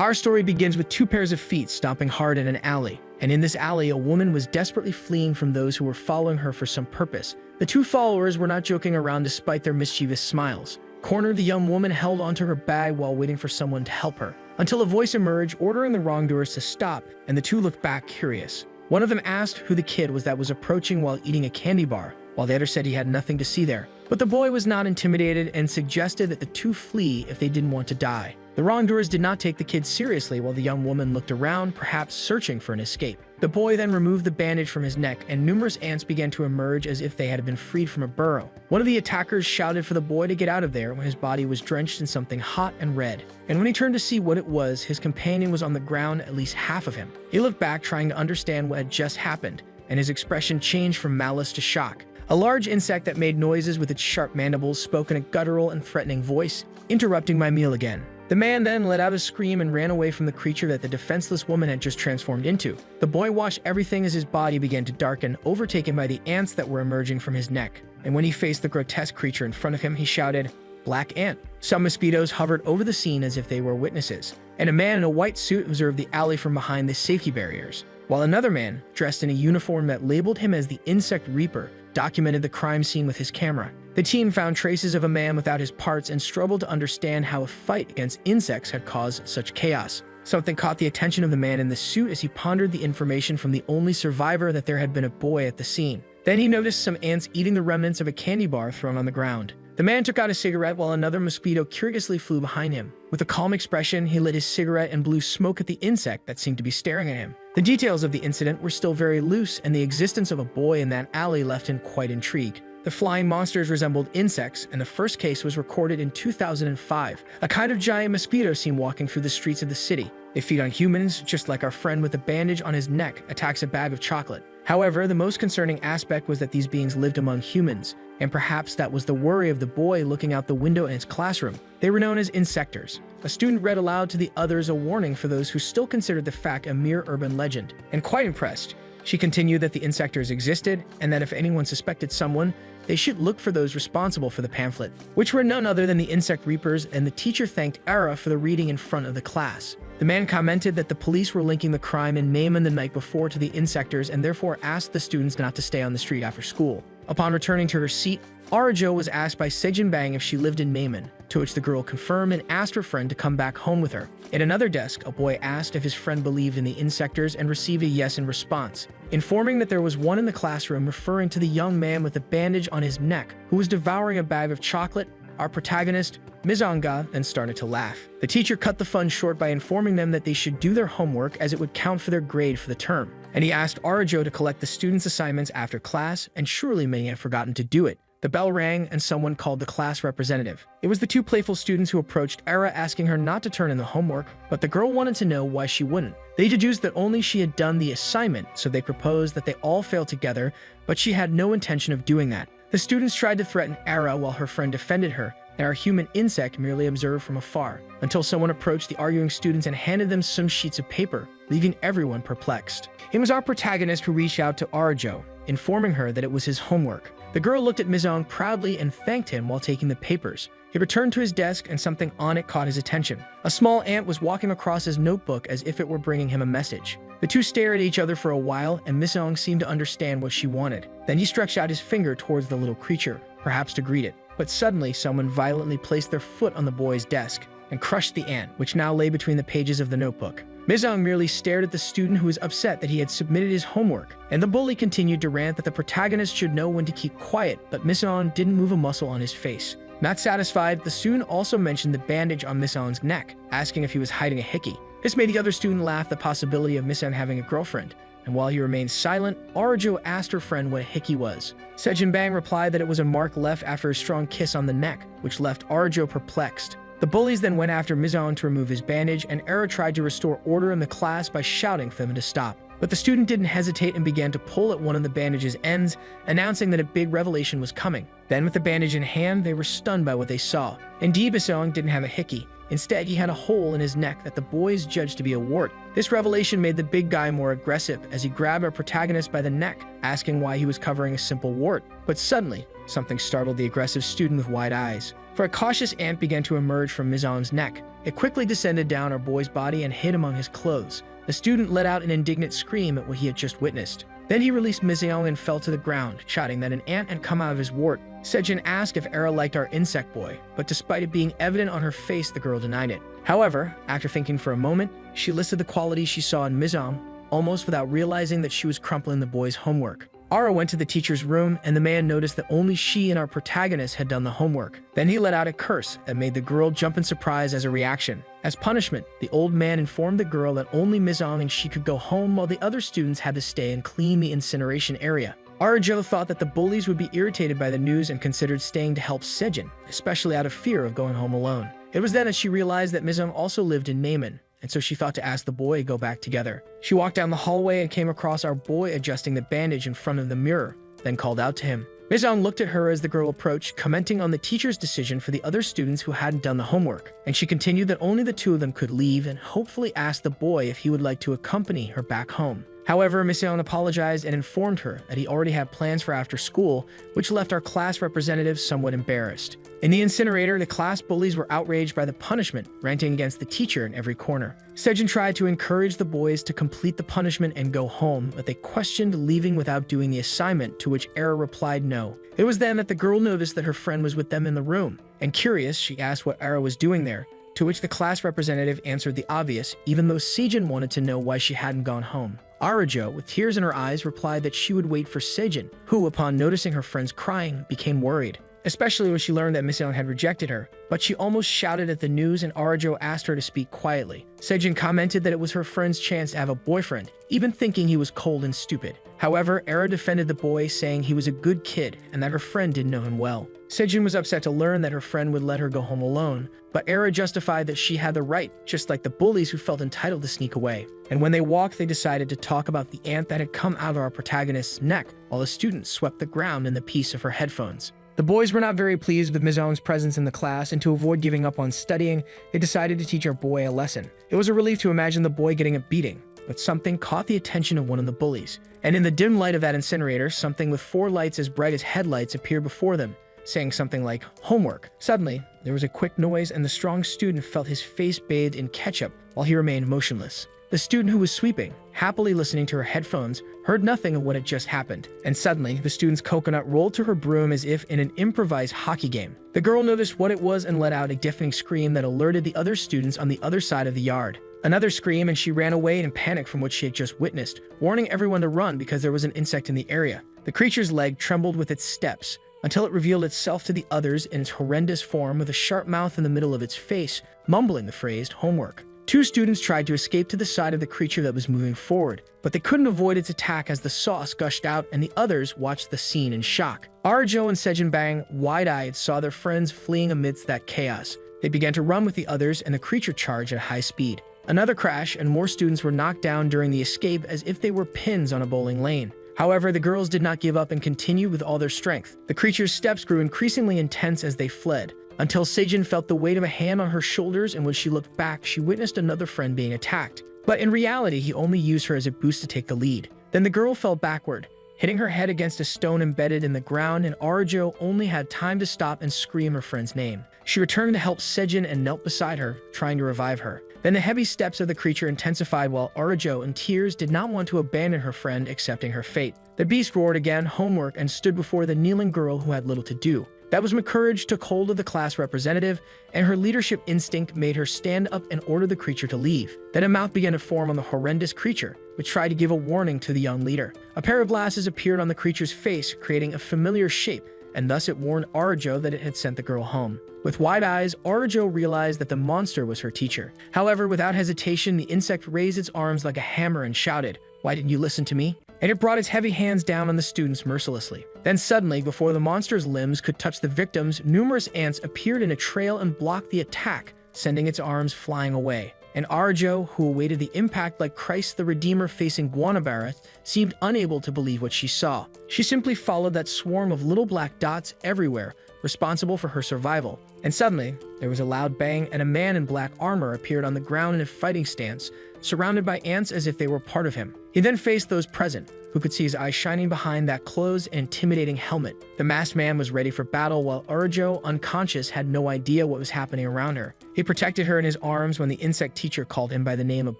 Our story begins with two pairs of feet stomping hard in an alley. And in this alley, a woman was desperately fleeing from those who were following her for some purpose. The two followers were not joking around despite their mischievous smiles. Cornered, the young woman held onto her bag while waiting for someone to help her, until a voice emerged ordering the wrongdoers to stop, and the two looked back curious. One of them asked who the kid was that was approaching while eating a candy bar, while the other said he had nothing to see there. But the boy was not intimidated and suggested that the two flee if they didn't want to die. The wrongdoers did not take the kid seriously while the young woman looked around, perhaps searching for an escape. The boy then removed the bandage from his neck, and numerous ants began to emerge as if they had been freed from a burrow. One of the attackers shouted for the boy to get out of there when his body was drenched in something hot and red. And when he turned to see what it was, his companion was on the ground, at least half of him. He looked back, trying to understand what had just happened, and his expression changed from malice to shock. A large insect that made noises with its sharp mandibles spoke in a guttural and threatening voice, interrupting my meal again. The man then let out a scream and ran away from the creature that the defenseless woman had just transformed into. The boy watched everything as his body began to darken, overtaken by the ants that were emerging from his neck. And when he faced the grotesque creature in front of him, he shouted, "Black ant." Some mosquitoes hovered over the scene as if they were witnesses, and a man in a white suit observed the alley from behind the safety barriers, while another man, dressed in a uniform that labeled him as the Insect Reaper, documented the crime scene with his camera. The team found traces of a man without his parts and struggled to understand how a fight against insects had caused such chaos. Something caught the attention of the man in the suit as he pondered the information from the only survivor that there had been a boy at the scene. Then he noticed some ants eating the remnants of a candy bar thrown on the ground. The man took out a cigarette while another mosquito curiously flew behind him. With a calm expression, he lit his cigarette and blew smoke at the insect that seemed to be staring at him. The details of the incident were still very loose, and the existence of a boy in that alley left him quite intrigued. The flying monsters resembled insects, and the first case was recorded in 2005. A kind of giant mosquito seen walking through the streets of the city. They feed on humans, just like our friend with a bandage on his neck attacks a bag of chocolate. However, the most concerning aspect was that these beings lived among humans, and perhaps that was the worry of the boy looking out the window in his classroom. They were known as insectors. A student read aloud to the others a warning for those who still considered the fact a mere urban legend. And quite impressed, she continued that the insectors existed, and that if anyone suspected someone, they should look for those responsible for the pamphlet, which were none other than the Insect Reapers, and the teacher thanked Ara for the reading in front of the class. The man commented that the police were linking the crime in Maimon the night before to the insectors and therefore asked the students not to stay on the street after school. Upon returning to her seat, Arajo was asked by Sejin Bang if she lived in Maimon, to which the girl confirmed and asked her friend to come back home with her. At another desk, a boy asked if his friend believed in the insectors and received a yes in response, informing that there was one in the classroom, referring to the young man with a bandage on his neck who was devouring a bag of chocolate. Our protagonist, Mizonga, then started to laugh. The teacher cut the fun short by informing them that they should do their homework as it would count for their grade for the term. And he asked Arajo to collect the students' assignments after class, and surely many had forgotten to do it. The bell rang, and someone called the class representative. It was the two playful students who approached Ara, asking her not to turn in the homework, but the girl wanted to know why she wouldn't. They deduced that only she had done the assignment, so they proposed that they all fail together, but she had no intention of doing that. The students tried to threaten Ara while her friend defended her, and our human insect merely observed from afar, until someone approached the arguing students and handed them some sheets of paper, leaving everyone perplexed. It was our protagonist who reached out to Arajo, informing her that it was his homework. The girl looked at Mizong proudly and thanked him while taking the papers. He returned to his desk, and something on it caught his attention. A small ant was walking across his notebook as if it were bringing him a message. The two stared at each other for a while, and Mizong seemed to understand what she wanted. Then he stretched out his finger towards the little creature, perhaps to greet it. But suddenly, someone violently placed their foot on the boy's desk and crushed the ant, which now lay between the pages of the notebook. Mizong merely stared at the student, who was upset that he had submitted his homework, and the bully continued to rant that the protagonist should know when to keep quiet, but Mizong didn't move a muscle on his face. Not satisfied, the student also mentioned the bandage on Mizong's neck, asking if he was hiding a hickey. This made the other student laugh at the possibility of Mizong having a girlfriend, and while he remained silent, Arajo asked her friend what a hickey was. Sejin Bang replied that it was a mark left after a strong kiss on the neck, which left Arajo perplexed. The bullies then went after Mizong to remove his bandage, and Ara tried to restore order in the class by shouting for them to stop. But the student didn't hesitate and began to pull at one of the bandage's ends, announcing that a big revelation was coming. Then, with the bandage in hand, they were stunned by what they saw. Indeed, Mizong didn't have a hickey. Instead, he had a hole in his neck that the boys judged to be a wart. This revelation made the big guy more aggressive as he grabbed our protagonist by the neck, asking why he was covering a simple wart. But suddenly, something startled the aggressive student with wide eyes. From for a cautious ant began to emerge from Mizong's neck. It quickly descended down our boy's body and hid among his clothes. The student let out an indignant scream at what he had just witnessed. Then he released Mizong and fell to the ground, shouting that an ant had come out of his wart. Sejin asked if Era liked our insect boy, but despite it being evident on her face, the girl denied it. However, after thinking for a moment, she listed the qualities she saw in Mizong, almost without realizing that she was crumpling the boy's homework. Ara went to the teacher's room, and the man noticed that only she and our protagonist had done the homework. Then he let out a curse that made the girl jump in surprise as a reaction. As punishment, the old man informed the girl that only Mizong and she could go home while the other students had to stay and clean the incineration area. Arajo thought that the bullies would be irritated by the news and considered staying to help Sejin, especially out of fear of going home alone. It was then that she realized that Mizong also lived in Naiman, and so she thought to ask the boy to go back together. She walked down the hallway and came across our boy adjusting the bandage in front of the mirror, then called out to him. Mizong looked at her as the girl approached, commenting on the teacher's decision for the other students who hadn't done the homework, and she continued that only the two of them could leave and hopefully asked the boy if he would like to accompany her back home. However, Mizong apologized and informed her that he already had plans for after school, which left our class representative somewhat embarrassed. In the incinerator, the class bullies were outraged by the punishment, ranting against the teacher in every corner. Sejin tried to encourage the boys to complete the punishment and go home, but they questioned leaving without doing the assignment, to which Era replied no. It was then that the girl noticed that her friend was with them in the room, and curious, she asked what Era was doing there, to which the class representative answered the obvious, even though Sejin wanted to know why she hadn't gone home. Arajo, with tears in her eyes, replied that she would wait for Sejin, who, upon noticing her friends crying, became worried, especially when she learned that Mizong had rejected her, but she almost shouted at the news and Arajo asked her to speak quietly. Sejin commented that it was her friend's chance to have a boyfriend, even thinking he was cold and stupid. However, Era defended the boy, saying he was a good kid and that her friend didn't know him well. Sejin was upset to learn that her friend would let her go home alone, but Era justified that she had the right, just like the bullies who felt entitled to sneak away. And when they walked, they decided to talk about the ant that had come out of our protagonist's neck, while the student swept the ground in the piece of her headphones. The boys were not very pleased with Mizong's presence in the class, and to avoid giving up on studying, they decided to teach our boy a lesson. It was a relief to imagine the boy getting a beating, but something caught the attention of one of the bullies. And in the dim light of that incinerator, something with 4 lights as bright as headlights appeared before them, saying something like, "Homework." Suddenly, there was a quick noise and the strong student felt his face bathed in ketchup while he remained motionless. The student who was sweeping, happily listening to her headphones, heard nothing of what had just happened. And suddenly, the student's coconut rolled to her broom as if in an improvised hockey game. The girl noticed what it was and let out a deafening scream that alerted the other students on the other side of the yard. Another scream and she ran away in panic from what she had just witnessed, warning everyone to run because there was an insect in the area. The creature's leg trembled with its steps, until it revealed itself to the others in its horrendous form with a sharp mouth in the middle of its face, mumbling the phrase, "homework." 2 students tried to escape to the side of the creature that was moving forward, but they couldn't avoid its attack as the sauce gushed out and the others watched the scene in shock. Arajo and Sejin Bang, wide-eyed, saw their friends fleeing amidst that chaos. They began to run with the others and the creature charged at high speed. Another crash and more students were knocked down during the escape as if they were pins on a bowling lane. However, the girls did not give up and continued with all their strength. The creature's steps grew increasingly intense as they fled, until Sejin felt the weight of a hand on her shoulders, and when she looked back, she witnessed another friend being attacked. But in reality, he only used her as a boost to take the lead. Then the girl fell backward, hitting her head against a stone embedded in the ground, and Arajo only had time to stop and scream her friend's name. She returned to help Sejin and knelt beside her, trying to revive her. Then the heavy steps of the creature intensified while Arajo, in tears, did not want to abandon her friend, accepting her fate. The beast roared again, "Homework," and stood before the kneeling girl who had little to do. That was McCourage took hold of the class representative, and her leadership instinct made her stand up and order the creature to leave. Then a mouth began to form on the horrendous creature, which tried to give a warning to the young leader. A pair of glasses appeared on the creature's face, creating a familiar shape, and thus it warned Arajo that it had sent the girl home. With wide eyes, Arajo realized that the monster was her teacher. However, without hesitation, the insect raised its arms like a hammer and shouted, "Why didn't you listen to me?" And it brought its heavy hands down on the students mercilessly. Then suddenly, before the monster's limbs could touch the victims, numerous ants appeared in a trail and blocked the attack, sending its arms flying away. And Arajo, who awaited the impact like Christ the Redeemer facing Guanabara, seemed unable to believe what she saw. She simply followed that swarm of little black dots everywhere, responsible for her survival. And suddenly, There was a loud bang, and a man in black armor appeared on the ground in a fighting stance, surrounded by ants as if they were part of him. He then faced those present, who could see his eyes shining behind that closed and intimidating helmet. The masked man was ready for battle, while Urjo, unconscious, had no idea what was happening around her. He protected her in his arms when the insect teacher called him by the name of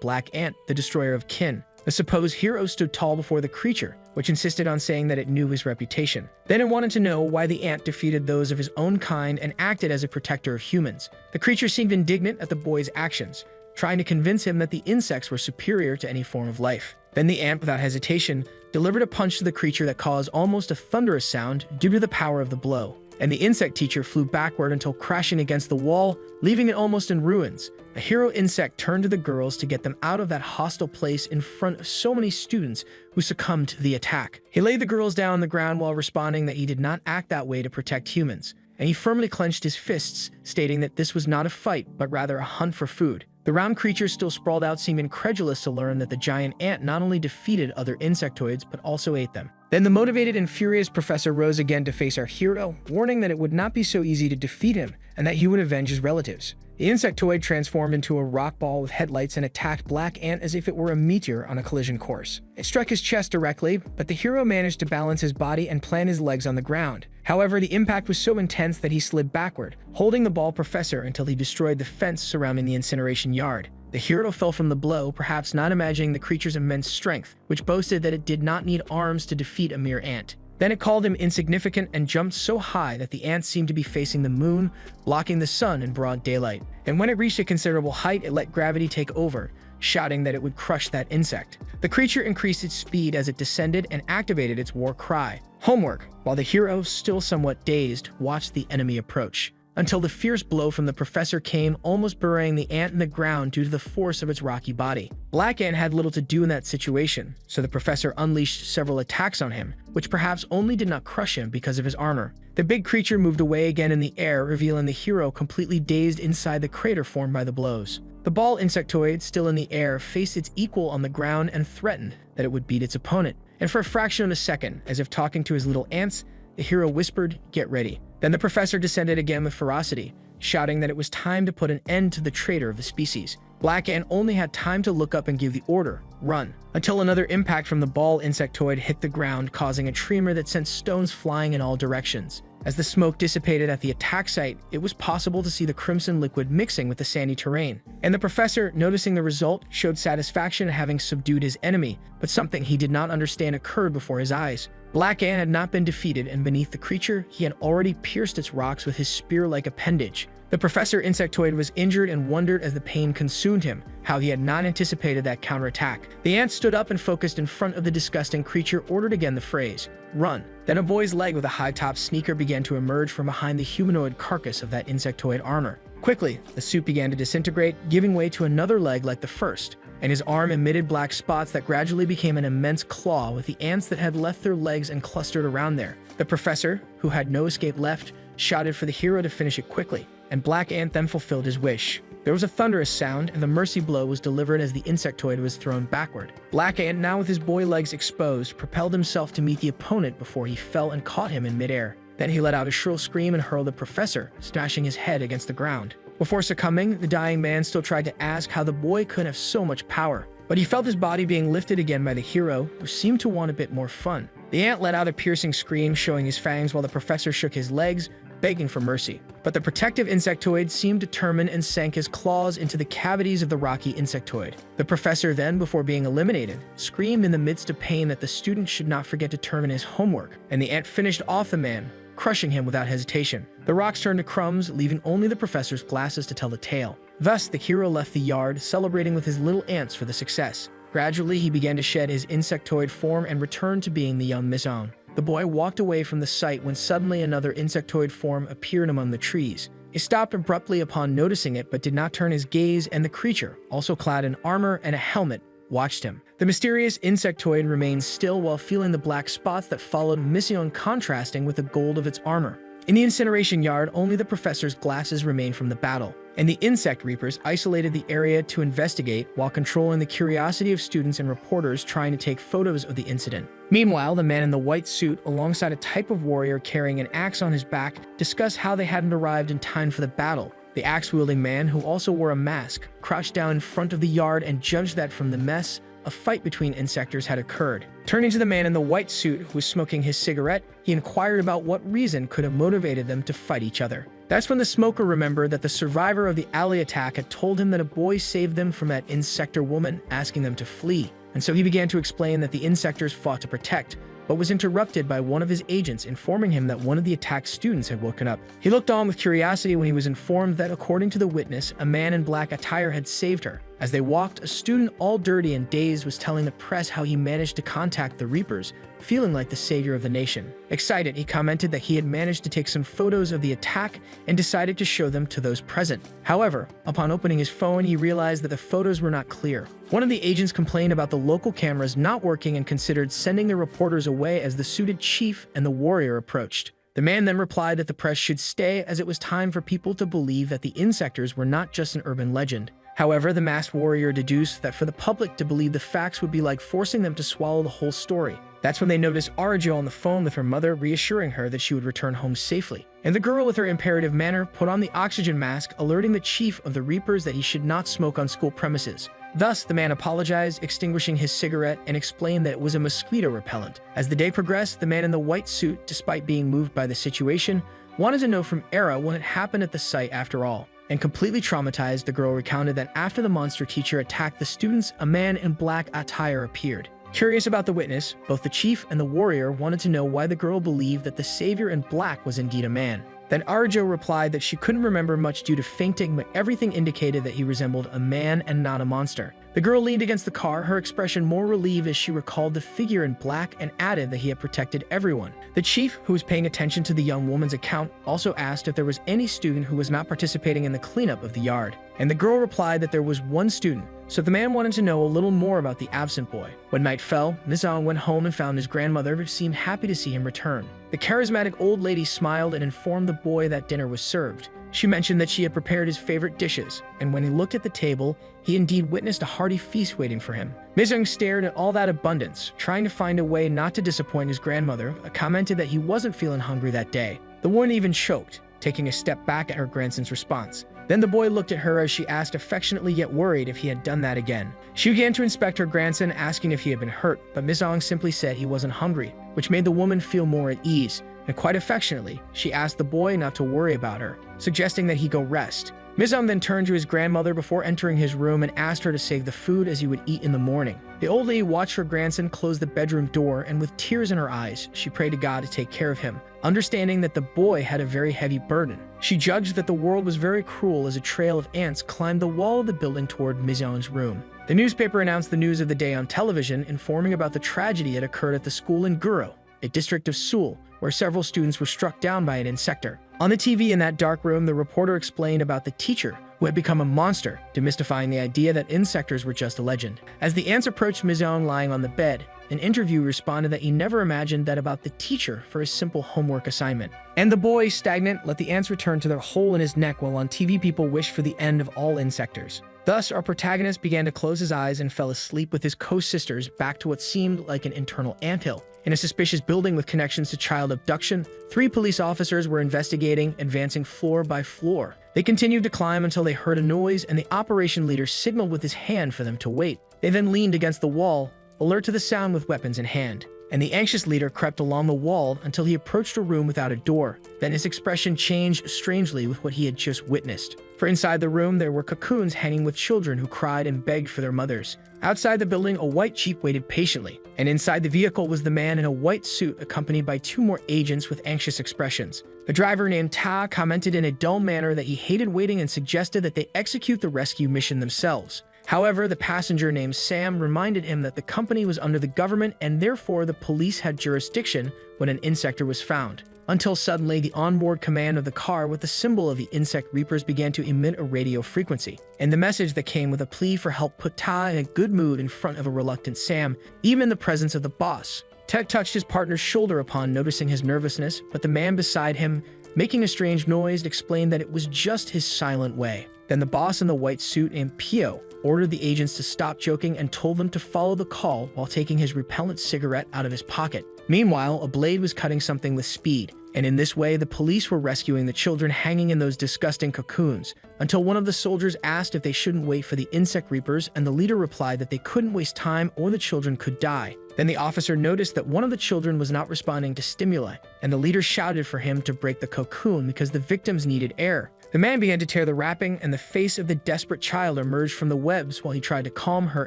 Black Ant, the destroyer of kin. The supposed hero stood tall before the creature, which insisted on saying that it knew his reputation. Then it wanted to know why the ant defeated those of his own kind and acted as a protector of humans. The creature seemed indignant at the boy's actions, trying to convince him that the insects were superior to any form of life. Then the ant, without hesitation, delivered a punch to the creature that caused almost a thunderous sound due to the power of the blow. And the insect teacher flew backward until crashing against the wall, leaving it almost in ruins. A hero insect turned to the girls to get them out of that hostile place in front of so many students who succumbed to the attack. He laid the girls down on the ground while responding that he did not act that way to protect humans, and he firmly clenched his fists, stating that this was not a fight, but rather a hunt for food. The round creature still sprawled out seemed incredulous to learn that the giant ant not only defeated other insectoids, but also ate them. Then the motivated and furious professor rose again to face our hero, warning that it would not be so easy to defeat him, and that he would avenge his relatives. The insectoid transformed into a rock ball with headlights and attacked Black Ant as if it were a meteor on a collision course. It struck his chest directly, but the hero managed to balance his body and plant his legs on the ground. However, the impact was so intense that he slid backward, holding the ball professor until he destroyed the fence surrounding the incineration yard. The hero fell from the blow, perhaps not imagining the creature's immense strength, which boasted that it did not need arms to defeat a mere ant. Then it called him insignificant and jumped so high that the ant seemed to be facing the moon, blocking the sun in broad daylight. And when it reached a considerable height, it let gravity take over, shouting that it would crush that insect. The creature increased its speed as it descended and activated its war cry, "Homework," while the hero, still somewhat dazed, watched the enemy approach, until the fierce blow from the professor came, almost burying the ant in the ground due to the force of its rocky body. Black Ant had little to do in that situation, so the professor unleashed several attacks on him, which perhaps only did not crush him because of his armor. The big creature moved away again in the air, revealing the hero completely dazed inside the crater formed by the blows. The ball insectoid, still in the air, faced its equal on the ground and threatened that it would beat its opponent. And for a fraction of a second, as if talking to his little ants, the hero whispered, "Get ready." Then the professor descended again with ferocity, shouting that it was time to put an end to the traitor of the species. Black Ant only had time to look up and give the order, "Run," until another impact from the ball insectoid hit the ground, causing a tremor that sent stones flying in all directions. As the smoke dissipated at the attack site, it was possible to see the crimson liquid mixing with the sandy terrain. And the professor, noticing the result, showed satisfaction at having subdued his enemy, but something he did not understand occurred before his eyes. Black Ant had not been defeated, and beneath the creature, he had already pierced its rocks with his spear-like appendage. The professor insectoid was injured and wondered as the pain consumed him, how he had not anticipated that counterattack. The ant stood up and focused in front of the disgusting creature, ordered again the phrase, "Run." Then a boy's leg with a high-top sneaker began to emerge from behind the humanoid carcass of that insectoid armor. Quickly, the suit began to disintegrate, giving way to another leg like the first, and his arm emitted black spots that gradually became an immense claw with the ants that had left their legs and clustered around there. The professor, who had no escape left, shouted for the hero to finish it quickly, and Black Ant then fulfilled his wish. There was a thunderous sound, and the mercy blow was delivered as the insectoid was thrown backward. Black Ant, now with his boy legs exposed, propelled himself to meet the opponent before he fell and caught him in midair. Then he let out a shrill scream and hurled the professor, smashing his head against the ground. Before succumbing, the dying man still tried to ask how the boy could have so much power, but he felt his body being lifted again by the hero, who seemed to want a bit more fun. The ant let out a piercing scream, showing his fangs, while the professor shook his legs, begging for mercy. But the protective insectoid seemed determined and sank his claws into the cavities of the rocky insectoid. The professor then, before being eliminated, screamed in the midst of pain that the student should not forget to turn in his homework, and the ant finished off the man, crushing him without hesitation. The rocks turned to crumbs, leaving only the professor's glasses to tell the tale. Thus, the hero left the yard, celebrating with his little ants for the success. Gradually, he began to shed his insectoid form and returned to being the young Miss-On. The boy walked away from the site when suddenly another insectoid form appeared among the trees. He stopped abruptly upon noticing it, but did not turn his gaze, and the creature, also clad in armor and a helmet, watched him. The mysterious insectoid remained still while feeling the black spots that followed Mission, contrasting with the gold of its armor. In the incineration yard, only the professor's glasses remained from the battle, and the insect reapers isolated the area to investigate while controlling the curiosity of students and reporters trying to take photos of the incident. Meanwhile, the man in the white suit, alongside a type of warrior carrying an axe on his back, discussed how they hadn't arrived in time for the battle, The axe-wielding man, who also wore a mask, crouched down in front of the yard and judged that from the mess, a fight between insectors had occurred. Turning to the man in the white suit who was smoking his cigarette, he inquired about what reason could have motivated them to fight each other. That's when the smoker remembered that the survivor of the alley attack had told him that a boy saved them from that insector woman, asking them to flee. And so he began to explain that the insectors fought to protect, but was interrupted by one of his agents informing him that one of the attacked students had woken up. He looked on with curiosity when he was informed that, according to the witness, a man in black attire had saved her. As they walked, a student all dirty and dazed was telling the press how he managed to contact the Reapers, feeling like the savior of the nation. Excited, he commented that he had managed to take some photos of the attack and decided to show them to those present. However, upon opening his phone, he realized that the photos were not clear. One of the agents complained about the local cameras not working and considered sending the reporters away as the suited chief and the warrior approached. The man then replied that the press should stay, as it was time for people to believe that the insectors were not just an urban legend. However, the masked warrior deduced that for the public to believe the facts would be like forcing them to swallow the whole story. That's when they noticed Arjo on the phone with her mother, reassuring her that she would return home safely. And the girl, with her imperative manner, put on the oxygen mask, alerting the chief of the Reapers that he should not smoke on school premises. Thus, the man apologized, extinguishing his cigarette, and explained that it was a mosquito repellent. As the day progressed, the man in the white suit, despite being moved by the situation, wanted to know from Era what had happened at the site after all. And completely traumatized, the girl recounted that after the monster teacher attacked the students, a man in black attire appeared. Curious about the witness, both the chief and the warrior wanted to know why the girl believed that the savior in black was indeed a man. Then Arjo replied that she couldn't remember much due to fainting, but everything indicated that he resembled a man and not a monster. The girl leaned against the car, her expression more relieved as she recalled the figure in black, and added that he had protected everyone. The chief, who was paying attention to the young woman's account, also asked if there was any student who was not participating in the cleanup of the yard. And the girl replied that there was one student, so the man wanted to know a little more about the absent boy. When night fell, Mizong went home and found his grandmother, who seemed happy to see him return. The charismatic old lady smiled and informed the boy that dinner was served. She mentioned that she had prepared his favorite dishes, and when he looked at the table, he indeed witnessed a hearty feast waiting for him. Mizong stared at all that abundance, trying to find a way not to disappoint his grandmother, commented that he wasn't feeling hungry that day. The woman even choked, taking a step back at her grandson's response. Then the boy looked at her as she asked, affectionately yet worried, if he had done that again. She began to inspect her grandson, asking if he had been hurt, but Mizong simply said he wasn't hungry, which made the woman feel more at ease. And quite affectionately, she asked the boy not to worry about her, suggesting that he go rest. Mizong then turned to his grandmother before entering his room and asked her to save the food as he would eat in the morning. The old lady watched her grandson close the bedroom door, and with tears in her eyes, she prayed to God to take care of him, understanding that the boy had a very heavy burden. She judged that the world was very cruel as a trail of ants climbed the wall of the building toward Mizong's room. The newspaper announced the news of the day on television, informing about the tragedy that occurred at the school in Guro, a district of Seoul, where several students were struck down by an insector. On the TV in that dark room, the reporter explained about the teacher, who had become a monster, demystifying the idea that insectors were just a legend. As the ants approached Mizong lying on the bed, an interviewer responded that he never imagined that about the teacher for his simple homework assignment. And the boy, stagnant, let the ants return to their hole in his neck, while on TV people wished for the end of all insectors. Thus, our protagonist began to close his eyes and fell asleep with his co-sisters back to what seemed like an internal anthill. In a suspicious building with connections to child abduction, 3 police officers were investigating, advancing floor by floor. They continued to climb until they heard a noise, and the operation leader signaled with his hand for them to wait. They then leaned against the wall, alert to the sound with weapons in hand. And the anxious leader crept along the wall until he approached a room without a door. Then his expression changed strangely with what he had just witnessed. For inside the room, there were cocoons hanging with children who cried and begged for their mothers. Outside the building, a white Jeep waited patiently, and inside the vehicle was the man in a white suit, accompanied by 2 more agents with anxious expressions. The driver, named Ta, commented in a dull manner that he hated waiting and suggested that they execute the rescue mission themselves. However, the passenger named Sam reminded him that the company was under the government and therefore the police had jurisdiction when an insector was found. Until suddenly, the onboard command of the car with the symbol of the insect reapers began to emit a radio frequency, and the message that came with a plea for help put Ta in a good mood in front of a reluctant Sam, even in the presence of the boss. Ted touched his partner's shoulder upon noticing his nervousness, but the man beside him, making a strange noise, explained that it was just his silent way. Then the boss in the white suit, named Pio, ordered the agents to stop joking and told them to follow the call while taking his repellent cigarette out of his pocket. Meanwhile, a blade was cutting something with speed, and in this way the police were rescuing the children hanging in those disgusting cocoons, until one of the soldiers asked if they shouldn't wait for the insect reapers, and the leader replied that they couldn't waste time or the children could die. Then the officer noticed that one of the children was not responding to stimuli, and the leader shouted for him to break the cocoon because the victims needed air. The man began to tear the wrapping, and the face of the desperate child emerged from the webs while he tried to calm her,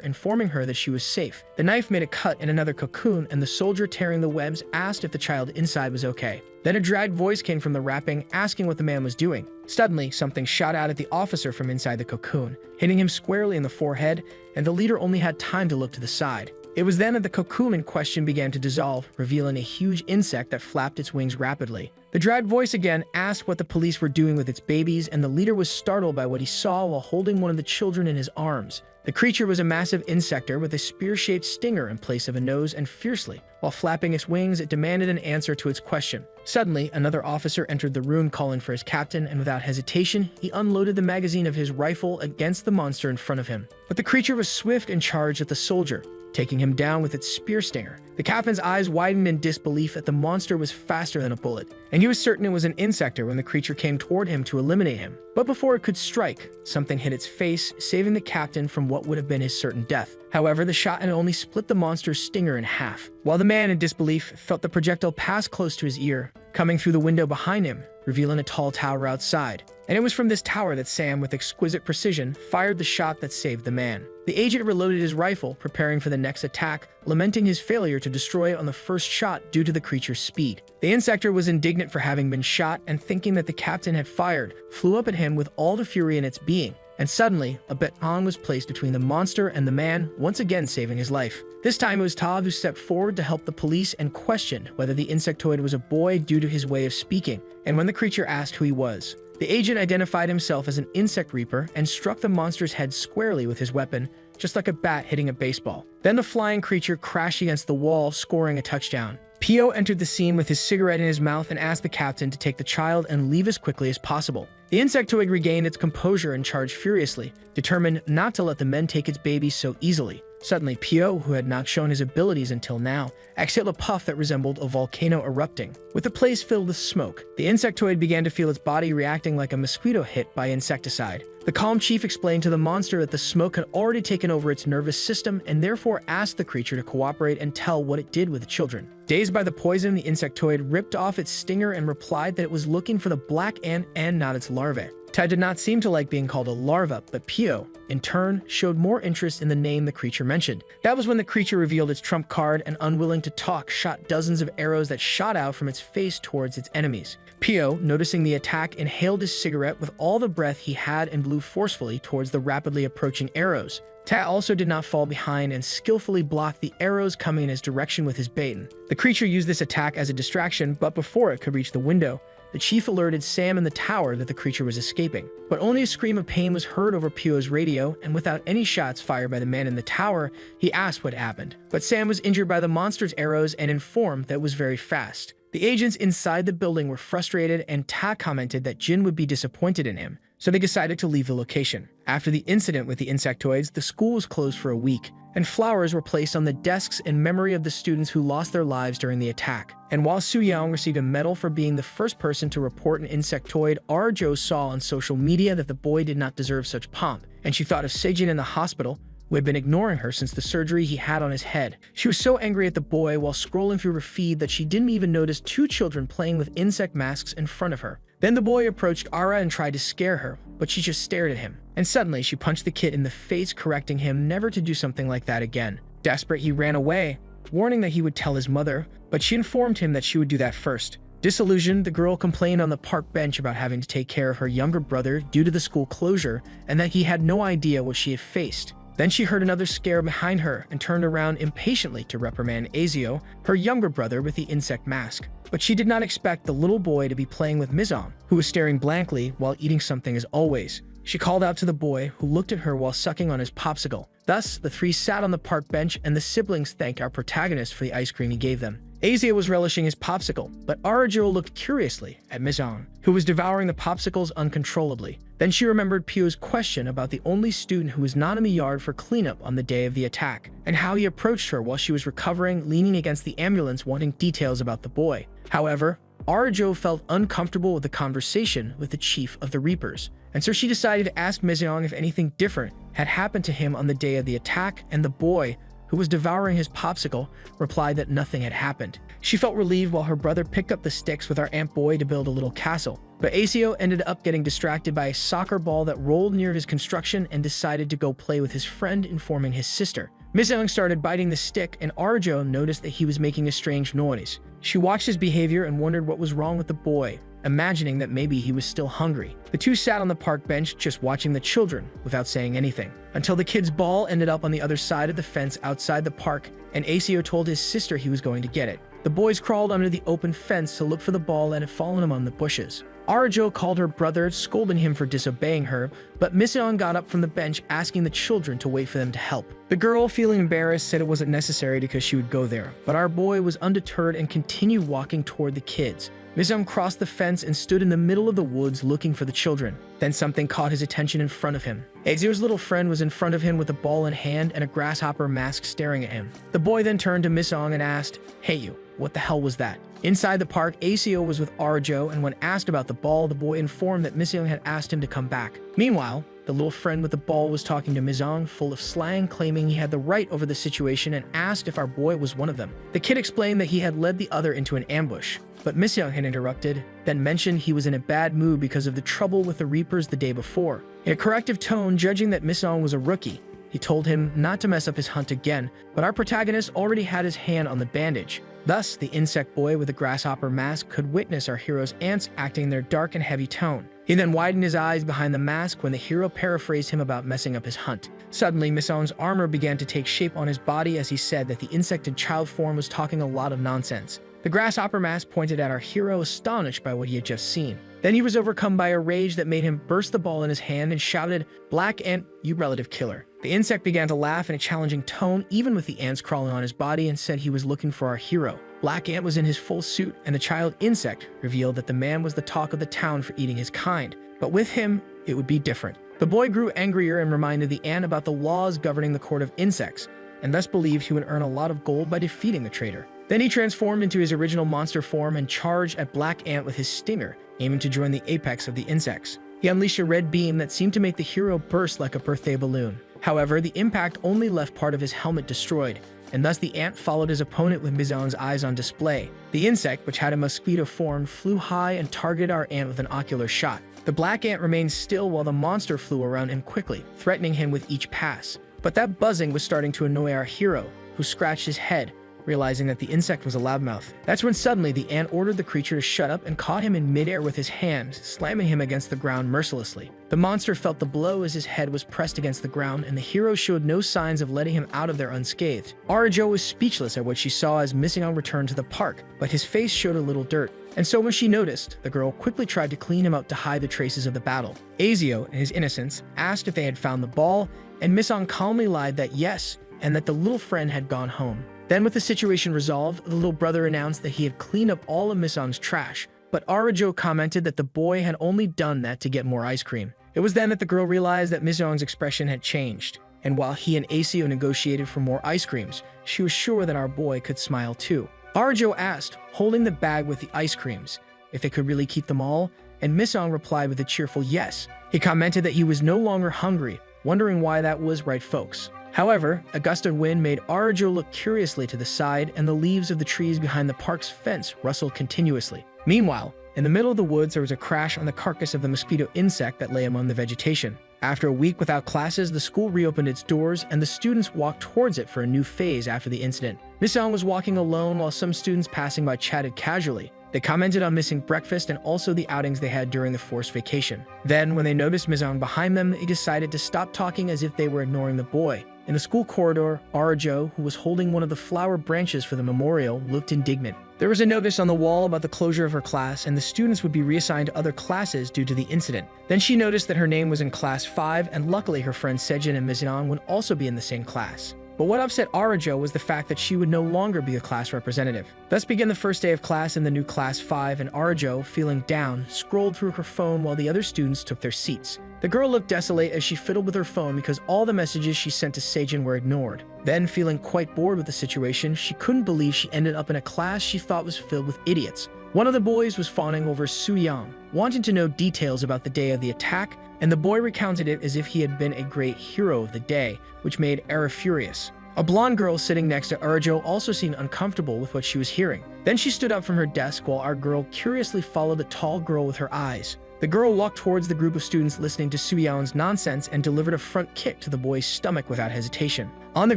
informing her that she was safe. The knife made a cut in another cocoon, and the soldier tearing the webs asked if the child inside was okay. Then a dragged voice came from the wrapping, asking what the man was doing. Suddenly, something shot out at the officer from inside the cocoon, hitting him squarely in the forehead, and the leader only had time to look to the side. It was then that the cocoon in question began to dissolve, revealing a huge insect that flapped its wings rapidly. The dragged voice again asked what the police were doing with its babies, and the leader was startled by what he saw while holding one of the children in his arms. The creature was a massive insector with a spear-shaped stinger in place of a nose, and fiercely, while flapping its wings, it demanded an answer to its question. Suddenly, another officer entered the room calling for his captain, and without hesitation, he unloaded the magazine of his rifle against the monster in front of him. But the creature was swift and charged at the soldier, taking him down with its spear stinger. The captain's eyes widened in disbelief that the monster was faster than a bullet, and he was certain it was an insector when the creature came toward him to eliminate him. But before it could strike, something hit its face, saving the captain from what would have been his certain death. However, the shot had only split the monster's stinger in half, while the man, in disbelief, felt the projectile pass close to his ear, coming through the window behind him, revealing a tall tower outside. And it was from this tower that Sam, with exquisite precision, fired the shot that saved the man. The agent reloaded his rifle, preparing for the next attack, lamenting his failure to destroy it on the first shot due to the creature's speed. The insector was indignant for having been shot, and thinking that the captain had fired, flew up at him with all the fury in its being. And suddenly, a baton was placed between the monster and the man, once again saving his life. This time it was Tav who stepped forward to help the police and questioned whether the insectoid was a boy due to his way of speaking. And when the creature asked who he was, the agent identified himself as an insect reaper and struck the monster's head squarely with his weapon, just like a bat hitting a baseball. Then the flying creature crashed against the wall, scoring a touchdown. Pio entered the scene with his cigarette in his mouth and asked the captain to take the child and leave as quickly as possible. The insectoid regained its composure and charged furiously, determined not to let the men take its baby so easily. Suddenly, Pio, who had not shown his abilities until now, exhaled a puff that resembled a volcano erupting. With the place filled with smoke, the insectoid began to feel its body reacting like a mosquito hit by insecticide. The calm chief explained to the monster that the smoke had already taken over its nervous system and therefore asked the creature to cooperate and tell what it did with the children. Dazed by the poison, the insectoid ripped off its stinger and replied that it was looking for the black ant and not its larvae. Ted did not seem to like being called a larva, but Pio, in turn, showed more interest in the name the creature mentioned. That was when the creature revealed its trump card and, unwilling to talk, shot dozens of arrows that shot out from its face towards its enemies. Pio, noticing the attack, inhaled his cigarette with all the breath he had and blew forcefully towards the rapidly approaching arrows. Tat also did not fall behind and skillfully blocked the arrows coming in his direction with his baton. The creature used this attack as a distraction, but before it could reach the window, the chief alerted Sam in the tower that the creature was escaping. But only a scream of pain was heard over Pio's radio, and without any shots fired by the man in the tower, he asked what happened. But Sam was injured by the monster's arrows and informed that it was very fast. The agents inside the building were frustrated, and Ta commented that Jin would be disappointed in him, so they decided to leave the location. After the incident with the insectoids, the school was closed for a week, and flowers were placed on the desks in memory of the students who lost their lives during the attack. And while Su Yang received a medal for being the first person to report an insectoid, Arjo saw on social media that the boy did not deserve such pomp, and she thought of Sejin in the hospital, who had been ignoring her since the surgery he had on his head. She was so angry at the boy while scrolling through her feed that she didn't even notice two children playing with insect masks in front of her. Then the boy approached Ara and tried to scare her, but she just stared at him. And suddenly, she punched the kid in the face, correcting him never to do something like that again. Desperate, he ran away, warning that he would tell his mother, but she informed him that she would do that first. Disillusioned, the girl complained on the park bench about having to take care of her younger brother due to the school closure, and that he had no idea what she had faced. Then she heard another scare behind her and turned around impatiently to reprimand Azio, her younger brother with the insect mask. But she did not expect the little boy to be playing with Mizam, who was staring blankly while eating something as always. She called out to the boy, who looked at her while sucking on his popsicle. Thus, the three sat on the park bench, and the siblings thanked our protagonist for the ice cream he gave them. Azia was relishing his popsicle, but Arajo looked curiously at Mizan, who was devouring the popsicles uncontrollably. Then she remembered Pio's question about the only student who was not in the yard for cleanup on the day of the attack, and how he approached her while she was recovering, leaning against the ambulance wanting details about the boy. However, Arajo felt uncomfortable with the conversation with the chief of the Reapers, and so she decided to ask Miseong if anything different had happened to him on the day of the attack, and the boy, who was devouring his popsicle, replied that nothing had happened. She felt relieved while her brother picked up the sticks with our Aunt Boy to build a little castle. But Asio ended up getting distracted by a soccer ball that rolled near his construction and decided to go play with his friend, informing his sister. Miseong started biting the stick, and Arjo noticed that he was making a strange noise. She watched his behavior and wondered what was wrong with the boy, imagining that maybe he was still hungry. The two sat on the park bench just watching the children without saying anything, until the kid's ball ended up on the other side of the fence outside the park, and Asio told his sister he was going to get it. The boys crawled under the open fence to look for the ball that had fallen among the bushes. Arajo called her brother, scolding him for disobeying her, but Miseong got up from the bench asking the children to wait for them to help. The girl, feeling embarrassed, said it wasn't necessary because she would go there, but our boy was undeterred and continued walking toward the kids. Miseong crossed the fence and stood in the middle of the woods looking for the children. Then something caught his attention in front of him. Asio's little friend was in front of him with a ball in hand and a grasshopper mask staring at him. The boy then turned to Miseong and asked, "Hey you, what the hell was that?" Inside the park, Asio was with Arjo, and when asked about the ball, the boy informed that Miseong had asked him to come back. Meanwhile, the little friend with the ball was talking to Miseong, full of slang, claiming he had the right over the situation and asked if our boy was one of them. The kid explained that he had led the other into an ambush, but Miseong had interrupted, then mentioned he was in a bad mood because of the trouble with the Reapers the day before. In a corrective tone, judging that Miseong was a rookie, he told him not to mess up his hunt again, but our protagonist already had his hand on the bandage. Thus, the insect boy with the grasshopper mask could witness our hero's ants acting their dark and heavy tone. He then widened his eyes behind the mask when the hero paraphrased him about messing up his hunt. Suddenly, Miseong's armor began to take shape on his body as he said that the insect in child form was talking a lot of nonsense. The grasshopper mask pointed at our hero, astonished by what he had just seen. Then he was overcome by a rage that made him burst the ball in his hand and shouted, "Black ant, you relative killer." The insect began to laugh in a challenging tone, even with the ants crawling on his body, and said he was looking for our hero. Black Ant was in his full suit, and the child insect revealed that the man was the talk of the town for eating his kind. But with him, it would be different. The boy grew angrier and reminded the ant about the laws governing the court of insects, and thus believed he would earn a lot of gold by defeating the traitor. Then he transformed into his original monster form and charged at Black Ant with his stinger, aiming to join the apex of the insects. He unleashed a red beam that seemed to make the hero burst like a birthday balloon. However, the impact only left part of his helmet destroyed, and thus the ant followed his opponent with Miseong's eyes on display. The insect, which had a mosquito form, flew high and targeted our ant with an ocular shot. The black ant remained still while the monster flew around him quickly, threatening him with each pass. But that buzzing was starting to annoy our hero, who scratched his head, realizing that the insect was a loudmouth. That's when suddenly the ant ordered the creature to shut up and caught him in midair with his hand, slamming him against the ground mercilessly. The monster felt the blow as his head was pressed against the ground, and the hero showed no signs of letting him out of there unscathed. Arajo was speechless at what she saw as Miseong returned to the park, but his face showed a little dirt. And so when she noticed, the girl quickly tried to clean him up to hide the traces of the battle. Asio, in his innocence, asked if they had found the ball, and Miseong calmly lied that yes, and that the little friend had gone home. Then, with the situation resolved, the little brother announced that he had cleaned up all of Miseong's trash, but Arajo commented that the boy had only done that to get more ice cream. It was then that the girl realized that Miseong's expression had changed, and while he and Asio negotiated for more ice creams, she was sure that our boy could smile too. Arajo asked, holding the bag with the ice creams, if they could really keep them all, and Miseong replied with a cheerful yes. He commented that he was no longer hungry, wondering why that was, right folks? However, a gust of wind made Arajo look curiously to the side, and the leaves of the trees behind the park's fence rustled continuously. Meanwhile, in the middle of the woods, there was a crash on the carcass of the mosquito insect that lay among the vegetation. After a week without classes, the school reopened its doors, and the students walked towards it for a new phase after the incident. Miseong was walking alone while some students passing by chatted casually. They commented on missing breakfast and also the outings they had during the forced vacation. Then, when they noticed Miseong behind them, they decided to stop talking as if they were ignoring the boy. In the school corridor, Arajo, who was holding one of the flower branches for the memorial, looked indignant. There was a notice on the wall about the closure of her class, and the students would be reassigned to other classes due to the incident. Then she noticed that her name was in class 5, and luckily her friends Sejin and Miseong would also be in the same class. But what upset Arajo was the fact that she would no longer be a class representative. Thus began the first day of class in the new class 5, and Arajo, feeling down, scrolled through her phone while the other students took their seats. The girl looked desolate as she fiddled with her phone because all the messages she sent to Sejin were ignored. Then, feeling quite bored with the situation, she couldn't believe she ended up in a class she thought was filled with idiots. One of the boys was fawning over Su-yang, wanting to know details about the day of the attack, and the boy recounted it as if he had been a great hero of the day, which made Era furious. A blonde girl sitting next to Arjo also seemed uncomfortable with what she was hearing. Then she stood up from her desk while our girl curiously followed the tall girl with her eyes. The girl walked towards the group of students listening to Su-yang's nonsense and delivered a front kick to the boy's stomach without hesitation. On the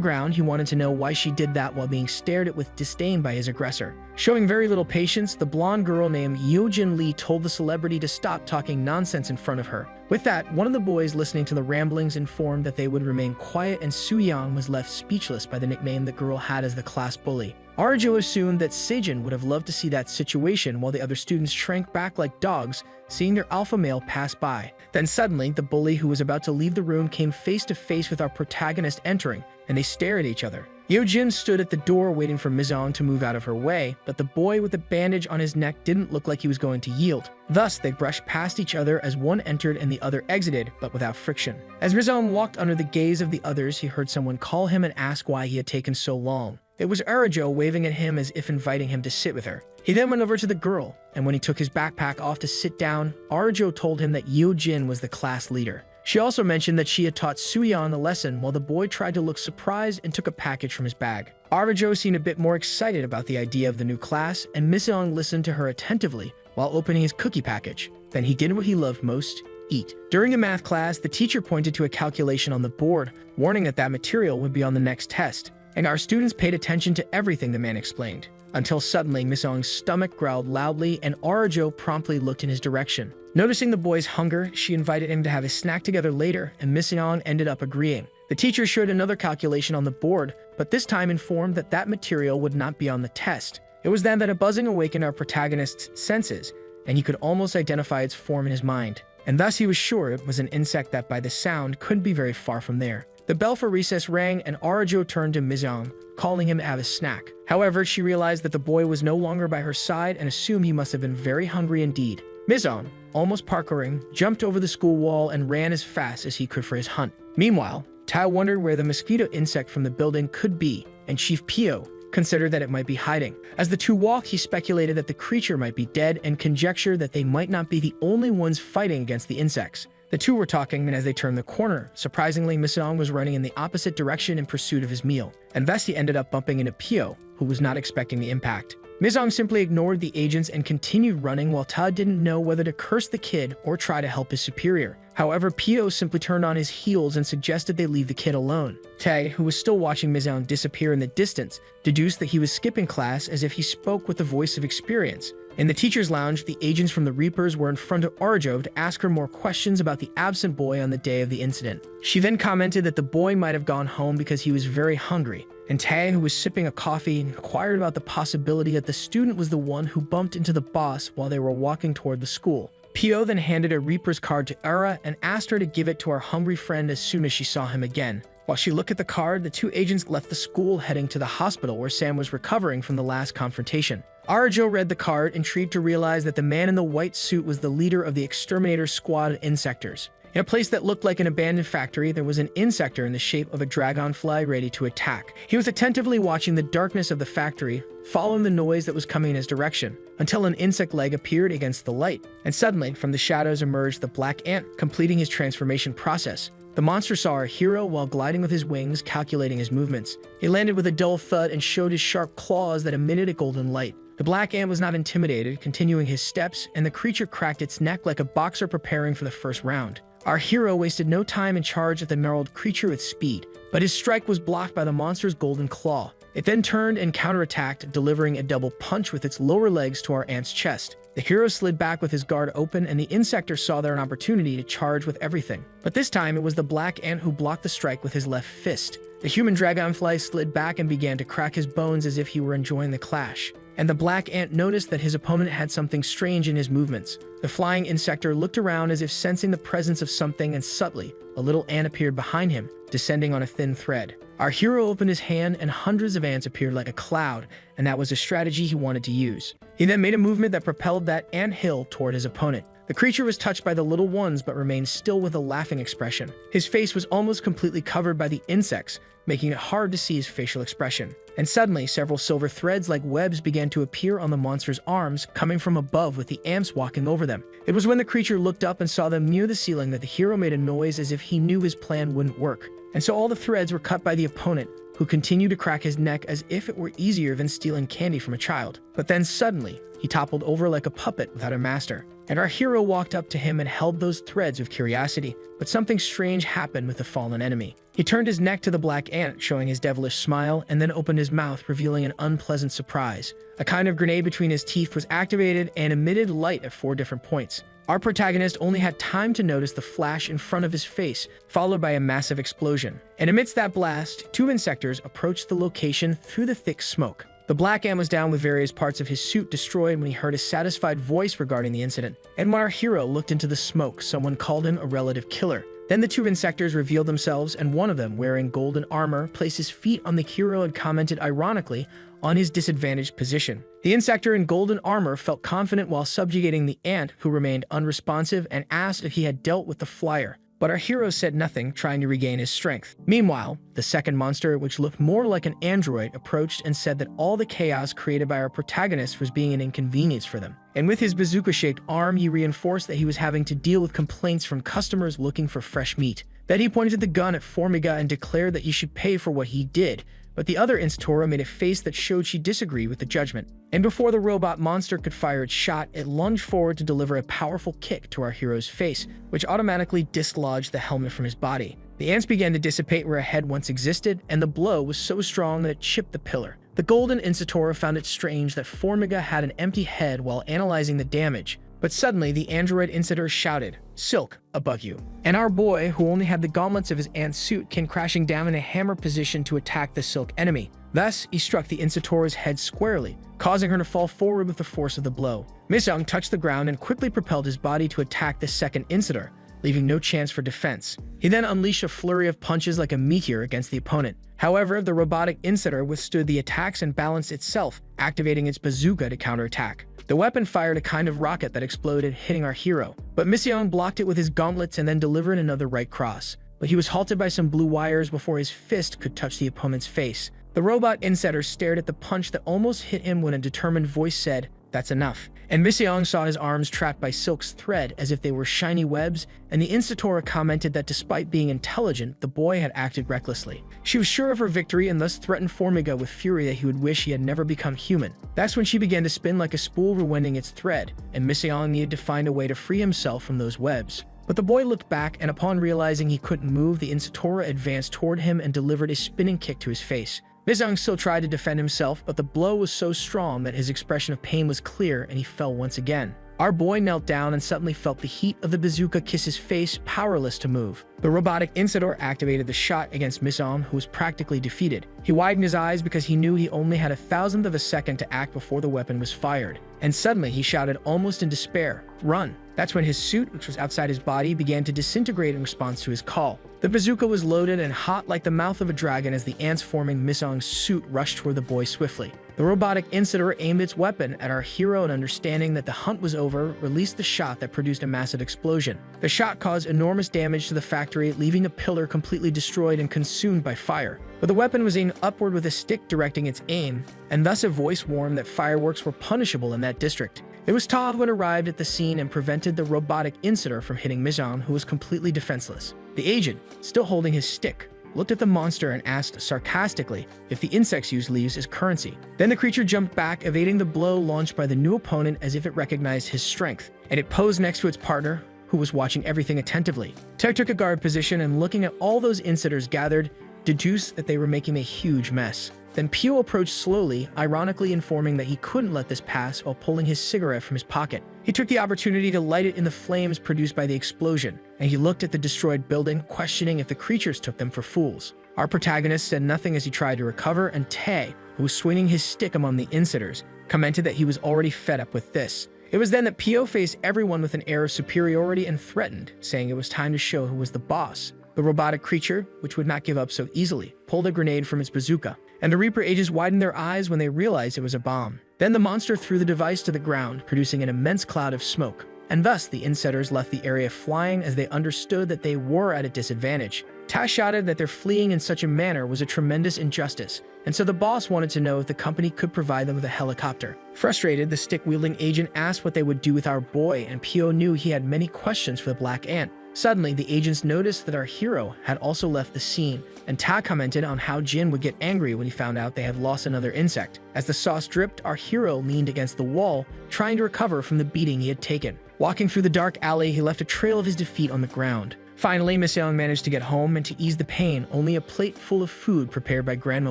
ground, he wanted to know why she did that while being stared at with disdain by his aggressor. Showing very little patience, the blonde girl named Yeo-jin Lee told the celebrity to stop talking nonsense in front of her. With that, one of the boys listening to the ramblings informed that they would remain quiet, and Su-yang was left speechless by the nickname the girl had as the class bully. Arjo assumed that Sejin would have loved to see that situation, while the other students shrank back like dogs, seeing their alpha male pass by. Then suddenly, the bully who was about to leave the room came face to face with our protagonist entering, and they stared at each other. Yeo-jin stood at the door waiting for Mizong to move out of her way, but the boy with the bandage on his neck didn't look like he was going to yield. Thus, they brushed past each other as one entered and the other exited, but without friction. As Mizong walked under the gaze of the others, he heard someone call him and ask why he had taken so long. It was Arjo waving at him as if inviting him to sit with her. He then went over to the girl, and when he took his backpack off to sit down, Arjo told him that Yeo-jin was the class leader. She also mentioned that she had taught Su-yang a lesson, while the boy tried to look surprised and took a package from his bag. Arjo seemed a bit more excited about the idea of the new class, and Mizong listened to her attentively while opening his cookie package. Then he did what he loved most: eat. During a math class, the teacher pointed to a calculation on the board, warning that that material would be on the next test, and our students paid attention to everything the man explained. Until suddenly, Mizong's stomach growled loudly, and Arjo promptly looked in his direction. Noticing the boy's hunger, she invited him to have a snack together later, and Mizong ended up agreeing. The teacher showed another calculation on the board, but this time informed that that material would not be on the test. It was then that a buzzing awakened our protagonist's senses, and he could almost identify its form in his mind. And thus he was sure it was an insect that by the sound couldn't be very far from there. The bell for recess rang, and Arjo turned to Mizong, calling him to have a snack. However, she realized that the boy was no longer by her side and assumed he must have been very hungry indeed. Mizong, almost parkouring, jumped over the school wall and ran as fast as he could for his hunt. Meanwhile, Tao wondered where the mosquito insect from the building could be, and Chief Pio considered that it might be hiding. As the two walked, he speculated that the creature might be dead and conjectured that they might not be the only ones fighting against the insects. The two were talking, and as they turned the corner, surprisingly, Mizong was running in the opposite direction in pursuit of his meal, and thus he ended up bumping into Pio, who was not expecting the impact. Mizong simply ignored the agents and continued running, while Ta didn't know whether to curse the kid or try to help his superior. However, Pio simply turned on his heels and suggested they leave the kid alone. Tae, who was still watching Mizong disappear in the distance, deduced that he was skipping class as if he spoke with the voice of experience. In the teacher's lounge, the agents from the Reapers were in front of Arjo to ask her more questions about the absent boy on the day of the incident. She then commented that the boy might have gone home because he was very hungry, and Tae, who was sipping a coffee, inquired about the possibility that the student was the one who bumped into the boss while they were walking toward the school. Pio then handed a Reaper's card to Era and asked her to give it to our hungry friend as soon as she saw him again. While she looked at the card, the two agents left the school, heading to the hospital where Sam was recovering from the last confrontation. Arjo read the card, intrigued to realize that the man in the white suit was the leader of the exterminator squad of insectors. In a place that looked like an abandoned factory, there was an insector in the shape of a dragonfly ready to attack. He was attentively watching the darkness of the factory, following the noise that was coming in his direction, until an insect leg appeared against the light. And suddenly, from the shadows emerged the black ant, completing his transformation process. The monster saw our hero while gliding with his wings, calculating his movements. He landed with a dull thud and showed his sharp claws that emitted a golden light. The black ant was not intimidated, continuing his steps, and the creature cracked its neck like a boxer preparing for the first round. Our hero wasted no time and charged at the gnarled creature with speed, but his strike was blocked by the monster's golden claw. It then turned and counterattacked, delivering a double punch with its lower legs to our ant's chest. The hero slid back with his guard open, and the insector saw there an opportunity to charge with everything. But this time, it was the black ant who blocked the strike with his left fist. The human dragonfly slid back and began to crack his bones as if he were enjoying the clash. And the black ant noticed that his opponent had something strange in his movements. The flying insector looked around as if sensing the presence of something, and subtly, a little ant appeared behind him, descending on a thin thread. Our hero opened his hand, and hundreds of ants appeared like a cloud, and that was a strategy he wanted to use. He then made a movement that propelled that ant hill toward his opponent. The creature was touched by the little ones but remained still with a laughing expression. His face was almost completely covered by the insects, making it hard to see his facial expression. And suddenly, several silver threads like webs began to appear on the monster's arms, coming from above with the ants walking over them. It was when the creature looked up and saw them near the ceiling that the hero made a noise as if he knew his plan wouldn't work. And so all the threads were cut by the opponent, who continued to crack his neck as if it were easier than stealing candy from a child. But then suddenly, he toppled over like a puppet without a master. And our hero walked up to him and held those threads with curiosity, but something strange happened with the fallen enemy. He turned his neck to the black ant, showing his devilish smile, and then opened his mouth, revealing an unpleasant surprise. A kind of grenade between his teeth was activated and emitted light at 4 different points. Our protagonist only had time to notice the flash in front of his face, followed by a massive explosion. And amidst that blast, 2 insectors approached the location through the thick smoke. The black ant was down with various parts of his suit destroyed when he heard a satisfied voice regarding the incident. And when our hero looked into the smoke, someone called him a relative killer. Then the 2 insectors revealed themselves, and one of them, wearing golden armor, placed his feet on the hero and commented ironically on his disadvantaged position. The insector in golden armor felt confident while subjugating the ant, who remained unresponsive, and asked if he had dealt with the flyer. But our hero said nothing, trying to regain his strength. Meanwhile, the second monster, which looked more like an android, approached and said that all the chaos created by our protagonist was being an inconvenience for them. And with his bazooka-shaped arm, he reinforced that he was having to deal with complaints from customers looking for fresh meat. Then he pointed the gun at Formiga and declared that he should pay for what he did. But the other Instatora made a face that showed she disagreed with the judgment. And before the robot monster could fire its shot, it lunged forward to deliver a powerful kick to our hero's face, which automatically dislodged the helmet from his body. The ants began to dissipate where a head once existed, and the blow was so strong that it chipped the pillar. The golden Instatora found it strange that Formiga had an empty head while analyzing the damage. But suddenly, the android Insitor shouted, "Silk, above you." And our boy, who only had the gauntlets of his ant suit, came crashing down in a hammer position to attack the Silk enemy. Thus, he struck the Insitora's head squarely, causing her to fall forward with the force of the blow. Misung touched the ground and quickly propelled his body to attack the second Insitor, leaving no chance for defense. He then unleashed a flurry of punches like a meteor against the opponent. However, the robotic Insitor withstood the attacks and balanced itself, activating its bazooka to counterattack. The weapon fired a kind of rocket that exploded, hitting our hero. But Misung blocked it with his gauntlets and then delivered another right cross. But he was halted by some blue wires before his fist could touch the opponent's face. The robot Insitor stared at the punch that almost hit him when a determined voice said, "That's enough." And Misung saw his arms trapped by Silk's thread as if they were shiny webs, and the Instatora commented that despite being intelligent, the boy had acted recklessly. She was sure of her victory and thus threatened Formiga with fury that he would wish he had never become human. That's when she began to spin like a spool, rewinding its thread, and Misung needed to find a way to free himself from those webs. But the boy looked back, and upon realizing he couldn't move, the Instatora advanced toward him and delivered a spinning kick to his face. Misung still tried to defend himself, but the blow was so strong that his expression of pain was clear and he fell once again. Our boy knelt down and suddenly felt the heat of the bazooka kiss his face, powerless to move. The robotic Insitor activated the shot against Misung, who was practically defeated. He widened his eyes because he knew he only had 1,000th of a second to act before the weapon was fired. And suddenly he shouted almost in despair, "Run!" That's when his suit, which was outside his body, began to disintegrate in response to his call. The bazooka was loaded and hot like the mouth of a dragon as the ants forming Misung's suit rushed toward the boy swiftly. The robotic Insitor aimed its weapon at our hero and, understanding that the hunt was over, released the shot that produced a massive explosion. The shot caused enormous damage to the factory, leaving a pillar completely destroyed and consumed by fire. But the weapon was aimed upward with a stick directing its aim, and thus a voice warned that fireworks were punishable in that district. It was Todd who had arrived at the scene and prevented the robotic Insitor from hitting Misung, who was completely defenseless. The agent, still holding his stick, looked at the monster and asked sarcastically if the insects use leaves as currency. Then the creature jumped back, evading the blow launched by the new opponent as if it recognized his strength, and it posed next to its partner, who was watching everything attentively. Tek took a guard position and, looking at all those Insitors gathered, deduced that they were making a huge mess. Then Pio approached slowly, ironically informing that he couldn't let this pass while pulling his cigarette from his pocket. He took the opportunity to light it in the flames produced by the explosion, and he looked at the destroyed building, questioning if the creatures took them for fools. Our protagonist said nothing as he tried to recover, and Tae, who was swinging his stick among the Insitors, commented that he was already fed up with this. It was then that Pio faced everyone with an air of superiority and threatened, saying it was time to show who was the boss. The robotic creature, which would not give up so easily, pulled a grenade from its bazooka, and the Reaper ages widened their eyes when they realized it was a bomb. Then the monster threw the device to the ground, producing an immense cloud of smoke. and thus the insetters left the area flying as they understood that they were at a disadvantage. Ta shouted that their fleeing in such a manner was a tremendous injustice, and so the boss wanted to know if the company could provide them with a helicopter. Frustrated, the stick-wielding agent asked what they would do with our boy, and Pio knew he had many questions for the Black Ant. Suddenly, the agents noticed that our hero had also left the scene, and Ta commented on how Jin would get angry when he found out they had lost another insect. As the sauce dripped, our hero leaned against the wall, trying to recover from the beating he had taken. Walking through the dark alley, he left a trail of his defeat on the ground. Finally, Miss Young managed to get home, and to ease the pain, only a plate full of food prepared by Grandma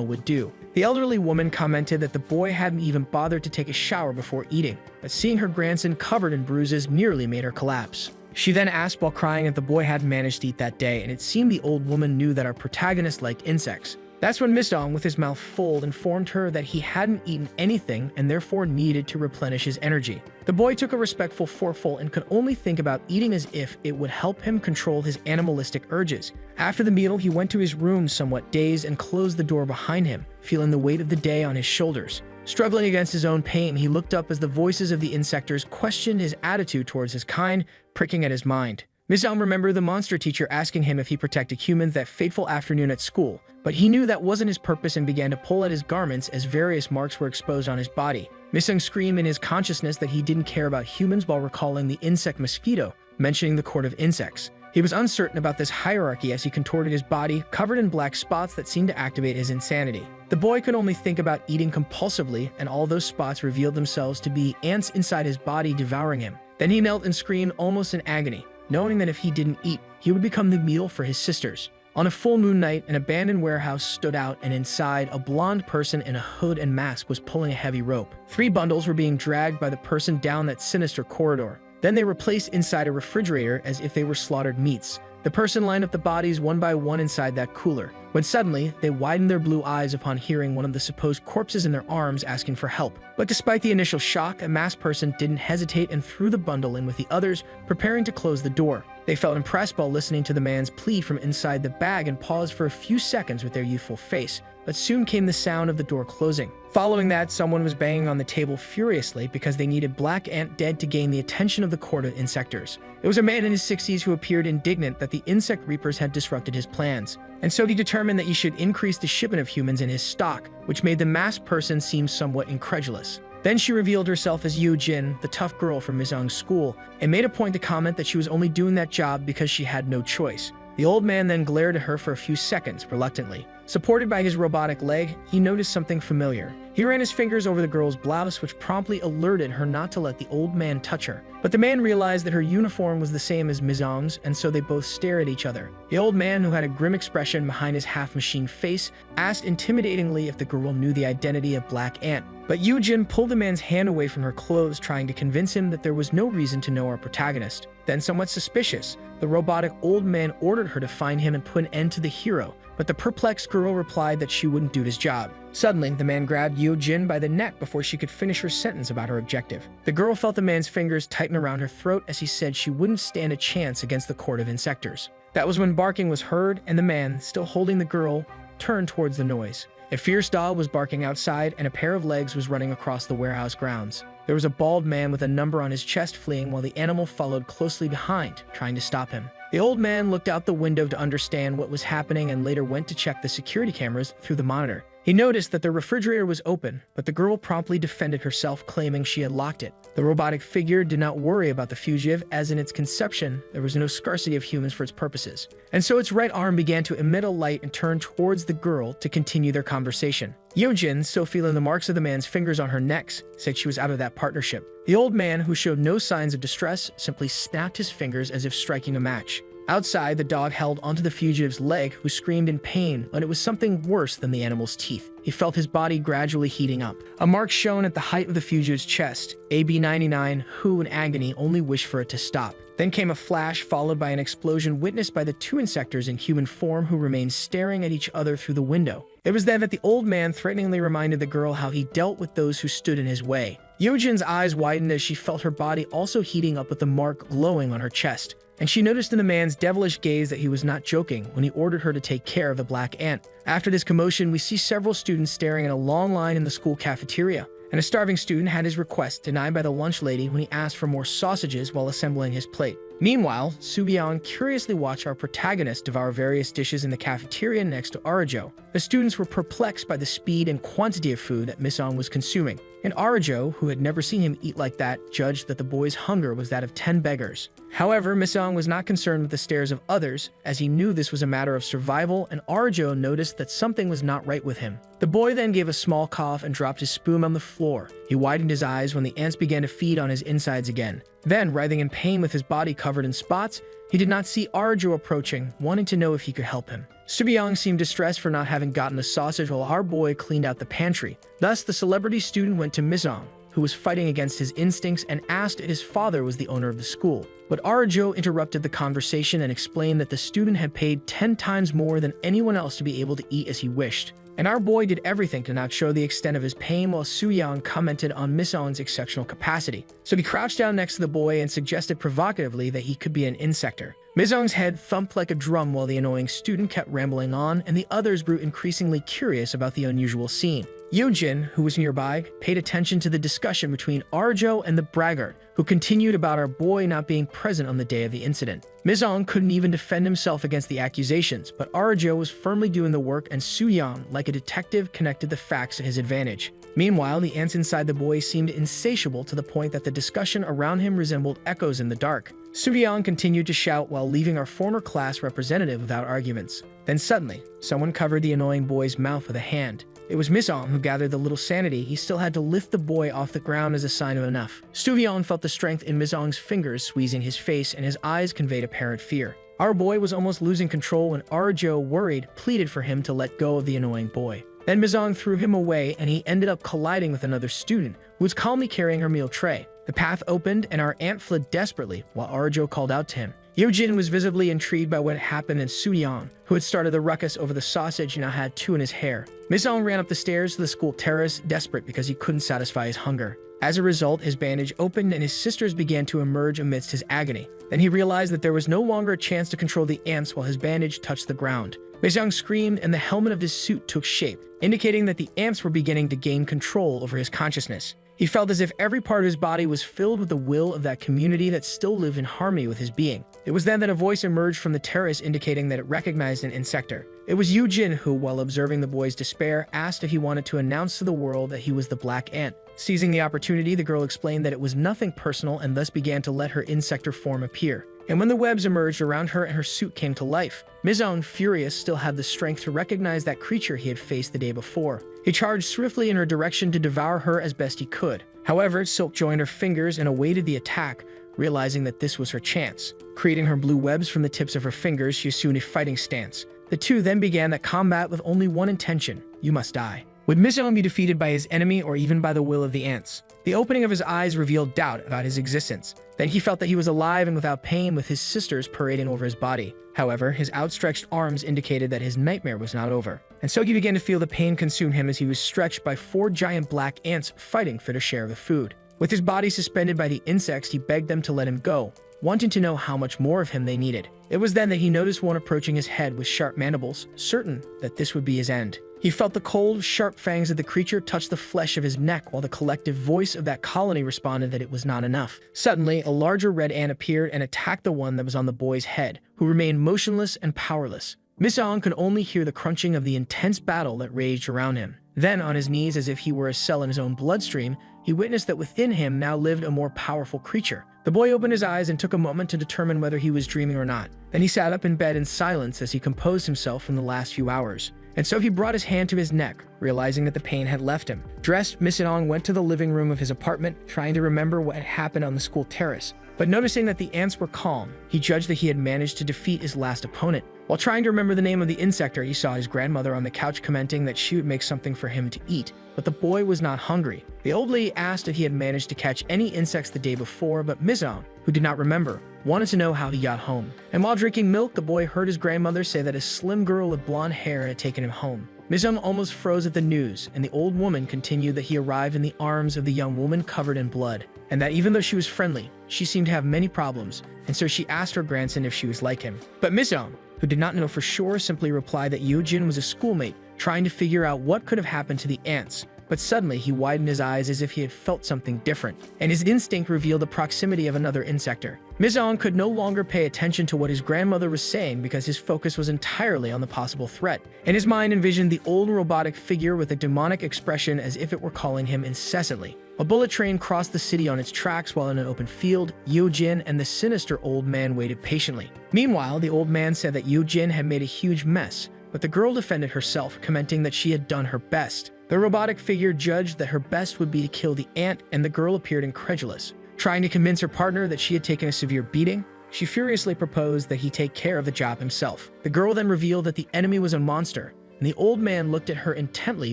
would do. The elderly woman commented that the boy hadn't even bothered to take a shower before eating, but seeing her grandson covered in bruises nearly made her collapse. She then asked while crying if the boy hadn't managed to eat that day, and it seemed the old woman knew that our protagonist liked insects. That's when Miss Dong, with his mouth full, informed her that he hadn't eaten anything and therefore needed to replenish his energy. The boy took a respectful forkful and could only think about eating as if it would help him control his animalistic urges. After the meal, he went to his room somewhat dazed and closed the door behind him, feeling the weight of the day on his shoulders. Struggling against his own pain, he looked up as the voices of the insectors questioned his attitude towards his kind, pricking at his mind. Miss Elm remembered the monster teacher asking him if he protected humans that fateful afternoon at school, but he knew that wasn't his purpose and began to pull at his garments as various marks were exposed on his body. Miss Young screamed in his consciousness that he didn't care about humans while recalling the insect mosquito, mentioning the court of insects. He was uncertain about this hierarchy as he contorted his body, covered in black spots that seemed to activate his insanity. The boy could only think about eating compulsively, and all those spots revealed themselves to be ants inside his body devouring him. Then he knelt and screamed almost in agony, knowing that if he didn't eat, he would become the meal for his sisters. On a full moon night, an abandoned warehouse stood out, and inside, a blonde person in a hood and mask was pulling a heavy rope. 3 bundles were being dragged by the person down that sinister corridor. Then they were placed inside a refrigerator as if they were slaughtered meats. The person lined up the bodies one by one inside that cooler, when suddenly, they widened their blue eyes upon hearing one of the supposed corpses in their arms asking for help. But despite the initial shock, a masked person didn't hesitate and threw the bundle in with the others, preparing to close the door. They felt impressed while listening to the man's plea from inside the bag and paused for a few seconds with their youthful face, but soon came the sound of the door closing. Following that, someone was banging on the table furiously because they needed Black Ant dead to gain the attention of the court of insectors. It was a man in his 60s who appeared indignant that the insect reapers had disrupted his plans, and so he determined that he should increase the shipment of humans in his stock, which made the masked person seem somewhat incredulous. Then she revealed herself as Yu Jin, the tough girl from Miss Young's school, and made a point to comment that she was only doing that job because she had no choice. The old man then glared at her for a few seconds, reluctantly. Supported by his robotic leg, he noticed something familiar. He ran his fingers over the girl's blouse, which promptly alerted her not to let the old man touch her. But the man realized that her uniform was the same as Miss Young's, and so they both stared at each other. The old man, who had a grim expression behind his half-machine face, asked intimidatingly if the girl knew the identity of Black Ant. But Yu Jin pulled the man's hand away from her clothes, trying to convince him that there was no reason to know our protagonist. Then, somewhat suspicious, the robotic old man ordered her to find him and put an end to the hero, but the perplexed girl replied that she wouldn't do his job. Suddenly, the man grabbed Yu Jin by the neck before she could finish her sentence about her objective. The girl felt the man's fingers tighten around her throat as he said she wouldn't stand a chance against the court of insectors. That was when barking was heard, and the man, still holding the girl, turned towards the noise. A fierce dog was barking outside, and a pair of legs was running across the warehouse grounds. There was a bald man with a number on his chest fleeing while the animal followed closely behind, trying to stop him. The old man looked out the window to understand what was happening and later went to check the security cameras through the monitor. He noticed that the refrigerator was open, but the girl promptly defended herself, claiming she had locked it. The robotic figure did not worry about the fugitive, as in its conception, there was no scarcity of humans for its purposes. And so its right arm began to emit a light and turn towards the girl to continue their conversation. Yojin, still feeling the marks of the man's fingers on her necks, said she was out of that partnership. The old man, who showed no signs of distress, simply snapped his fingers as if striking a match. Outside, the dog held onto the fugitive's leg, who screamed in pain, but it was something worse than the animal's teeth. He felt his body gradually heating up. A mark shone at the height of the fugitive's chest. AB-99, who in agony only wished for it to stop. Then came a flash, followed by an explosion witnessed by the 2 insectors in human form who remained staring at each other through the window. It was then that the old man threateningly reminded the girl how he dealt with those who stood in his way. Yojin's eyes widened as she felt her body also heating up with the mark glowing on her chest. And she noticed in the man's devilish gaze that he was not joking when he ordered her to take care of the Black Ant. After this commotion, we see several students staring in a long line in the school cafeteria. and a starving student had his request denied by the lunch lady when he asked for more sausages while assembling his plate. Meanwhile, Subyong curiously watched our protagonist devour various dishes in the cafeteria next to Arajo. The students were perplexed by the speed and quantity of food that Misong was consuming, and Arajo, who had never seen him eat like that, judged that the boy's hunger was that of 10 beggars. However, Misong was not concerned with the stares of others, as he knew this was a matter of survival, and Arajo noticed that something was not right with him. The boy then gave a small cough and dropped his spoon on the floor. He widened his eyes when the ants began to feed on his insides again. Then, writhing in pain with his body covered in spots, he did not see Arajo approaching, wanting to know if he could help him. Subyong seemed distressed for not having gotten a sausage while our boy cleaned out the pantry. Thus, the celebrity student went to Misong, who was fighting against his instincts, and asked if his father was the owner of the school. But Arajo interrupted the conversation and explained that the student had paid 10 times more than anyone else to be able to eat as he wished. And our boy did everything to not show the extent of his pain, while Subyong commented on Misong's exceptional capacity. So he crouched down next to the boy and suggested provocatively that he could be an insector. Misong's head thumped like a drum while the annoying student kept rambling on, and the others grew increasingly curious about the unusual scene. Yojin, who was nearby, paid attention to the discussion between Arajo and the braggart, who continued about our boy not being present on the day of the incident. Misong couldn't even defend himself against the accusations, but Arajo was firmly doing the work, and Subyong, like a detective, connected the facts to his advantage. Meanwhile, the ants inside the boy seemed insatiable to the point that the discussion around him resembled echoes in the dark. Subyong continued to shout while leaving our former class representative without arguments. Then suddenly, someone covered the annoying boy's mouth with a hand. It was Misong who gathered the little sanity he still had to lift the boy off the ground as a sign of enough. Subyong felt the strength in Misong's fingers squeezing his face, and his eyes conveyed apparent fear. Our boy was almost losing control when Arajo, worried, pleaded for him to let go of the annoying boy. Then Misong threw him away, and he ended up colliding with another student, who was calmly carrying her meal tray. The path opened, and our aunt fled desperately, while Arajo called out to him. Yojin was visibly intrigued by what had happened, and Subyong, who had started the ruckus over the sausage, now had two in his hair. Misong ran up the stairs to the school terrace, desperate because he couldn't satisfy his hunger. As a result, his bandage opened and his sisters began to emerge amidst his agony. Then he realized that there was no longer a chance to control the ants while his bandage touched the ground. Misong screamed and the helmet of his suit took shape, indicating that the ants were beginning to gain control over his consciousness. He felt as if every part of his body was filled with the will of that community that still lived in harmony with his being. It was then that a voice emerged from the terrace indicating that it recognized an insector. It was Yujin who, while observing the boy's despair, asked if he wanted to announce to the world that he was the Black Ant. Seizing the opportunity, the girl explained that it was nothing personal and thus began to let her insector form appear. And when the webs emerged around her and her suit came to life, Misong, furious, still had the strength to recognize that creature he had faced the day before. He charged swiftly in her direction to devour her as best he could. However, Silk joined her fingers and awaited the attack, realizing that this was her chance. Creating her blue webs from the tips of her fingers, she assumed a fighting stance. The two then began that combat with only one intention: you must die. Would Misong be defeated by his enemy or even by the will of the ants? The opening of his eyes revealed doubt about his existence. Then he felt that he was alive and without pain, with his sisters parading over his body. However, his outstretched arms indicated that his nightmare was not over. And so he began to feel the pain consume him as he was stretched by 4 giant black ants fighting for their share of the food. With his body suspended by the insects, he begged them to let him go, wanting to know how much more of him they needed. It was then that he noticed one approaching his head with sharp mandibles, certain that this would be his end. He felt the cold, sharp fangs of the creature touch the flesh of his neck, while the collective voice of that colony responded that it was not enough. Suddenly, a larger red ant appeared and attacked the one that was on the boy's head, who remained motionless and powerless. Misong could only hear the crunching of the intense battle that raged around him. Then, on his knees as if he were a cell in his own bloodstream, he witnessed that within him now lived a more powerful creature. The boy opened his eyes and took a moment to determine whether he was dreaming or not. Then he sat up in bed in silence as he composed himself from the last few hours. And so he brought his hand to his neck, realizing that the pain had left him. Dressed, Misong went to the living room of his apartment, trying to remember what had happened on the school terrace. But noticing that the ants were calm, he judged that he had managed to defeat his last opponent. While trying to remember the name of the insector, he saw his grandmother on the couch commenting that she would make something for him to eat. But the boy was not hungry. The old lady asked if he had managed to catch any insects the day before, but Misong, who did not remember, wanted to know how he got home. And while drinking milk, the boy heard his grandmother say that a slim girl with blonde hair had taken him home. Misong almost froze at the news, and the old woman continued that he arrived in the arms of the young woman covered in blood, and that even though she was friendly, she seemed to have many problems, and so she asked her grandson if she was like him. But Misong, who did not know for sure, simply replied that Yojin was a schoolmate trying to figure out what could have happened to the ants. but suddenly he widened his eyes as if he had felt something different, and his instinct revealed the proximity of another insector. Mizong could no longer pay attention to what his grandmother was saying because his focus was entirely on the possible threat. In his mind envisioned the old robotic figure with a demonic expression as if it were calling him incessantly. A bullet train crossed the city on its tracks while in an open field, Yo-jin and the sinister old man waited patiently. Meanwhile, the old man said that Yo-jin had made a huge mess, but the girl defended herself, commenting that she had done her best. The robotic figure judged that her best would be to kill the ant, and the girl appeared incredulous. Trying to convince her partner that she had taken a severe beating, she furiously proposed that he take care of the job himself. The girl then revealed that the enemy was a monster, and the old man looked at her intently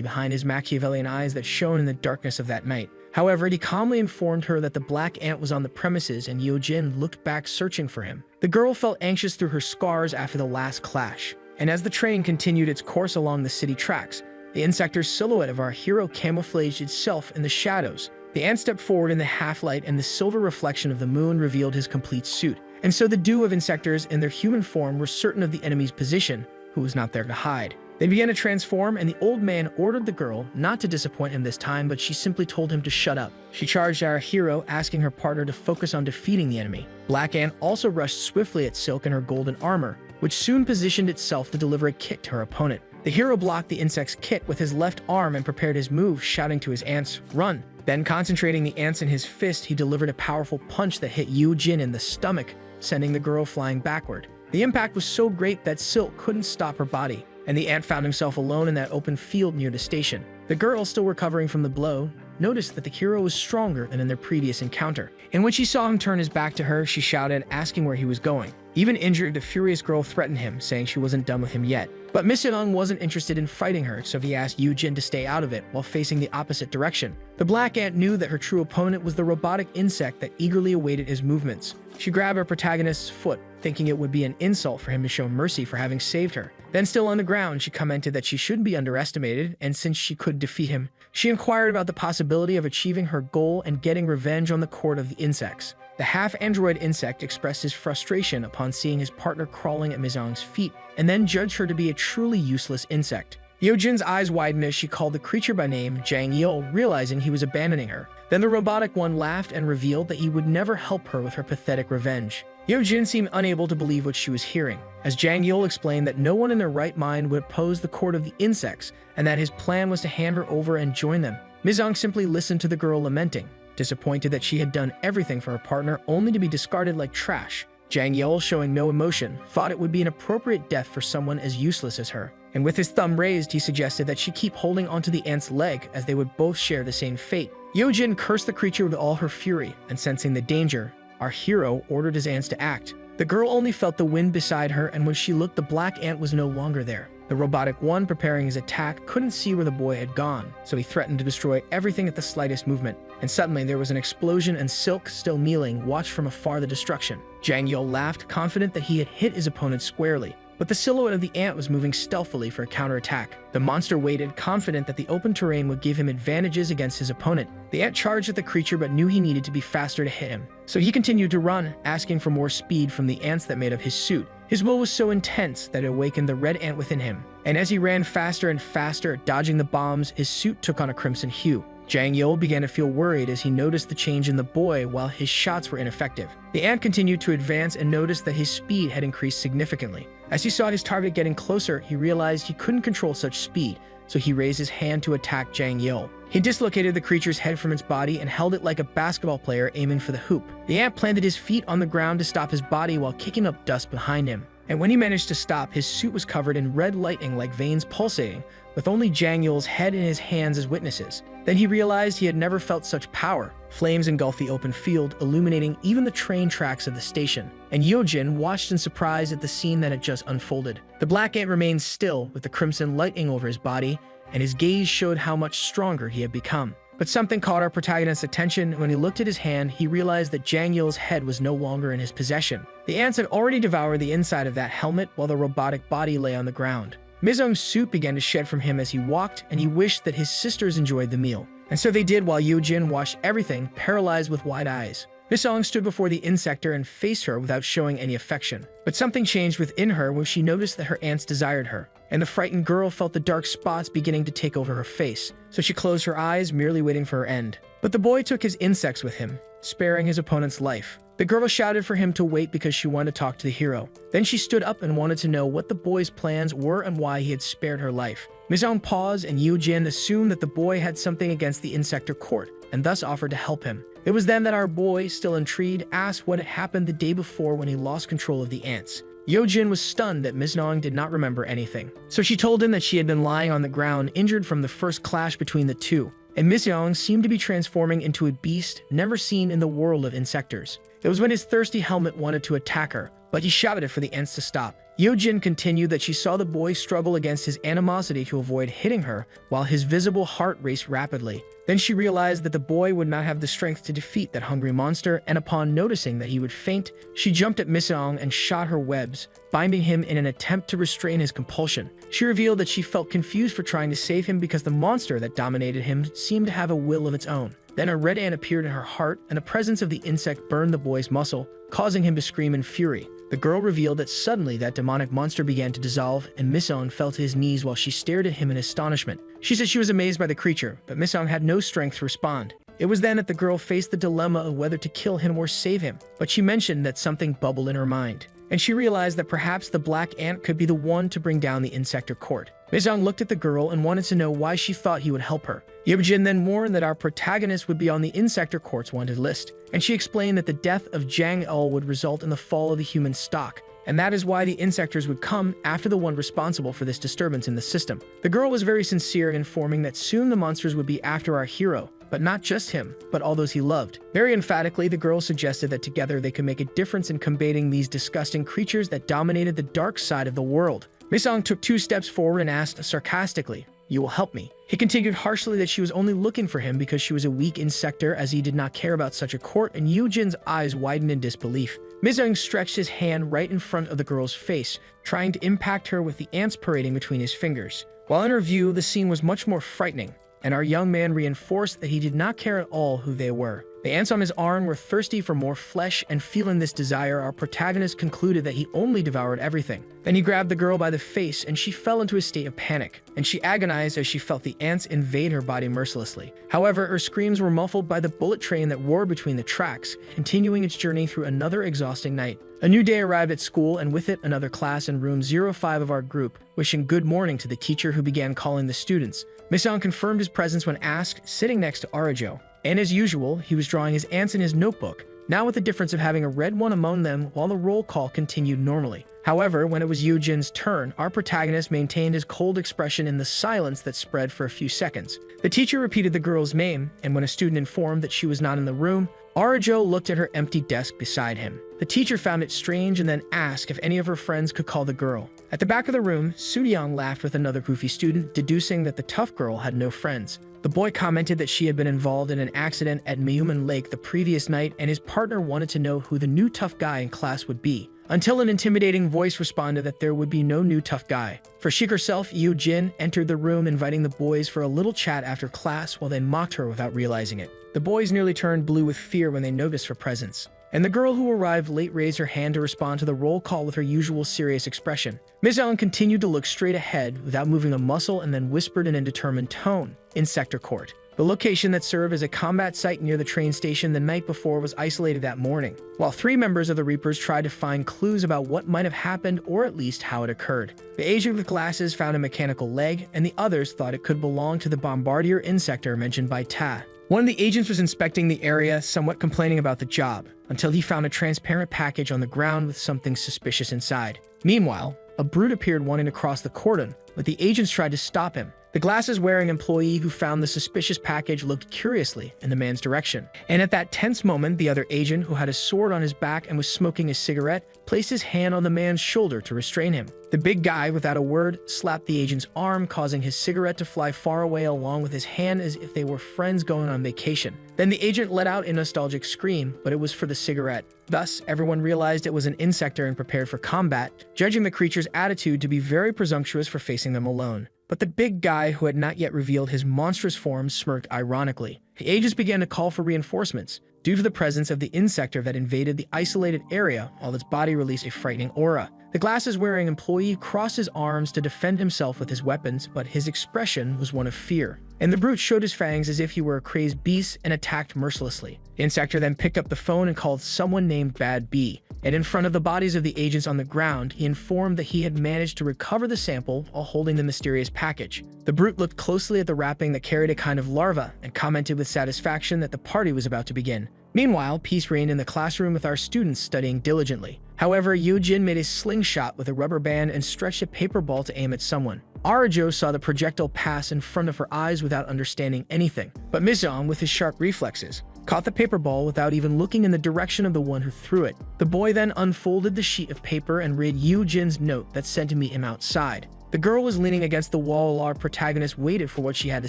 behind his Machiavellian eyes that shone in the darkness of that night. However, he calmly informed her that the black ant was on the premises, and Yo-jin looked back searching for him. The girl felt anxious through her scars after the last clash, and as the train continued its course along the city tracks, the insector's silhouette of our hero camouflaged itself in the shadows. The ant stepped forward in the half-light, and the silver reflection of the moon revealed his complete suit. And so the duo of insectors in their human form were certain of the enemy's position, who was not there to hide. They began to transform, and the old man ordered the girl not to disappoint him this time, but she simply told him to shut up. She charged our hero, asking her partner to focus on defeating the enemy. Black Ant also rushed swiftly at Silk in her golden armor, which soon positioned itself to deliver a kick to her opponent. The hero blocked the insect's kick with his left arm and prepared his move, shouting to his ants, "Run!" Then, concentrating the ants in his fist, he delivered a powerful punch that hit Yo-jin in the stomach, sending the girl flying backward. The impact was so great that Silk couldn't stop her body, and the ant found himself alone in that open field near the station. The girl, still recovering from the blow, noticed that the hero was stronger than in their previous encounter. And when she saw him turn his back to her, she shouted, asking where he was going. Even injured, the furious girl threatened him, saying she wasn't done with him yet. But Miss Yeong wasn't interested in fighting her, so he asked Yo-jin to stay out of it while facing the opposite direction. The black ant knew that her true opponent was the robotic insect that eagerly awaited his movements. She grabbed her protagonist's foot, thinking it would be an insult for him to show mercy for having saved her. Then, still on the ground, she commented that she shouldn't be underestimated, and since she could defeat him, she inquired about the possibility of achieving her goal and getting revenge on the court of the insects. The half-android insect expressed his frustration upon seeing his partner crawling at Mizong's feet, and then judged her to be a truly useless insect. Yo-jin's eyes widened as she called the creature by name Jang Yeol, realizing he was abandoning her. Then the robotic one laughed and revealed that he would never help her with her pathetic revenge. Yo-jin seemed unable to believe what she was hearing, as Jang Yeol explained that no one in their right mind would oppose the court of the insects, and that his plan was to hand her over and join them. Mizong simply listened to the girl lamenting, disappointed that she had done everything for her partner only to be discarded like trash. Jang Yeol, showing no emotion, thought it would be an appropriate death for someone as useless as her. And with his thumb raised, he suggested that she keep holding onto the ant's leg as they would both share the same fate. Yo-jin cursed the creature with all her fury, and sensing the danger, our hero ordered his ants to act. The girl only felt the wind beside her, and when she looked, the black ant was no longer there. The robotic one, preparing his attack, couldn't see where the boy had gone, so he threatened to destroy everything at the slightest movement. And suddenly there was an explosion, and Silk, still kneeling, watched from afar the destruction. Jang Yeol laughed, confident that he had hit his opponent squarely. But the silhouette of the ant was moving stealthily for a counterattack. The monster waited, confident that the open terrain would give him advantages against his opponent. The ant charged at the creature but knew he needed to be faster to hit him. So he continued to run, asking for more speed from the ants that made up his suit. His will was so intense that it awakened the red ant within him. And as he ran faster and faster, dodging the bombs, his suit took on a crimson hue. Jang Yeol began to feel worried as he noticed the change in the boy while his shots were ineffective. The ant continued to advance and noticed that his speed had increased significantly. As he saw his target getting closer, he realized he couldn't control such speed, so he raised his hand to attack Jang Yeol. He dislocated the creature's head from its body and held it like a basketball player aiming for the hoop. The ant planted his feet on the ground to stop his body while kicking up dust behind him. And when he managed to stop, his suit was covered in red lightning like veins pulsating, with only Jang Yeol's head and his hands as witnesses. Then he realized he had never felt such power. Flames engulfed the open field, illuminating even the train tracks of the station. And Yo-jin watched in surprise at the scene that had just unfolded. The black ant remained still, with the crimson lightning over his body, and his gaze showed how much stronger he had become. But something caught our protagonist's attention. When he looked at his hand, he realized that Jang Yeol's head was no longer in his possession. The ants had already devoured the inside of that helmet while the robotic body lay on the ground. Mizong's suit began to shed from him as he walked, and he wished that his sisters enjoyed the meal. And so they did, while Yo-jin watched everything, paralyzed with wide eyes. Mizong stood before the insector and faced her without showing any affection. But something changed within her when she noticed that her ants desired her. and the frightened girl felt the dark spots beginning to take over her face, so she closed her eyes, merely waiting for her end. But the boy took his insects with him, sparing his opponent's life. The girl shouted for him to wait because she wanted to talk to the hero. Then she stood up and wanted to know what the boy's plans were and why he had spared her life. Mizong paused, and Yoo-jin assumed that the boy had something against the Insector Court, and thus offered to help him. It was then that our boy, still intrigued, asked what had happened the day before when he lost control of the ants. Yoo-jin was stunned that Ms. Nong did not remember anything. So she told him that she had been lying on the ground, injured from the first clash between the two, and Ms. Yong seemed to be transforming into a beast never seen in the world of insectors. It was when his thirsty helmet wanted to attack her, but he shouted for the ants to stop. Yoo-jin continued that she saw the boy struggle against his animosity to avoid hitting her, while his visible heart raced rapidly. Then she realized that the boy would not have the strength to defeat that hungry monster, and upon noticing that he would faint, she jumped at Misong and shot her webs, binding him in an attempt to restrain his compulsion. She revealed that she felt confused for trying to save him because the monster that dominated him seemed to have a will of its own. Then a red ant appeared in her heart, and the presence of the insect burned the boy's muscle, causing him to scream in fury. The girl revealed that suddenly that demonic monster began to dissolve, and Misong fell to his knees while she stared at him in astonishment. She said she was amazed by the creature, but Misong had no strength to respond. It was then that the girl faced the dilemma of whether to kill him or save him, but she mentioned that something bubbled in her mind, and she realized that perhaps the black ant could be the one to bring down the Insector Court. Mizong looked at the girl and wanted to know why she thought he would help her. Yoo-jin then warned that our protagonist would be on the Insector Court's wanted list, and she explained that the death of Jang El would result in the fall of the human stock, and that is why the insectors would come after the one responsible for this disturbance in the system. The girl was very sincere in informing that soon the monsters would be after our hero, but not just him, but all those he loved. Very emphatically, the girl suggested that together they could make a difference in combating these disgusting creatures that dominated the dark side of the world. Misong took 2 steps forward and asked sarcastically, "You will help me?" He continued harshly that she was only looking for him because she was a weak insector, as he did not care about such a court, and Yoo-jin's eyes widened in disbelief. Mizong stretched his hand right in front of the girl's face, trying to impact her with the ants parading between his fingers. While in her view, the scene was much more frightening, and our young man reinforced that he did not care at all who they were. The ants on his arm were thirsty for more flesh, and feeling this desire, our protagonist concluded that he only devoured everything. Then he grabbed the girl by the face, and she fell into a state of panic, and she agonized as she felt the ants invade her body mercilessly. However, her screams were muffled by the bullet train that roared between the tracks, continuing its journey through another exhausting night. A new day arrived at school, and with it another class in room 05 of our group, wishing good morning to the teacher, who began calling the students. Misong confirmed his presence when asked, sitting next to Arajo. And as usual, he was drawing his ants in his notebook, now with the difference of having a red one among them, while the roll call continued normally. However, when it was Yoo-jin's turn, our protagonist maintained his cold expression in the silence that spread for a few seconds. The teacher repeated the girl's name, and when a student informed that she was not in the room, Arajo looked at her empty desk beside him. The teacher found it strange and then asked if any of her friends could call the girl. At the back of the room, Soo-young laughed with another goofy student, deducing that the tough girl had no friends. The boy commented that she had been involved in an accident at Mayuman Lake the previous night, and his partner wanted to know who the new tough guy in class would be, until an intimidating voice responded that there would be no new tough guy. For she herself, Yoo-jin entered the room, inviting the boys for a little chat after class while they mocked her without realizing it. The boys nearly turned blue with fear when they noticed her presence, and the girl who arrived late raised her hand to respond to the roll call with her usual serious expression. Ms. Allen continued to look straight ahead without moving a muscle, and then whispered in a determined tone, "Insector Court." The location that served as a combat site near the train station the night before was isolated that morning, while 3 members of the Reapers tried to find clues about what might have happened, or at least how it occurred. The agent with glasses found a mechanical leg, and the others thought it could belong to the bombardier insector mentioned by Ta. One of the agents was inspecting the area, somewhat complaining about the job, until he found a transparent package on the ground with something suspicious inside. Meanwhile, a brute appeared wanting to cross the cordon, but the agents tried to stop him. The glasses-wearing employee who found the suspicious package looked curiously in the man's direction, and at that tense moment, the other agent, who had a sword on his back and was smoking a cigarette, placed his hand on the man's shoulder to restrain him. The big guy, without a word, slapped the agent's arm, causing his cigarette to fly far away along with his hand, as if they were friends going on vacation. Then the agent let out a nostalgic scream, but it was for the cigarette. Thus, everyone realized it was an insector and prepared for combat, judging the creature's attitude to be very presumptuous for facing them alone. But the big guy, who had not yet revealed his monstrous form, smirked ironically. The agents began to call for reinforcements, due to the presence of the insector that invaded the isolated area, while its body released a frightening aura. The glasses-wearing employee crossed his arms to defend himself with his weapons, but his expression was one of fear. And the brute showed his fangs as if he were a crazed beast and attacked mercilessly. The insector then picked up the phone and called someone named Bad B, and in front of the bodies of the agents on the ground, he informed that he had managed to recover the sample while holding the mysterious package. The brute looked closely at the wrapping that carried a kind of larva and commented with satisfaction that the party was about to begin. Meanwhile, peace reigned in the classroom with our students studying diligently. However, Yoo-jin made a slingshot with a rubber band and stretched a paper ball to aim at someone. Arajo saw the projectile pass in front of her eyes without understanding anything, but Mizon, with his sharp reflexes, caught the paper ball without even looking in the direction of the one who threw it. The boy then unfolded the sheet of paper and read Yoo-jin's note that said to meet him outside. The girl was leaning against the wall while our protagonist waited for what she had to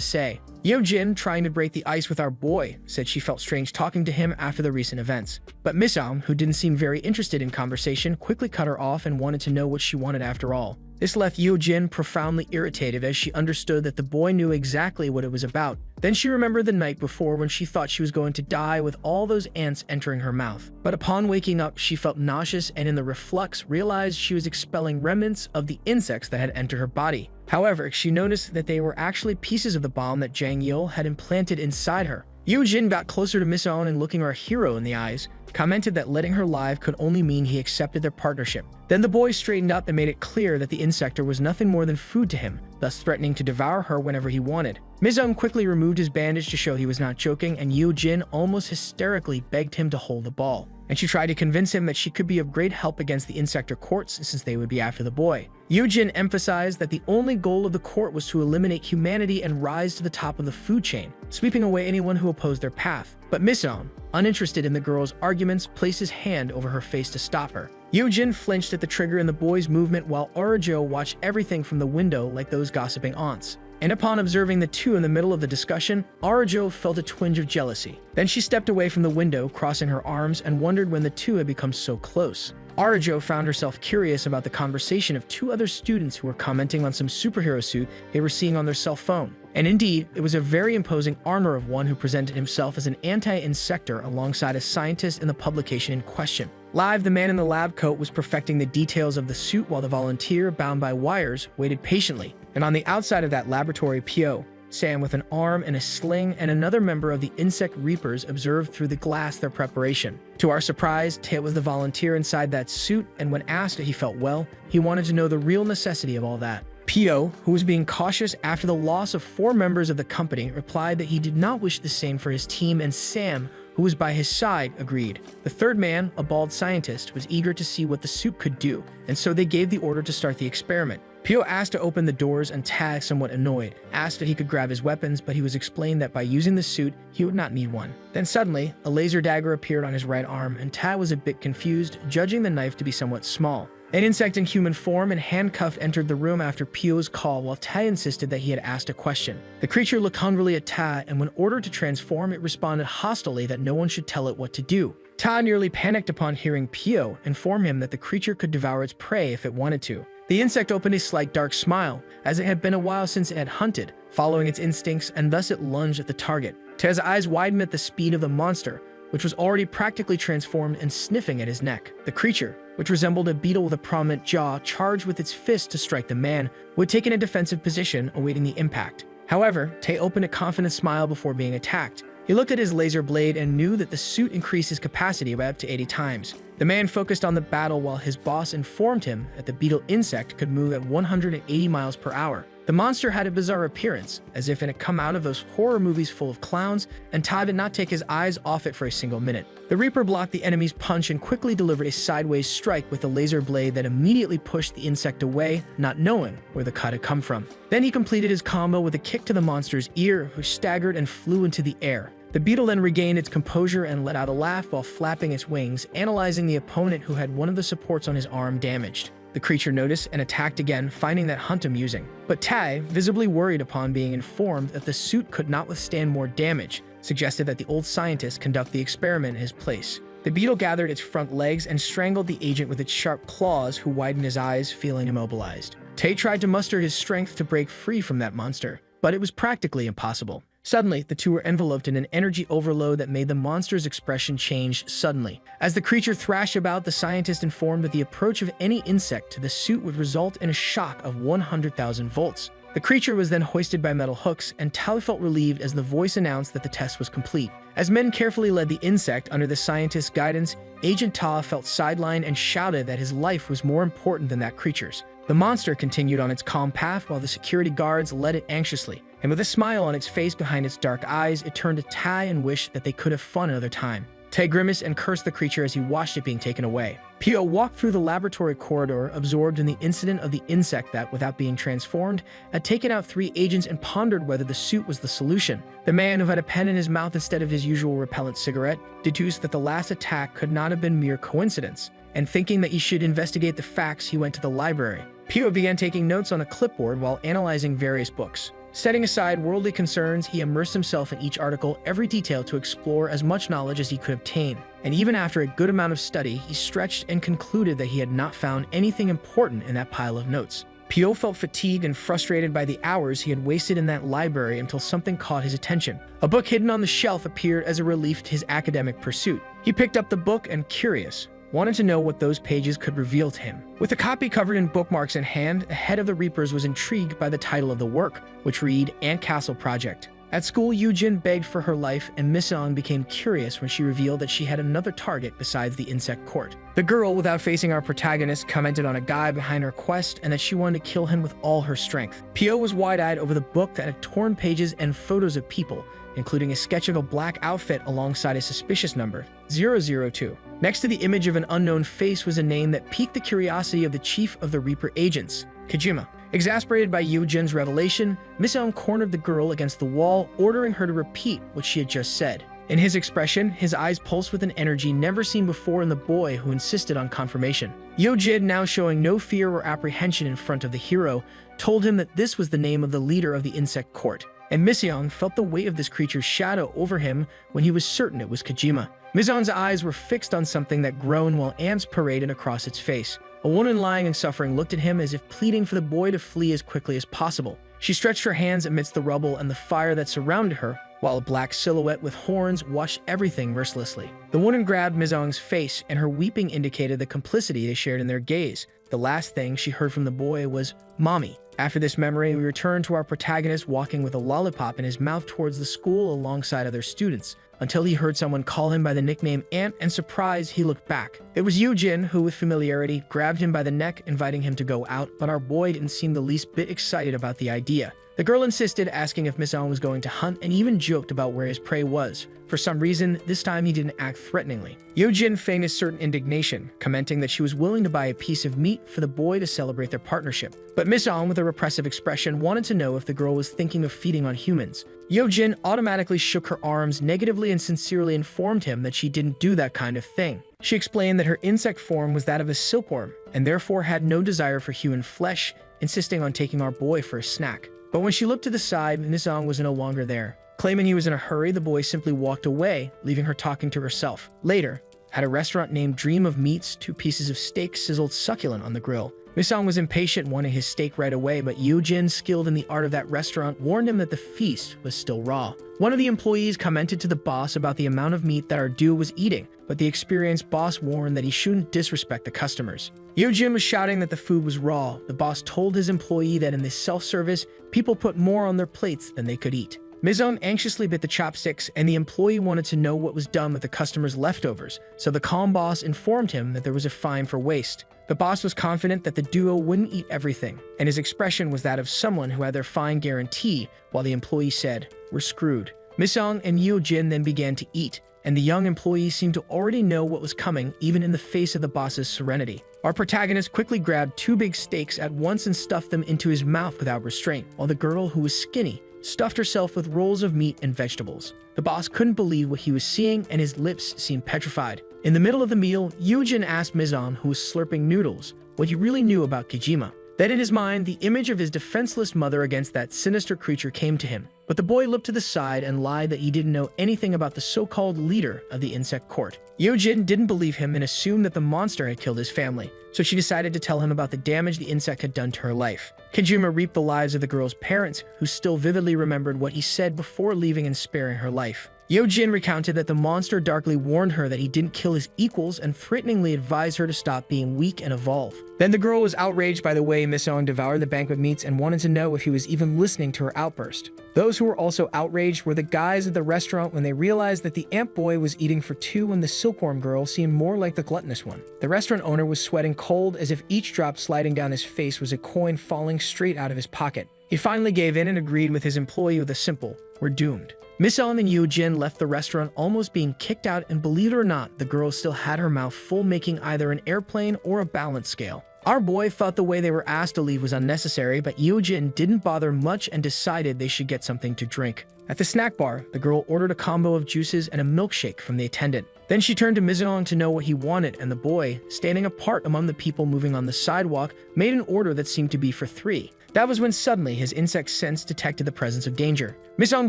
say. Yoo-jin, trying to break the ice with our boy, said she felt strange talking to him after the recent events. But Mizam, who didn't seem very interested in conversation, quickly cut her off and wanted to know what she wanted after all. This left Yoo-jin profoundly irritated as she understood that the boy knew exactly what it was about. Then she remembered the night before when she thought she was going to die with all those ants entering her mouth. But upon waking up, she felt nauseous and in the reflux realized she was expelling remnants of the insects that had entered her body. However, she noticed that they were actually pieces of the bomb that Jang Yil had implanted inside her. Yoo-jin got closer to Miss On and looking our hero in the eyes, commented that letting her live could only mean he accepted their partnership. Then the boy straightened up and made it clear that the insector was nothing more than food to him, thus threatening to devour her whenever he wanted. Mizum quickly removed his bandage to show he was not joking, and Yoo-jin almost hysterically begged him to hold the ball. And she tried to convince him that she could be of great help against the insector courts since they would be after the boy. Yoo-jin emphasized that the only goal of the court was to eliminate humanity and rise to the top of the food chain, sweeping away anyone who opposed their path. But Mizum, uninterested in the girl's arguments, placed his hand over her face to stop her. Yoo-jin flinched at the trigger in the boy's movement while Arajo watched everything from the window like those gossiping aunts. And upon observing the two in the middle of the discussion, Arajo felt a twinge of jealousy. Then she stepped away from the window, crossing her arms, and wondered when the two had become so close. Arajo found herself curious about the conversation of two other students who were commenting on some superhero suit they were seeing on their cell phone. And indeed, it was a very imposing armor of one who presented himself as an anti-insector alongside a scientist in the publication in question. Live, the man in the lab coat was perfecting the details of the suit while the volunteer, bound by wires, waited patiently. And on the outside of that laboratory, Pio, Sam with an arm and a sling, and another member of the Insect Reapers observed through the glass their preparation. To our surprise, Tate was the volunteer inside that suit, and when asked if he felt well, he wanted to know the real necessity of all that. Pio, who was being cautious after the loss of 4 members of the company, replied that he did not wish the same for his team, and Sam, who was by his side, agreed. The third man, a bald scientist, was eager to see what the suit could do, and so they gave the order to start the experiment. Pio asked to open the doors, and Tag, somewhat annoyed, asked if he could grab his weapons, but he was explained that by using the suit, he would not need one. Then suddenly, a laser dagger appeared on his right arm, and Tag was a bit confused, judging the knife to be somewhat small. An insect in human form and handcuffed entered the room after Pio's call while Ta insisted that he had asked a question. The creature looked hungrily at Ta, and when ordered to transform, it responded hostilely that no one should tell it what to do. Ta nearly panicked upon hearing Pio inform him that the creature could devour its prey if it wanted to. The insect opened a slight dark smile, as it had been a while since it had hunted, following its instincts, and thus it lunged at the target. Ta's eyes widened at the speed of the monster, which was already practically transformed and sniffing at his neck. The creature, which resembled a beetle with a prominent jaw, charged with its fist to strike the man, who had taken a defensive position, awaiting the impact. However, Tay opened a confident smile before being attacked. He looked at his laser blade and knew that the suit increased his capacity by up to 80 times. The man focused on the battle while his boss informed him that the beetle insect could move at 180 miles per hour. The monster had a bizarre appearance, as if it had come out of those horror movies full of clowns, and Ty did not take his eyes off it for a single minute. The Reaper blocked the enemy's punch and quickly delivered a sideways strike with a laser blade that immediately pushed the insect away, not knowing where the cut had come from. Then he completed his combo with a kick to the monster's ear, which staggered and flew into the air. The beetle then regained its composure and let out a laugh while flapping its wings, analyzing the opponent who had one of the supports on his arm damaged. The creature noticed and attacked again, finding that hunt amusing. But Tai, visibly worried upon being informed that the suit could not withstand more damage, suggested that the old scientist conduct the experiment in his place. The beetle gathered its front legs and strangled the agent with its sharp claws, who widened his eyes, feeling immobilized. Tai tried to muster his strength to break free from that monster, but it was practically impossible. Suddenly, the two were enveloped in an energy overload that made the monster's expression change suddenly. As the creature thrashed about, the scientist informed that the approach of any insect to the suit would result in a shock of 100,000 volts. The creature was then hoisted by metal hooks, and Tali felt relieved as the voice announced that the test was complete. As men carefully led the insect under the scientist's guidance, Agent Ta felt sidelined and shouted that his life was more important than that creature's. The monster continued on its calm path while the security guards led it anxiously, and with a smile on its face behind its dark eyes, it turned to Tai and wished that they could have fun another time. Tai grimaced and cursed the creature as he watched it being taken away. Pio walked through the laboratory corridor, absorbed in the incident of the insect that, without being transformed, had taken out 3 agents and pondered whether the suit was the solution. The man, who had a pen in his mouth instead of his usual repellent cigarette, deduced that the last attack could not have been mere coincidence, and thinking that he should investigate the facts, he went to the library. Pio began taking notes on a clipboard while analyzing various books. Setting aside worldly concerns, he immersed himself in each article, every detail, to explore as much knowledge as he could obtain. And even after a good amount of study, he stretched and concluded that he had not found anything important in that pile of notes. Pio felt fatigued and frustrated by the hours he had wasted in that library until something caught his attention. A book hidden on the shelf appeared as a relief to his academic pursuit. He picked up the book and, curious, wanted to know what those pages could reveal to him. With a copy covered in bookmarks in hand, the head of the Reapers was intrigued by the title of the work, which read Ant Castle Project. At school, Yujin begged for her life, and Misan became curious when she revealed that she had another target besides the insect court. The girl, without facing our protagonist, commented on a guy behind her quest and that she wanted to kill him with all her strength. Pio was wide-eyed over the book that had torn pages and photos of people, including a sketch of a black outfit alongside a suspicious number, 002. Next to the image of an unknown face was a name that piqued the curiosity of the chief of the Reaper agents, Kojima. Exasperated by Yujin's revelation, Misaon cornered the girl against the wall, ordering her to repeat what she had just said. In his expression, his eyes pulsed with an energy never seen before in the boy who insisted on confirmation. Yojin, now showing no fear or apprehension in front of the hero, told him that this was the name of the leader of the insect court, and Miseong felt the weight of this creature's shadow over him when he was certain it was Kojima. Miseong's eyes were fixed on something that groaned while ants paraded across its face. A woman lying in suffering looked at him as if pleading for the boy to flee as quickly as possible. She stretched her hands amidst the rubble and the fire that surrounded her, while a black silhouette with horns watched everything mercilessly. The woman grabbed Miseong's face, and her weeping indicated the complicity they shared in their gaze. The last thing she heard from the boy was, "Mommy." After this memory, we return to our protagonist walking with a lollipop in his mouth towards the school alongside other students, until he heard someone call him by the nickname Ant, and surprised, he looked back. It was Yujin, who with familiarity grabbed him by the neck, inviting him to go out, but our boy didn't seem the least bit excited about the idea. The girl insisted, asking if Miseong was going to hunt, and even joked about where his prey was. For some reason, this time he didn't act threateningly. Yojin feigned a certain indignation, commenting that she was willing to buy a piece of meat for the boy to celebrate their partnership. But Miseong, with a repressive expression, wanted to know if the girl was thinking of feeding on humans. Yojin automatically shook her arms negatively and sincerely informed him that she didn't do that kind of thing. She explained that her insect form was that of a silkworm, and therefore had no desire for human flesh, insisting on taking our boy for a snack. But when she looked to the side, Miseong was no longer there. Claiming he was in a hurry, the boy simply walked away, leaving her talking to herself. Later, at a restaurant named Dream of Meats, 2 pieces of steak sizzled succulent on the grill. Miseong was impatient, wanting his steak right away, but Yujin, skilled in the art of that restaurant, warned him that the feast was still raw. One of the employees commented to the boss about the amount of meat that our duo was eating, but the experienced boss warned that he shouldn't disrespect the customers. Yujin was shouting that the food was raw. The boss told his employee that in this self-service, people put more on their plates than they could eat. Miseong anxiously bit the chopsticks, and the employee wanted to know what was done with the customers' leftovers, so the calm boss informed him that there was a fine for waste. The boss was confident that the duo wouldn't eat everything, and his expression was that of someone who had their fine guarantee, while the employee said, "We're screwed." Miseong and Yojin then began to eat, and the young employee seemed to already know what was coming, even in the face of the boss's serenity. Our protagonist quickly grabbed 2 big steaks at once and stuffed them into his mouth without restraint, while the girl, who was skinny, stuffed herself with rolls of meat and vegetables. The boss couldn't believe what he was seeing, and his lips seemed petrified. In the middle of the meal, Yujin asked Miseong, who was slurping noodles, what he really knew about Kojima. Then in his mind, the image of his defenseless mother against that sinister creature came to him. But the boy looked to the side and lied that he didn't know anything about the so-called leader of the insect court. Yojin didn't believe him and assumed that the monster had killed his family, so she decided to tell him about the damage the insect had done to her life. Kajima reaped the lives of the girl's parents, who still vividly remembered what he said before leaving and sparing her life. Yojin recounted that the monster darkly warned her that he didn't kill his equals and threateningly advised her to stop being weak and evolve. Then the girl was outraged by the way Miseong devoured the banquet meats and wanted to know if he was even listening to her outburst. Those who were also outraged were the guys at the restaurant when they realized that the ant boy was eating for two and the silkworm girl seemed more like the gluttonous one. The restaurant owner was sweating cold as if each drop sliding down his face was a coin falling straight out of his pocket. He finally gave in and agreed with his employee with a simple, "We're doomed." Miseong and Yojin left the restaurant almost being kicked out, and believe it or not, the girl still had her mouth full, making either an airplane or a balance scale. Our boy thought the way they were asked to leave was unnecessary, but Yojin didn't bother much and decided they should get something to drink. At the snack bar, the girl ordered a combo of juices and a milkshake from the attendant. Then she turned to Miseong to know what he wanted, and the boy, standing apart among the people moving on the sidewalk, made an order that seemed to be for three. That was when suddenly his insect sense detected the presence of danger. Miseong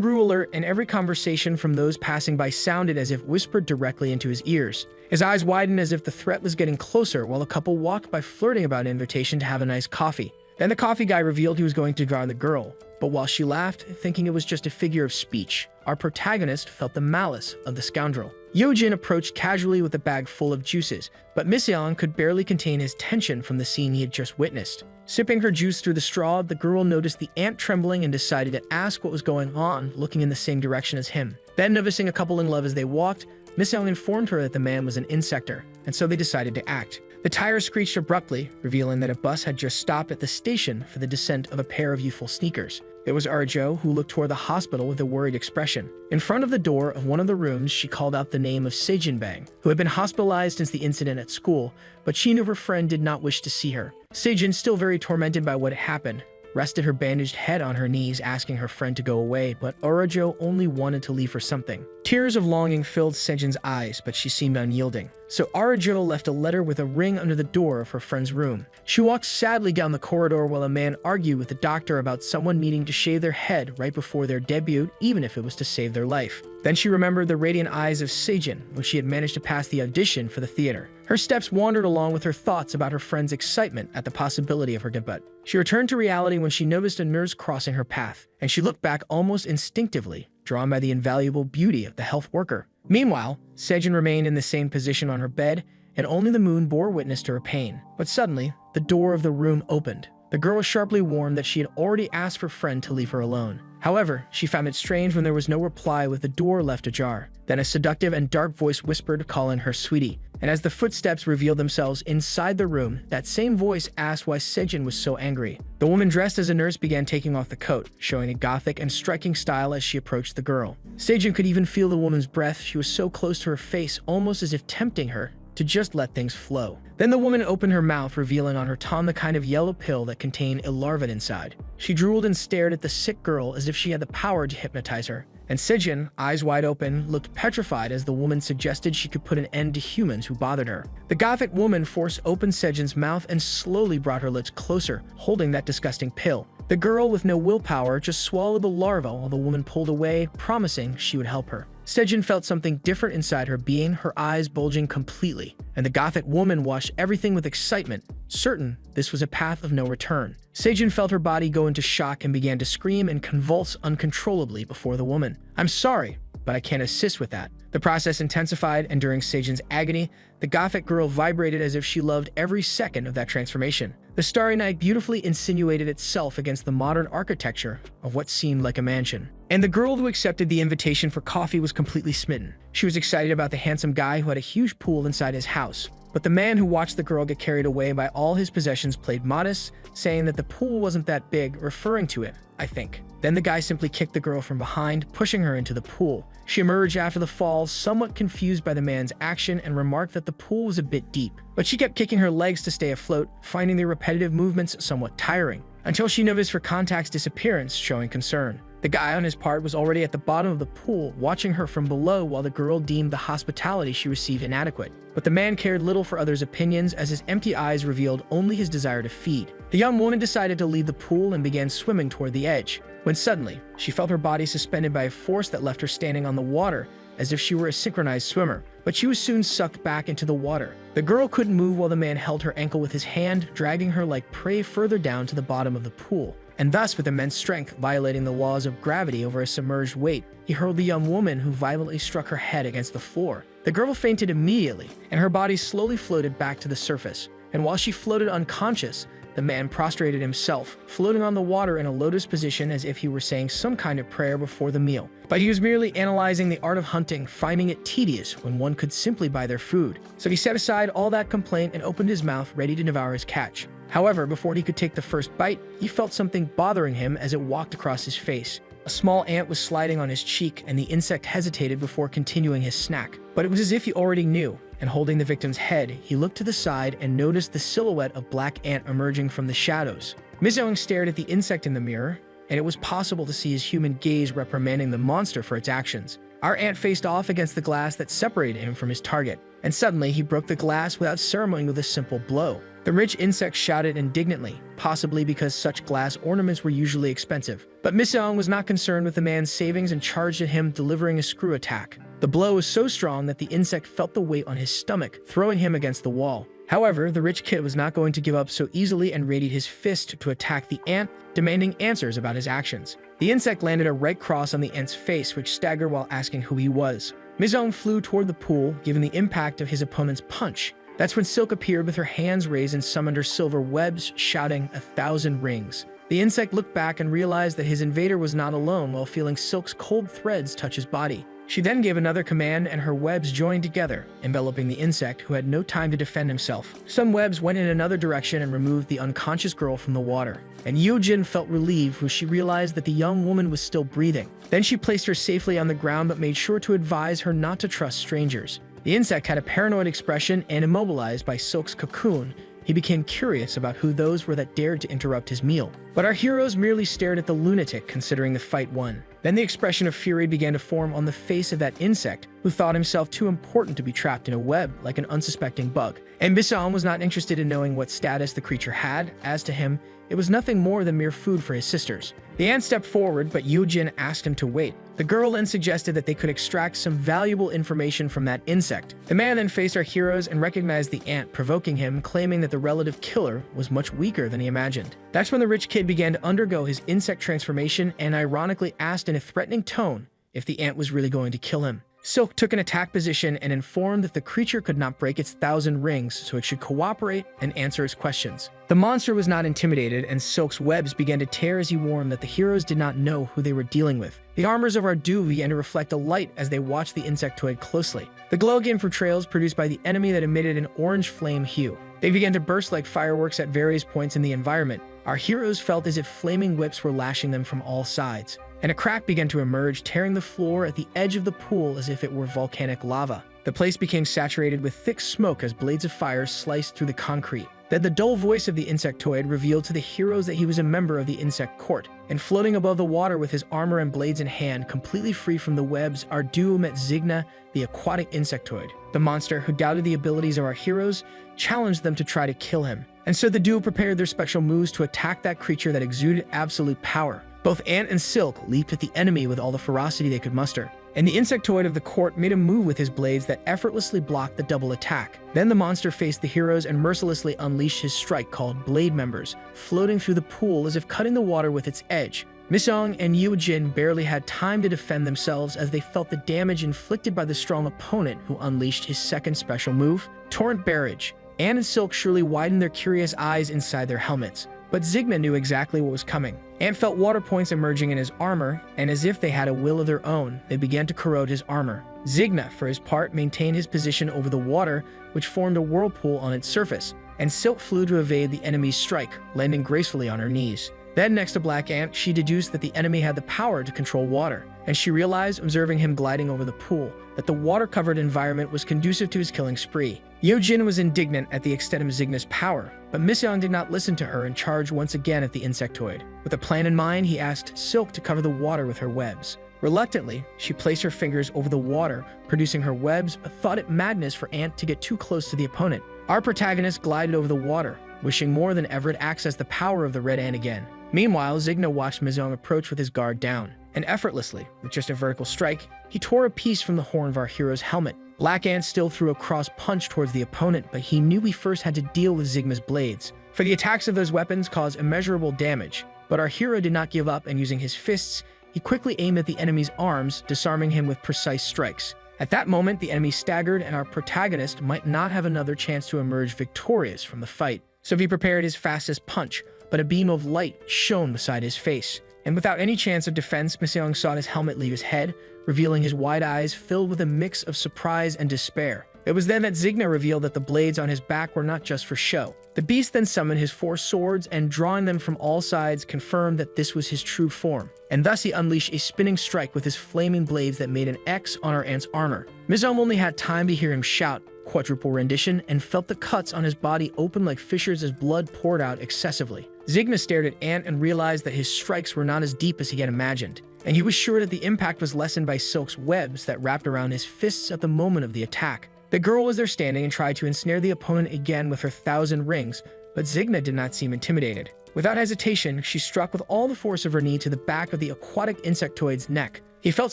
grew alert, and every conversation from those passing by sounded as if whispered directly into his ears. His eyes widened as if the threat was getting closer, while a couple walked by flirting about an invitation to have a nice coffee. Then the coffee guy revealed he was going to drown the girl, but while she laughed, thinking it was just a figure of speech, our protagonist felt the malice of the scoundrel. Yojin approached casually with a bag full of juices, but Miseong could barely contain his tension from the scene he had just witnessed. Sipping her juice through the straw, the girl noticed the ant trembling and decided to ask what was going on, looking in the same direction as him. Then, noticing a couple in love as they walked, Miseong informed her that the man was an insector, and so they decided to act. The tires screeched abruptly, revealing that a bus had just stopped at the station for the descent of a pair of youthful sneakers. It was Arjo, who looked toward the hospital with a worried expression. In front of the door of one of the rooms, she called out the name of Sejin, who had been hospitalized since the incident at school, but she knew her friend did not wish to see her. Sejin, still very tormented by what had happened, rested her bandaged head on her knees, asking her friend to go away, but Arjo only wanted to leave for something. Tears of longing filled Sejin's eyes, but she seemed unyielding. So Arjo left a letter with a ring under the door of her friend's room. She walked sadly down the corridor while a man argued with the doctor about someone needing to shave their head right before their debut, even if it was to save their life. Then she remembered the radiant eyes of Sejin when she had managed to pass the audition for the theater. Her steps wandered along with her thoughts about her friend's excitement at the possibility of her debut. She returned to reality when she noticed a nurse crossing her path, and she looked back almost instinctively, drawn by the invaluable beauty of the health worker. Meanwhile, Sejin remained in the same position on her bed, and only the moon bore witness to her pain. But suddenly, the door of the room opened. The girl was sharply warned that she had already asked her friend to leave her alone. However, she found it strange when there was no reply with the door left ajar. Then a seductive and dark voice whispered, calling her sweetie. And as the footsteps revealed themselves inside the room, that same voice asked why Sejin was so angry. The woman dressed as a nurse began taking off the coat, showing a gothic and striking style as she approached the girl. Sejin could even feel the woman's breath. She was so close to her face, almost as if tempting her to just let things flow. Then the woman opened her mouth, revealing on her tongue the kind of yellow pill that contained a larva inside. She drooled and stared at the sick girl as if she had the power to hypnotize her. And Sejin, eyes wide open, looked petrified as the woman suggested she could put an end to humans who bothered her. The gothic woman forced open Sejin's mouth and slowly brought her lips closer, holding that disgusting pill. The girl, with no willpower, just swallowed the larva while the woman pulled away, promising she would help her. Sejin felt something different inside her being, her eyes bulging completely, and the gothic woman watched everything with excitement, certain this was a path of no return. Sejin felt her body go into shock and began to scream and convulse uncontrollably before the woman. "I'm sorry, but I can't assist with that." The process intensified, and during Sejin's agony, the gothic girl vibrated as if she loved every second of that transformation. The starry night beautifully insinuated itself against the modern architecture of what seemed like a mansion. And the girl who accepted the invitation for coffee was completely smitten. She was excited about the handsome guy who had a huge pool inside his house. But the man who watched the girl get carried away by all his possessions played modest, saying that the pool wasn't that big, referring to it, I think. Then the guy simply kicked the girl from behind, pushing her into the pool. She emerged after the fall, somewhat confused by the man's action, and remarked that the pool was a bit deep. But she kept kicking her legs to stay afloat, finding the repetitive movements somewhat tiring, until she noticed her contact's disappearance, showing concern. The guy on his part was already at the bottom of the pool, watching her from below while the girl deemed the hospitality she received inadequate. But the man cared little for others' opinions, as his empty eyes revealed only his desire to feed. The young woman decided to leave the pool and began swimming toward the edge, when suddenly, she felt her body suspended by a force that left her standing on the water, as if she were a synchronized swimmer. But she was soon sucked back into the water. The girl couldn't move while the man held her ankle with his hand, dragging her like prey further down to the bottom of the pool. And thus, with immense strength, violating the laws of gravity over a submerged weight, he hurled the young woman, who violently struck her head against the floor. The girl fainted immediately, and her body slowly floated back to the surface. And while she floated unconscious, the man prostrated himself, floating on the water in a lotus position as if he were saying some kind of prayer before the meal. But he was merely analyzing the art of hunting, finding it tedious when one could simply buy their food. So he set aside all that complaint and opened his mouth, ready to devour his catch. However, before he could take the first bite, he felt something bothering him as it walked across his face. A small ant was sliding on his cheek, and the insect hesitated before continuing his snack. But it was as if he already knew, and holding the victim's head, he looked to the side and noticed the silhouette of black ant emerging from the shadows. Mizoung stared at the insect in the mirror, and it was possible to see his human gaze reprimanding the monster for its actions. Our ant faced off against the glass that separated him from his target, and suddenly he broke the glass without ceremony with a simple blow. The rich insect shouted indignantly, possibly because such glass ornaments were usually expensive. But Mizoung was not concerned with the man's savings and charged at him, delivering a screw attack. The blow was so strong that the insect felt the weight on his stomach, throwing him against the wall. However, the rich kid was not going to give up so easily and readied his fist to attack the ant, demanding answers about his actions. The insect landed a right cross on the ant's face, which staggered while asking who he was. Mizoung flew toward the pool, given the impact of his opponent's punch. That's when Silk appeared with her hands raised and summoned her silver webs, shouting, "1,000 rings." The insect looked back and realized that his invader was not alone, while feeling Silk's cold threads touch his body. She then gave another command, and her webs joined together, enveloping the insect, who had no time to defend himself. Some webs went in another direction and removed the unconscious girl from the water. And Yeo-jin felt relieved when she realized that the young woman was still breathing. Then she placed her safely on the ground, but made sure to advise her not to trust strangers. The insect had a paranoid expression, and immobilized by Silk's cocoon, he became curious about who those were that dared to interrupt his meal. But our heroes merely stared at the lunatic, considering the fight won. Then the expression of fury began to form on the face of that insect, who thought himself too important to be trapped in a web like an unsuspecting bug. And Mizoung was not interested in knowing what status the creature had. As to him, it was nothing more than mere food for his sisters. The ant stepped forward, but Yeo-jin asked him to wait. The girl then suggested that they could extract some valuable information from that insect. The man then faced our heroes and recognized the ant, provoking him, claiming that the relative killer was much weaker than he imagined. That's when the rich kid began to undergo his insect transformation and ironically asked in a threatening tone if the ant was really going to kill him. Silk took an attack position and informed that the creature could not break its 1,000 rings, so it should cooperate and answer its questions. The monster was not intimidated, and Silk's webs began to tear as he warned that the heroes did not know who they were dealing with. The armors of our duo began to reflect a light as they watched the insectoid closely. The glow again for trails produced by the enemy that emitted an orange flame hue. They began to burst like fireworks at various points in the environment. Our heroes felt as if flaming whips were lashing them from all sides. And a crack began to emerge, tearing the floor at the edge of the pool as if it were volcanic lava. The place became saturated with thick smoke as blades of fire sliced through the concrete. Then the dull voice of the insectoid revealed to the heroes that he was a member of the insect court, and floating above the water with his armor and blades in hand, completely free from the webs, our duo met Zigna, the aquatic insectoid. The monster, who doubted the abilities of our heroes, challenged them to try to kill him. And so the duo prepared their special moves to attack that creature that exuded absolute power. Both Ant and Silk leaped at the enemy with all the ferocity they could muster, and the insectoid of the court made a move with his blades that effortlessly blocked the double attack. Then the monster faced the heroes and mercilessly unleashed his strike called Blade Members, floating through the pool as if cutting the water with its edge. Mizoung and Yeo-jin barely had time to defend themselves as they felt the damage inflicted by the strong opponent who unleashed his second special move, Torrent Barrage. Ant and Silk surely widened their curious eyes inside their helmets, but Zigna knew exactly what was coming. Ant felt water points emerging in his armor, and as if they had a will of their own, they began to corrode his armor. Zigna, for his part, maintained his position over the water, which formed a whirlpool on its surface, and Silk flew to evade the enemy's strike, landing gracefully on her knees. Then, next to Black Ant, she deduced that the enemy had the power to control water, and she realized, observing him gliding over the pool, that the water-covered environment was conducive to his killing spree. Yojin was indignant at the extent of Zigna's power, but Miseong did not listen to her and charged once again at the insectoid. With a plan in mind, he asked Silk to cover the water with her webs. Reluctantly, she placed her fingers over the water, producing her webs, but thought it madness for Ant to get too close to the opponent. Our protagonist glided over the water, wishing more than ever to access the power of the red ant again. Meanwhile, Zigna watched Miseong approach with his guard down, and effortlessly, with just a vertical strike, he tore a piece from the horn of our hero's helmet. Black Ant still threw a cross punch towards the opponent, but he knew he first had to deal with Zigna's blades. For the attacks of those weapons caused immeasurable damage, but our hero did not give up, and using his fists, he quickly aimed at the enemy's arms, disarming him with precise strikes. At that moment, the enemy staggered, and our protagonist might not have another chance to emerge victorious from the fight. So he prepared his fastest punch, but a beam of light shone beside his face. And without any chance of defense, Miseong saw his helmet leave his head, revealing his wide eyes filled with a mix of surprise and despair. It was then that Zigna revealed that the blades on his back were not just for show. The beast then summoned his 4 swords and, drawing them from all sides, confirmed that this was his true form. And thus he unleashed a spinning strike with his flaming blades that made an X on our ant's armor. Miseong only had time to hear him shout, quadruple rendition, and felt the cuts on his body open like fissures as blood poured out excessively. Zigna stared at Ant and realized that his strikes were not as deep as he had imagined, and he was sure that the impact was lessened by Silk's webs that wrapped around his fists at the moment of the attack. The girl was there standing and tried to ensnare the opponent again with her 1,000 rings, but Zigna did not seem intimidated. Without hesitation, she struck with all the force of her knee to the back of the aquatic insectoid's neck. He felt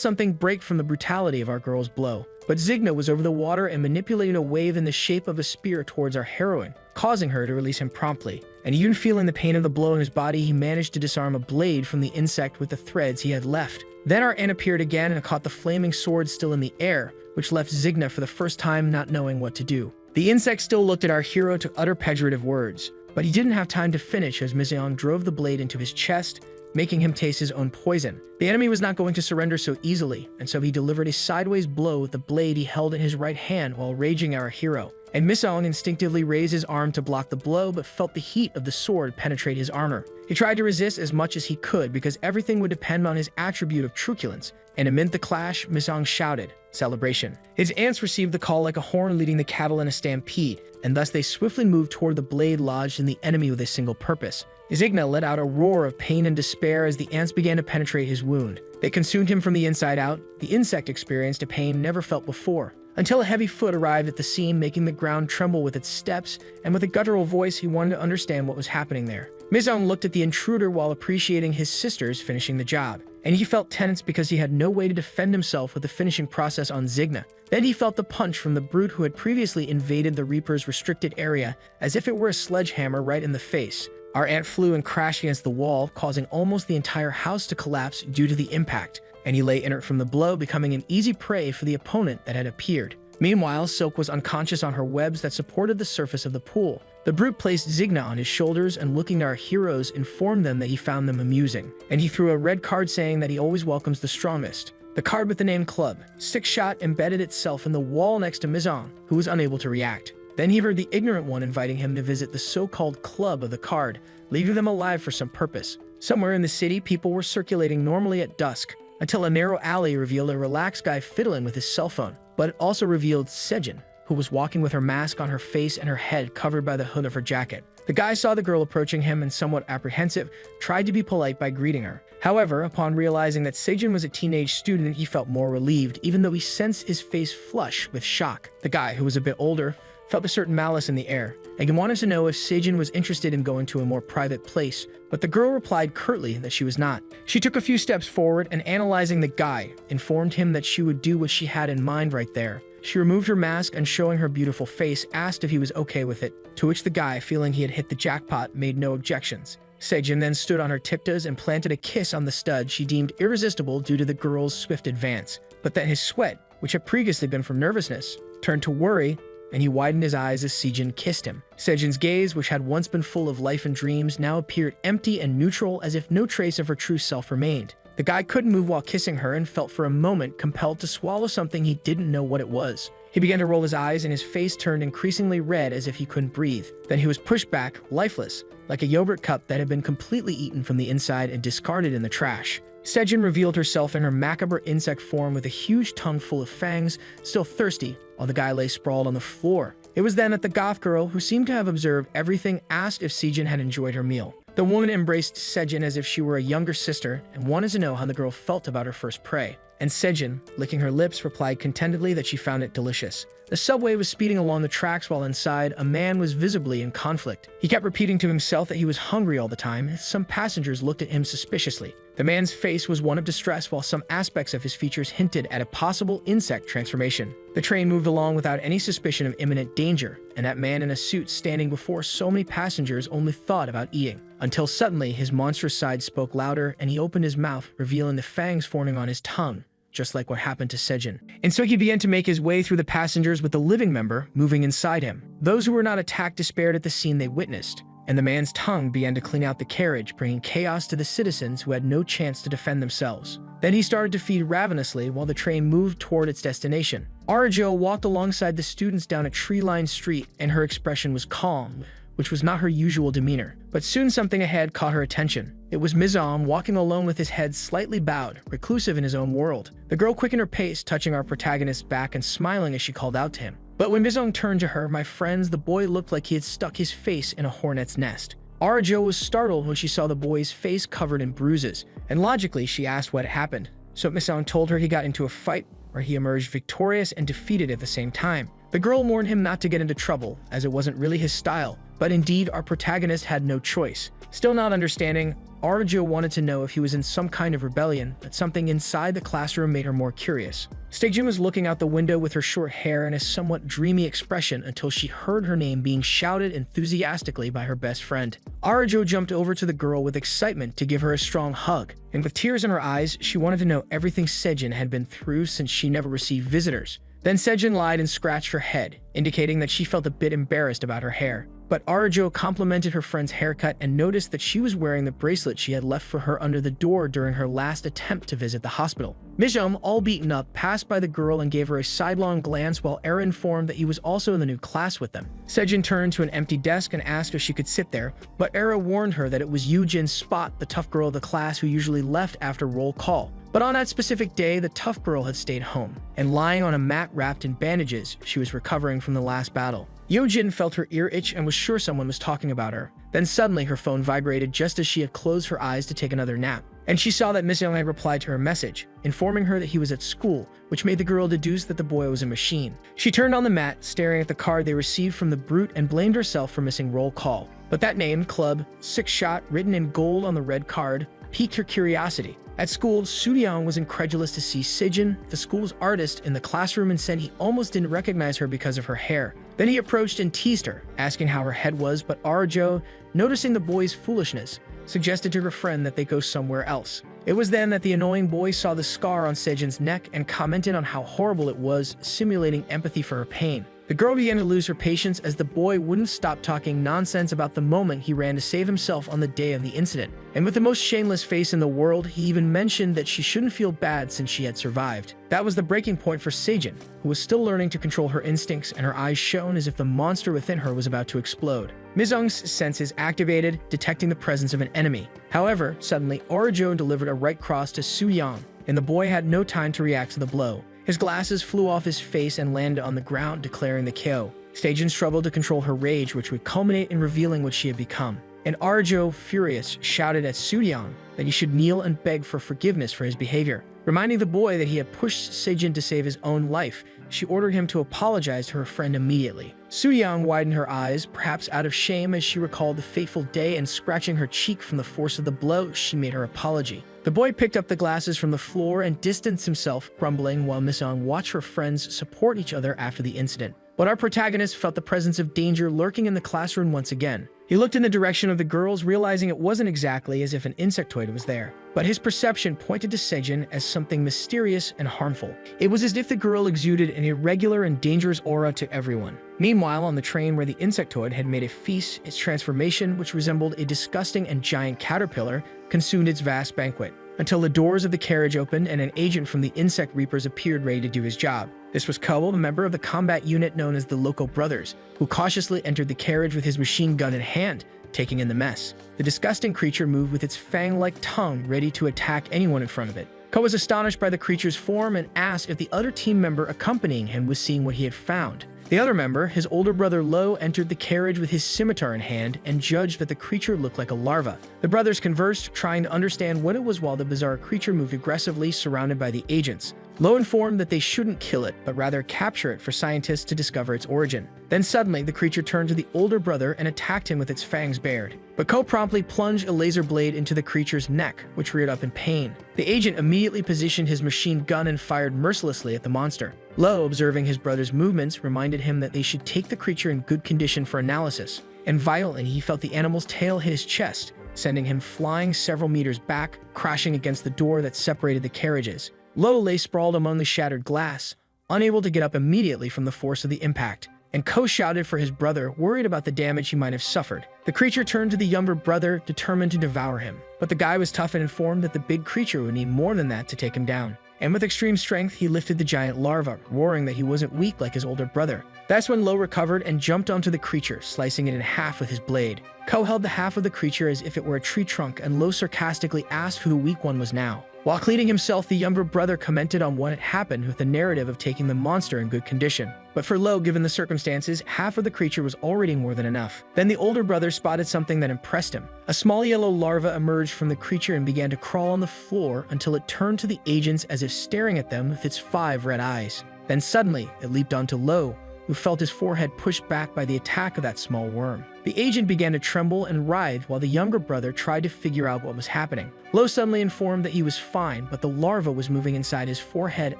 something break from the brutality of our girl's blow, but Zigna was over the water and manipulated a wave in the shape of a spear towards our heroine, causing her to release him promptly. And even feeling the pain of the blow in his body, he managed to disarm a blade from the insect with the threads he had left. Then our ant appeared again and caught the flaming sword still in the air, which left Zigna for the first time not knowing what to do. The insect still looked at our hero to utter pejorative words, but he didn't have time to finish as Miseong drove the blade into his chest, making him taste his own poison. The enemy was not going to surrender so easily, and so he delivered a sideways blow with the blade he held in his right hand while raging at our hero. And Miseong instinctively raised his arm to block the blow, but felt the heat of the sword penetrate his armor. He tried to resist as much as he could because everything would depend on his attribute of truculence, and amid the clash, Miseong shouted, "Celebration." His ants received the call like a horn leading the cattle in a stampede, and thus they swiftly moved toward the blade lodged in the enemy with a single purpose. Zigna let out a roar of pain and despair as the ants began to penetrate his wound. They consumed him from the inside out. The insect experienced a pain never felt before, until a heavy foot arrived at the scene, making the ground tremble with its steps, and with a guttural voice he wanted to understand what was happening there. Miseong looked at the intruder while appreciating his sisters finishing the job, and he felt tense because he had no way to defend himself with the finishing process on Zigna. Then he felt the punch from the brute who had previously invaded the Reaper's restricted area, as if it were a sledgehammer right in the face. Our ant flew and crashed against the wall, causing almost the entire house to collapse due to the impact, and he lay inert from the blow, becoming an easy prey for the opponent that had appeared. Meanwhile, Silk was unconscious on her webs that supported the surface of the pool. The brute placed Zigna on his shoulders and, looking to our heroes, informed them that he found them amusing, and he threw a red card saying that he always welcomes the strongest. The card with the name Club, 6-shot, embedded itself in the wall next to Miseong, who was unable to react. Then he heard the ignorant one inviting him to visit the so-called club of the card, leaving them alive for some purpose. Somewhere in the city, people were circulating normally at dusk, until a narrow alley revealed a relaxed guy fiddling with his cell phone. But it also revealed Sejin, who was walking with her mask on her face and her head covered by the hood of her jacket. The guy saw the girl approaching him and, somewhat apprehensive, tried to be polite by greeting her. However, upon realizing that Sejin was a teenage student, he felt more relieved, even though he sensed his face flush with shock. The guy, who was a bit older, felt a certain malice in the air, and he wanted to know if Sejin was interested in going to a more private place, but the girl replied curtly that she was not. She took a few steps forward and, analyzing the guy, informed him that she would do what she had in mind right there. She removed her mask and, showing her beautiful face, asked if he was okay with it, to which the guy, feeling he had hit the jackpot, made no objections. Sejin then stood on her tiptoes and planted a kiss on the stud she deemed irresistible due to the girl's swift advance, but then his sweat, which had previously been from nervousness, turned to worry, and he widened his eyes as Sejin kissed him. Sejin's gaze, which had once been full of life and dreams, now appeared empty and neutral, as if no trace of her true self remained. The guy couldn't move while kissing her and felt for a moment compelled to swallow something he didn't know what it was. He began to roll his eyes and his face turned increasingly red as if he couldn't breathe. Then he was pushed back, lifeless, like a yogurt cup that had been completely eaten from the inside and discarded in the trash. Sejin revealed herself in her macabre insect form with a huge tongue full of fangs, still thirsty, while the guy lay sprawled on the floor. It was then that the goth girl, who seemed to have observed everything, asked if Sejin had enjoyed her meal. The woman embraced Sejin as if she were a younger sister and wanted to know how the girl felt about her first prey. And Sejin, licking her lips, replied contentedly that she found it delicious. The subway was speeding along the tracks while inside, a man was visibly in conflict. He kept repeating to himself that he was hungry all the time, as some passengers looked at him suspiciously. The man's face was one of distress, while some aspects of his features hinted at a possible insect transformation. The train moved along without any suspicion of imminent danger, and that man in a suit standing before so many passengers only thought about eating. Until suddenly, his monstrous side spoke louder, and he opened his mouth, revealing the fangs forming on his tongue, just like what happened to Sejin. And so he began to make his way through the passengers with the living member moving inside him. Those who were not attacked despaired at the scene they witnessed, and the man's tongue began to clean out the carriage, bringing chaos to the citizens who had no chance to defend themselves. Then he started to feed ravenously while the train moved toward its destination. Arajo walked alongside the students down a tree-lined street, and her expression was calm, which was not her usual demeanor. But soon something ahead caught her attention. It was Mizam walking alone with his head slightly bowed, reclusive in his own world. The girl quickened her pace, touching our protagonist's back and smiling as she called out to him. But when Mizam turned to her, my friends, the boy looked like he had stuck his face in a hornet's nest. Arajo was startled when she saw the boy's face covered in bruises, and logically she asked what happened. So Mizam told her he got into a fight where he emerged victorious and defeated at the same time. The girl warned him not to get into trouble, as it wasn't really his style, but indeed our protagonist had no choice. Still not understanding, Arajo wanted to know if he was in some kind of rebellion, but something inside the classroom made her more curious. Sejin was looking out the window with her short hair and a somewhat dreamy expression until she heard her name being shouted enthusiastically by her best friend. Arajo jumped over to the girl with excitement to give her a strong hug, and with tears in her eyes, she wanted to know everything Sejin had been through since she never received visitors. Then Sejin lied and scratched her head, indicating that she felt a bit embarrassed about her hair. But Arajo complimented her friend's haircut and noticed that she was wearing the bracelet she had left for her under the door during her last attempt to visit the hospital. Mijum, all beaten up, passed by the girl and gave her a sidelong glance while Era informed that he was also in the new class with them. Sejin turned to an empty desk and asked if she could sit there, but Era warned her that it was Yujin's Spot, the tough girl of the class who usually left after roll call. But on that specific day, the tough girl had stayed home, and lying on a mat wrapped in bandages, she was recovering from the last battle. Yojin felt her ear itch and was sure someone was talking about her. Then suddenly her phone vibrated just as she had closed her eyes to take another nap, and she saw that Miss Young had replied to her message, informing her that he was at school, which made the girl deduce that the boy was a machine. She turned on the mat, staring at the card they received from the brute, and blamed herself for missing roll call. But that name, Club, 6-Shot, written in gold on the red card, piqued her curiosity. At school, Suryang was incredulous to see Sejin, the school's artist, in the classroom and said he almost didn't recognize her because of her hair. Then he approached and teased her, asking how her head was, but Arajo, noticing the boy's foolishness, suggested to her friend that they go somewhere else. It was then that the annoying boy saw the scar on Sejin's neck and commented on how horrible it was, simulating empathy for her pain. The girl began to lose her patience as the boy wouldn't stop talking nonsense about the moment he ran to save himself on the day of the incident. And with the most shameless face in the world, he even mentioned that she shouldn't feel bad since she had survived. That was the breaking point for Sejin, who was still learning to control her instincts, and her eyes shone as if the monster within her was about to explode. Mizung's senses activated, detecting the presence of an enemy. However, suddenly, Arajo delivered a right cross to Suryang, and the boy had no time to react to the blow. His glasses flew off his face and landed on the ground, declaring the KO. Sejin struggled to control her rage, which would culminate in revealing what she had become. And Arajo, furious, shouted at Suryang that he should kneel and beg for forgiveness for his behavior. Reminding the boy that he had pushed Sejin to save his own life, she ordered him to apologize to her friend immediately. Suryang widened her eyes, perhaps out of shame as she recalled the fateful day, and scratching her cheek from the force of the blow, she made her apology. The boy picked up the glasses from the floor and distanced himself, grumbling, while Miss Young watched her friends support each other after the incident. But our protagonist felt the presence of danger lurking in the classroom once again. He looked in the direction of the girls, realizing it wasn't exactly as if an insectoid was there. But his perception pointed to Sejin as something mysterious and harmful. It was as if the girl exuded an irregular and dangerous aura to everyone. Meanwhile, on the train where the insectoid had made a feast, its transformation, which resembled a disgusting and giant caterpillar, consumed its vast banquet, until the doors of the carriage opened and an agent from the insect reapers appeared ready to do his job. This was Cowell, a member of the combat unit known as the Loco Brothers, who cautiously entered the carriage with his machine gun in hand, taking in the mess. The disgusting creature moved with its fang-like tongue, ready to attack anyone in front of it. Ko was astonished by the creature's form and asked if the other team member accompanying him was seeing what he had found. The other member, his older brother Lo, entered the carriage with his scimitar in hand and judged that the creature looked like a larva. The brothers conversed, trying to understand what it was while the bizarre creature moved aggressively, surrounded by the agents. Lo informed that they shouldn't kill it, but rather capture it for scientists to discover its origin. Then suddenly, the creature turned to the older brother and attacked him with its fangs bared. But Ko promptly plunged a laser blade into the creature's neck, which reared up in pain. The agent immediately positioned his machine gun and fired mercilessly at the monster. Lo, observing his brother's movements, reminded him that they should take the creature in good condition for analysis. And violently, he felt the animal's tail hit his chest, sending him flying several meters back, crashing against the door that separated the carriages. Lo lay sprawled among the shattered glass, unable to get up immediately from the force of the impact, and Ko shouted for his brother, worried about the damage he might have suffered. The creature turned to the younger brother, determined to devour him. But the guy was tough and informed that the big creature would need more than that to take him down. And with extreme strength, he lifted the giant larva, roaring that he wasn't weak like his older brother. That's when Lo recovered and jumped onto the creature, slicing it in half with his blade. Ko held the half of the creature as if it were a tree trunk, and Lo sarcastically asked who the weak one was now. While cleaning himself, the younger brother commented on what had happened with the narrative of taking the monster in good condition. But for Lo, given the circumstances, half of the creature was already more than enough. Then the older brother spotted something that impressed him. A small yellow larva emerged from the creature and began to crawl on the floor until it turned to the agents as if staring at them with its 5 red eyes. Then suddenly, it leaped onto Lo, who felt his forehead pushed back by the attack of that small worm. The agent began to tremble and writhe while the younger brother tried to figure out what was happening. Lo suddenly informed that he was fine, but the larva was moving inside his forehead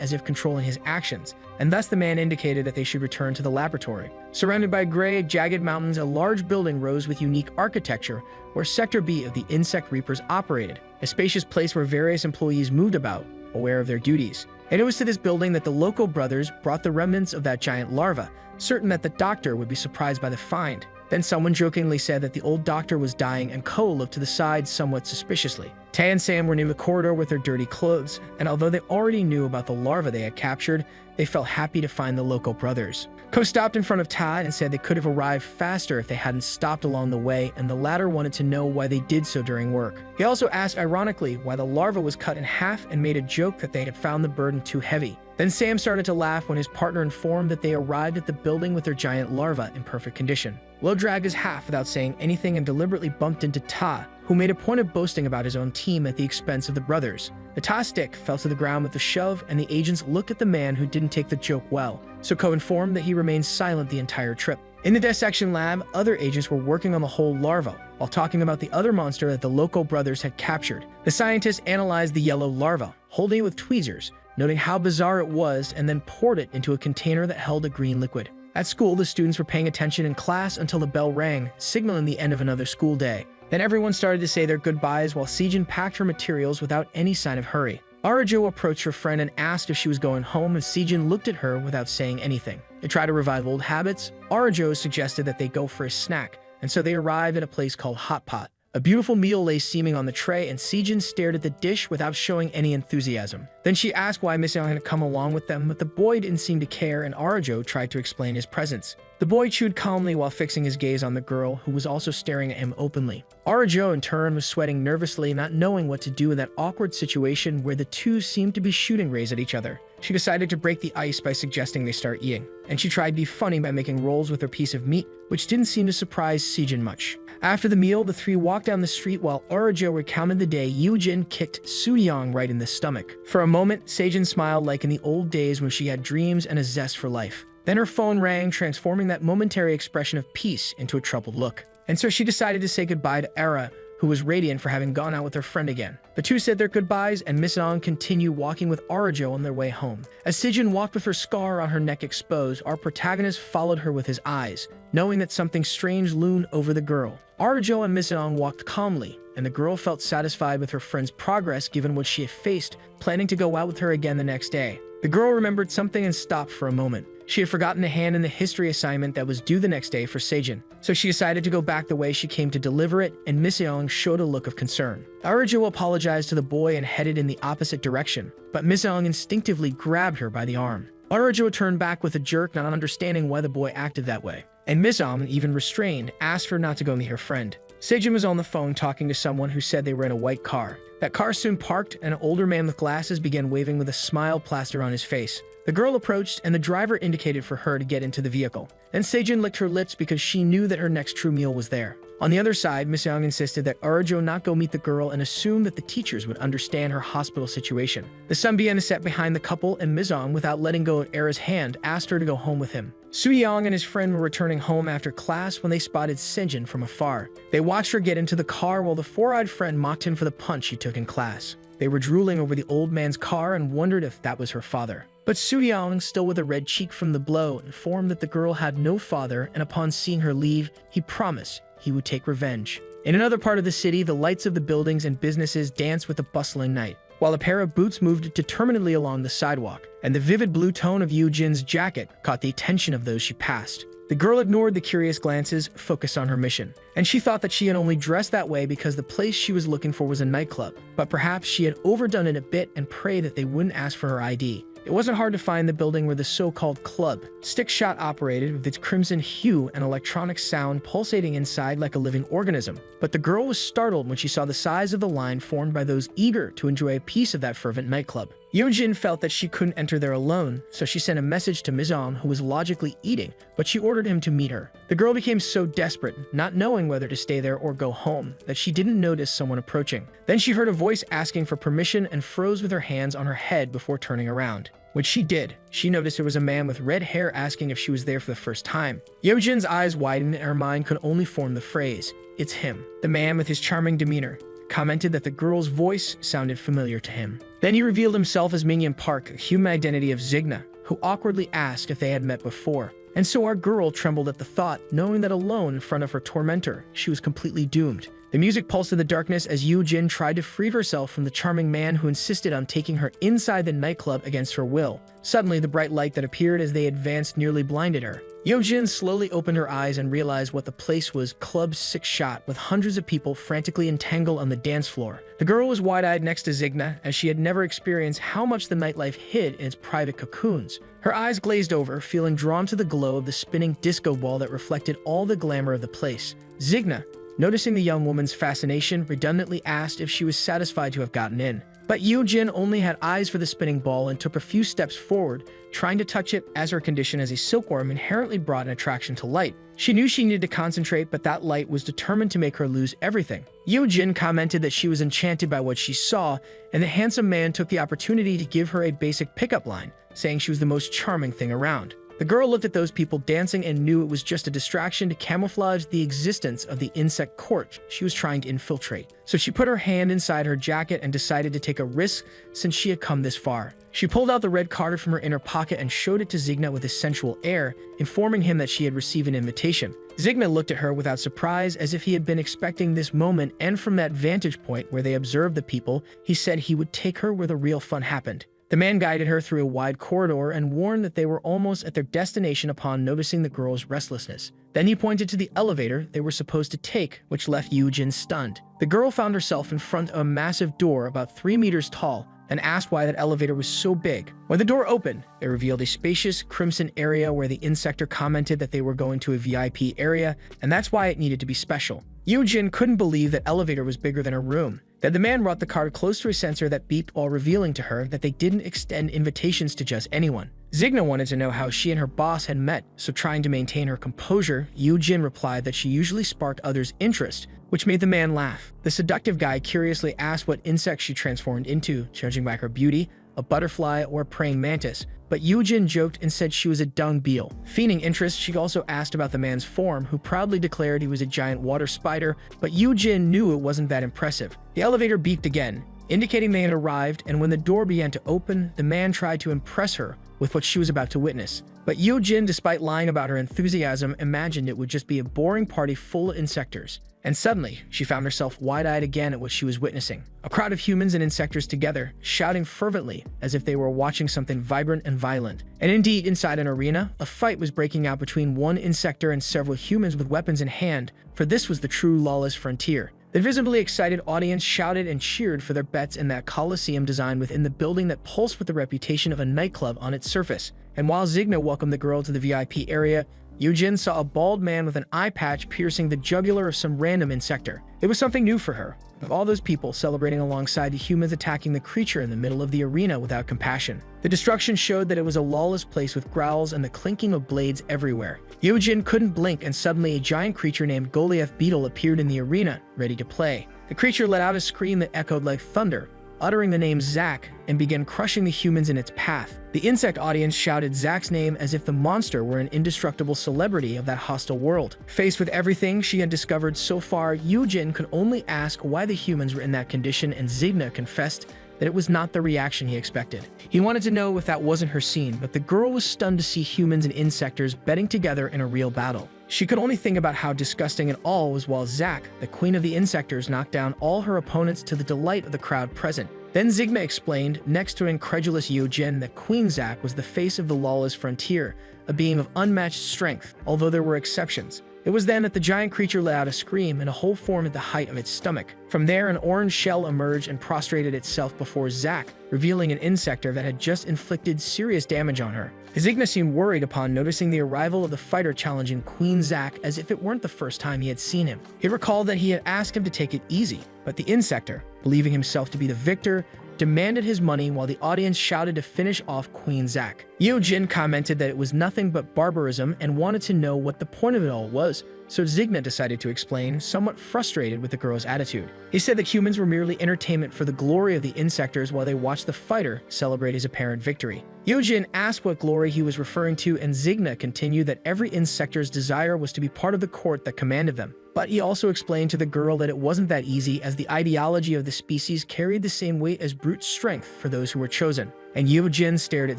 as if controlling his actions, and thus the man indicated that they should return to the laboratory. Surrounded by gray, jagged mountains, a large building rose with unique architecture where Sector B of the Insect Reapers operated, a spacious place where various employees moved about, aware of their duties. And it was to this building that the local brothers brought the remnants of that giant larva, certain that the doctor would be surprised by the find. Then someone jokingly said that the old doctor was dying, and Ko looked to the side somewhat suspiciously. Tae and Sam were near the corridor with their dirty clothes, and although they already knew about the larva they had captured, they felt happy to find the local brothers. Ko stopped in front of Tae and said they could have arrived faster if they hadn't stopped along the way, and the latter wanted to know why they did so during work. He also asked ironically why the larva was cut in half and made a joke that they had found the burden too heavy. Then Sam started to laugh when his partner informed that they arrived at the building with their giant larva in perfect condition. Lo dragged his half without saying anything and deliberately bumped into Ta, who made a point of boasting about his own team at the expense of the brothers. The Ta stick fell to the ground with a shove, and the agents looked at the man who didn't take the joke well, so Ko informed that he remained silent the entire trip. In the dissection lab, other agents were working on the whole larva, while talking about the other monster that the local brothers had captured. The scientists analyzed the yellow larva, holding it with tweezers, noting how bizarre it was, and then poured it into a container that held a green liquid. At school, the students were paying attention in class until the bell rang, signaling the end of another school day. Then everyone started to say their goodbyes while Sejin packed her materials without any sign of hurry. Arajo approached her friend and asked if she was going home, and Sejin looked at her without saying anything. To try to revive old habits, Arajo suggested that they go for a snack, and so they arrived at a place called Hot Pot. A beautiful meal lay steaming on the tray, and Sejin stared at the dish without showing any enthusiasm. Then she asked why Miss Young had come along with them, but the boy didn't seem to care, and Arajo tried to explain his presence. The boy chewed calmly while fixing his gaze on the girl, who was also staring at him openly. Arajo, in turn, was sweating nervously, not knowing what to do in that awkward situation where the two seemed to be shooting rays at each other. She decided to break the ice by suggesting they start eating, and she tried to be funny by making rolls with her piece of meat, which didn't seem to surprise Sejin much. After the meal, the three walked down the street while Arajo recounted the day Yoojin kicked Soo-young right in the stomach. For a moment, Sejin smiled like in the old days when she had dreams and a zest for life. Then her phone rang, transforming that momentary expression of peace into a troubled look. And so she decided to say goodbye to Era, who was radiant for having gone out with her friend again. The two said their goodbyes, and Miss Ong continued walking with Arajo on their way home. As Sejin walked with her scar on her neck exposed, our protagonist followed her with his eyes, knowing that something strange loomed over the girl. Arajo and Miss Ong walked calmly, and the girl felt satisfied with her friend's progress given what she had faced, planning to go out with her again the next day. The girl remembered something and stopped for a moment. She had forgotten the hand in the history assignment that was due the next day for Sejin, so she decided to go back the way she came to deliver it, and Miss Young showed a look of concern. Arajo apologized to the boy and headed in the opposite direction, but Miss Young instinctively grabbed her by the arm. Arajo turned back with a jerk, not understanding why the boy acted that way, and Miss Young, even restrained, asked her not to go near her friend. Sejin was on the phone talking to someone who said they were in a white car. That car soon parked, and an older man with glasses began waving with a smile plastered on his face. The girl approached, and the driver indicated for her to get into the vehicle. Then Sejin licked her lips because she knew that her next true meal was there. On the other side, Miss Young insisted that Arajo not go meet the girl and assumed that the teachers would understand her hospital situation. The sun began to set behind the couple, and Mizong, without letting go of Era's hand, asked her to go home with him. Suyang and his friend were returning home after class when they spotted Sejin from afar. They watched her get into the car while the four-eyed friend mocked him for the punch he took in class. They were drooling over the old man's car and wondered if that was her father. But Suyang, still with a red cheek from the blow, informed that the girl had no father, and upon seeing her leave, he promised he would take revenge. In another part of the city, the lights of the buildings and businesses danced with the bustling night, while a pair of boots moved determinedly along the sidewalk, and the vivid blue tone of Yoo-jin's jacket caught the attention of those she passed. The girl ignored the curious glances, focused on her mission, and she thought that she had only dressed that way because the place she was looking for was a nightclub, but perhaps she had overdone it a bit and prayed that they wouldn't ask for her ID. It wasn't hard to find the building where the so-called club, stick-shot operated with its crimson hue and electronic sound pulsating inside like a living organism. But the girl was startled when she saw the size of the line formed by those eager to enjoy a piece of that fervent nightclub. Yoo-jin felt that she couldn't enter there alone, so she sent a message to Mizong, who was logically eating, but she ordered him to meet her. The girl became so desperate, not knowing whether to stay there or go home, that she didn't notice someone approaching. Then she heard a voice asking for permission and froze with her hands on her head before turning around. When she did, she noticed there was a man with red hair asking if she was there for the first time. Yoo-jin's eyes widened and her mind could only form the phrase, "It's him." The man with his charming demeanor commented that the girl's voice sounded familiar to him. Then he revealed himself as Mingyan Park, a human identity of Zigna, who awkwardly asked if they had met before. And so our girl trembled at the thought, knowing that alone in front of her tormentor, she was completely doomed. The music pulsed in the darkness as Yoo-jin tried to free herself from the charming man who insisted on taking her inside the nightclub against her will. Suddenly, the bright light that appeared as they advanced nearly blinded her. Yoo-jin slowly opened her eyes and realized what the place was: Club 6 Shot, with hundreds of people frantically entangled on the dance floor. The girl was wide-eyed next to Zigna, as she had never experienced how much the nightlife hid in its private cocoons. Her eyes glazed over, feeling drawn to the glow of the spinning disco ball that reflected all the glamour of the place. Zigna, noticing the young woman's fascination, redundantly asked if she was satisfied to have gotten in. But Yoo-jin only had eyes for the spinning ball and took a few steps forward, trying to touch it, as her condition as a silkworm inherently brought an attraction to light. She knew she needed to concentrate, but that light was determined to make her lose everything. Yoo-jin commented that she was enchanted by what she saw, and the handsome man took the opportunity to give her a basic pickup line, saying she was the most charming thing around. The girl looked at those people dancing and knew it was just a distraction to camouflage the existence of the insect court she was trying to infiltrate. So she put her hand inside her jacket and decided to take a risk since she had come this far. She pulled out the red card from her inner pocket and showed it to Zigna with a sensual air, informing him that she had received an invitation. Zigna looked at her without surprise, as if he had been expecting this moment, and from that vantage point where they observed the people, he said he would take her where the real fun happened. The man guided her through a wide corridor and warned that they were almost at their destination upon noticing the girl's restlessness. Then he pointed to the elevator they were supposed to take, which left Yoo-jin stunned. The girl found herself in front of a massive door about 3 meters tall and asked why that elevator was so big. When the door opened, it revealed a spacious crimson area where the insector commented that they were going to a VIP area, and that's why it needed to be special. Yoo-jin couldn't believe that elevator was bigger than her room. Then the man brought the card close to a sensor that beeped while revealing to her that they didn't extend invitations to just anyone. Zigna wanted to know how she and her boss had met, so trying to maintain her composure, Yoo-jin replied that she usually sparked others' interest, which made the man laugh. The seductive guy curiously asked what insect she transformed into, judging by her beauty, a butterfly or a praying mantis, but Yoo-jin joked and said she was a dung beetle. Feigning interest, she also asked about the man's form, who proudly declared he was a giant water spider, but Yoo-jin knew it wasn't that impressive. The elevator beeped again, indicating they had arrived, and when the door began to open, the man tried to impress her with what she was about to witness. But Yoo-jin, despite lying about her enthusiasm, imagined it would just be a boring party full of insectors. And suddenly, she found herself wide-eyed again at what she was witnessing. A crowd of humans and insectors together, shouting fervently as if they were watching something vibrant and violent. And indeed, inside an arena, a fight was breaking out between one insector and several humans with weapons in hand, for this was the true lawless frontier. The visibly excited audience shouted and cheered for their bets in that coliseum design within the building that pulsed with the reputation of a nightclub on its surface. And while Zigna welcomed the girl to the VIP area, Yujin saw a bald man with an eye patch piercing the jugular of some random insector. It was something new for her, of all those people celebrating alongside the humans attacking the creature in the middle of the arena without compassion. The destruction showed that it was a lawless place with growls and the clinking of blades everywhere. Yujin couldn't blink, and suddenly a giant creature named Goliath Beetle appeared in the arena, ready to play. The creature let out a scream that echoed like thunder, uttering the name Zack, and began crushing the humans in its path. The insect audience shouted Zack's name as if the monster were an indestructible celebrity of that hostile world. Faced with everything she had discovered so far, Yujin could only ask why the humans were in that condition, and Zigna confessed that it was not the reaction he expected. He wanted to know if that wasn't her scene, but the girl was stunned to see humans and insectors betting together in a real battle. She could only think about how disgusting it all was while Zack, the queen of the insectors, knocked down all her opponents to the delight of the crowd present. Then Zigna explained, next to incredulous Yujin, that Queen Zack was the face of the lawless frontier, a being of unmatched strength, although there were exceptions. It was then that the giant creature let out a scream, and a hole formed at the height of its stomach. From there, an orange shell emerged and prostrated itself before Zack, revealing an insector that had just inflicted serious damage on her. Zigna seemed worried upon noticing the arrival of the fighter challenging Queen Zack, as if it weren't the first time he had seen him. He recalled that he had asked him to take it easy, but the insector, believing himself to be the victor, demanded his money while the audience shouted to finish off Queen Zack. Yujin commented that it was nothing but barbarism and wanted to know what the point of it all was, so Zigna decided to explain, somewhat frustrated with the girl's attitude. He said that humans were merely entertainment for the glory of the insectors while they watched the fighter celebrate his apparent victory. Yujin asked what glory he was referring to, and Zigna continued that every insector's desire was to be part of the court that commanded them. But he also explained to the girl that it wasn't that easy, as the ideology of the species carried the same weight as brute strength for those who were chosen. And Yujin stared at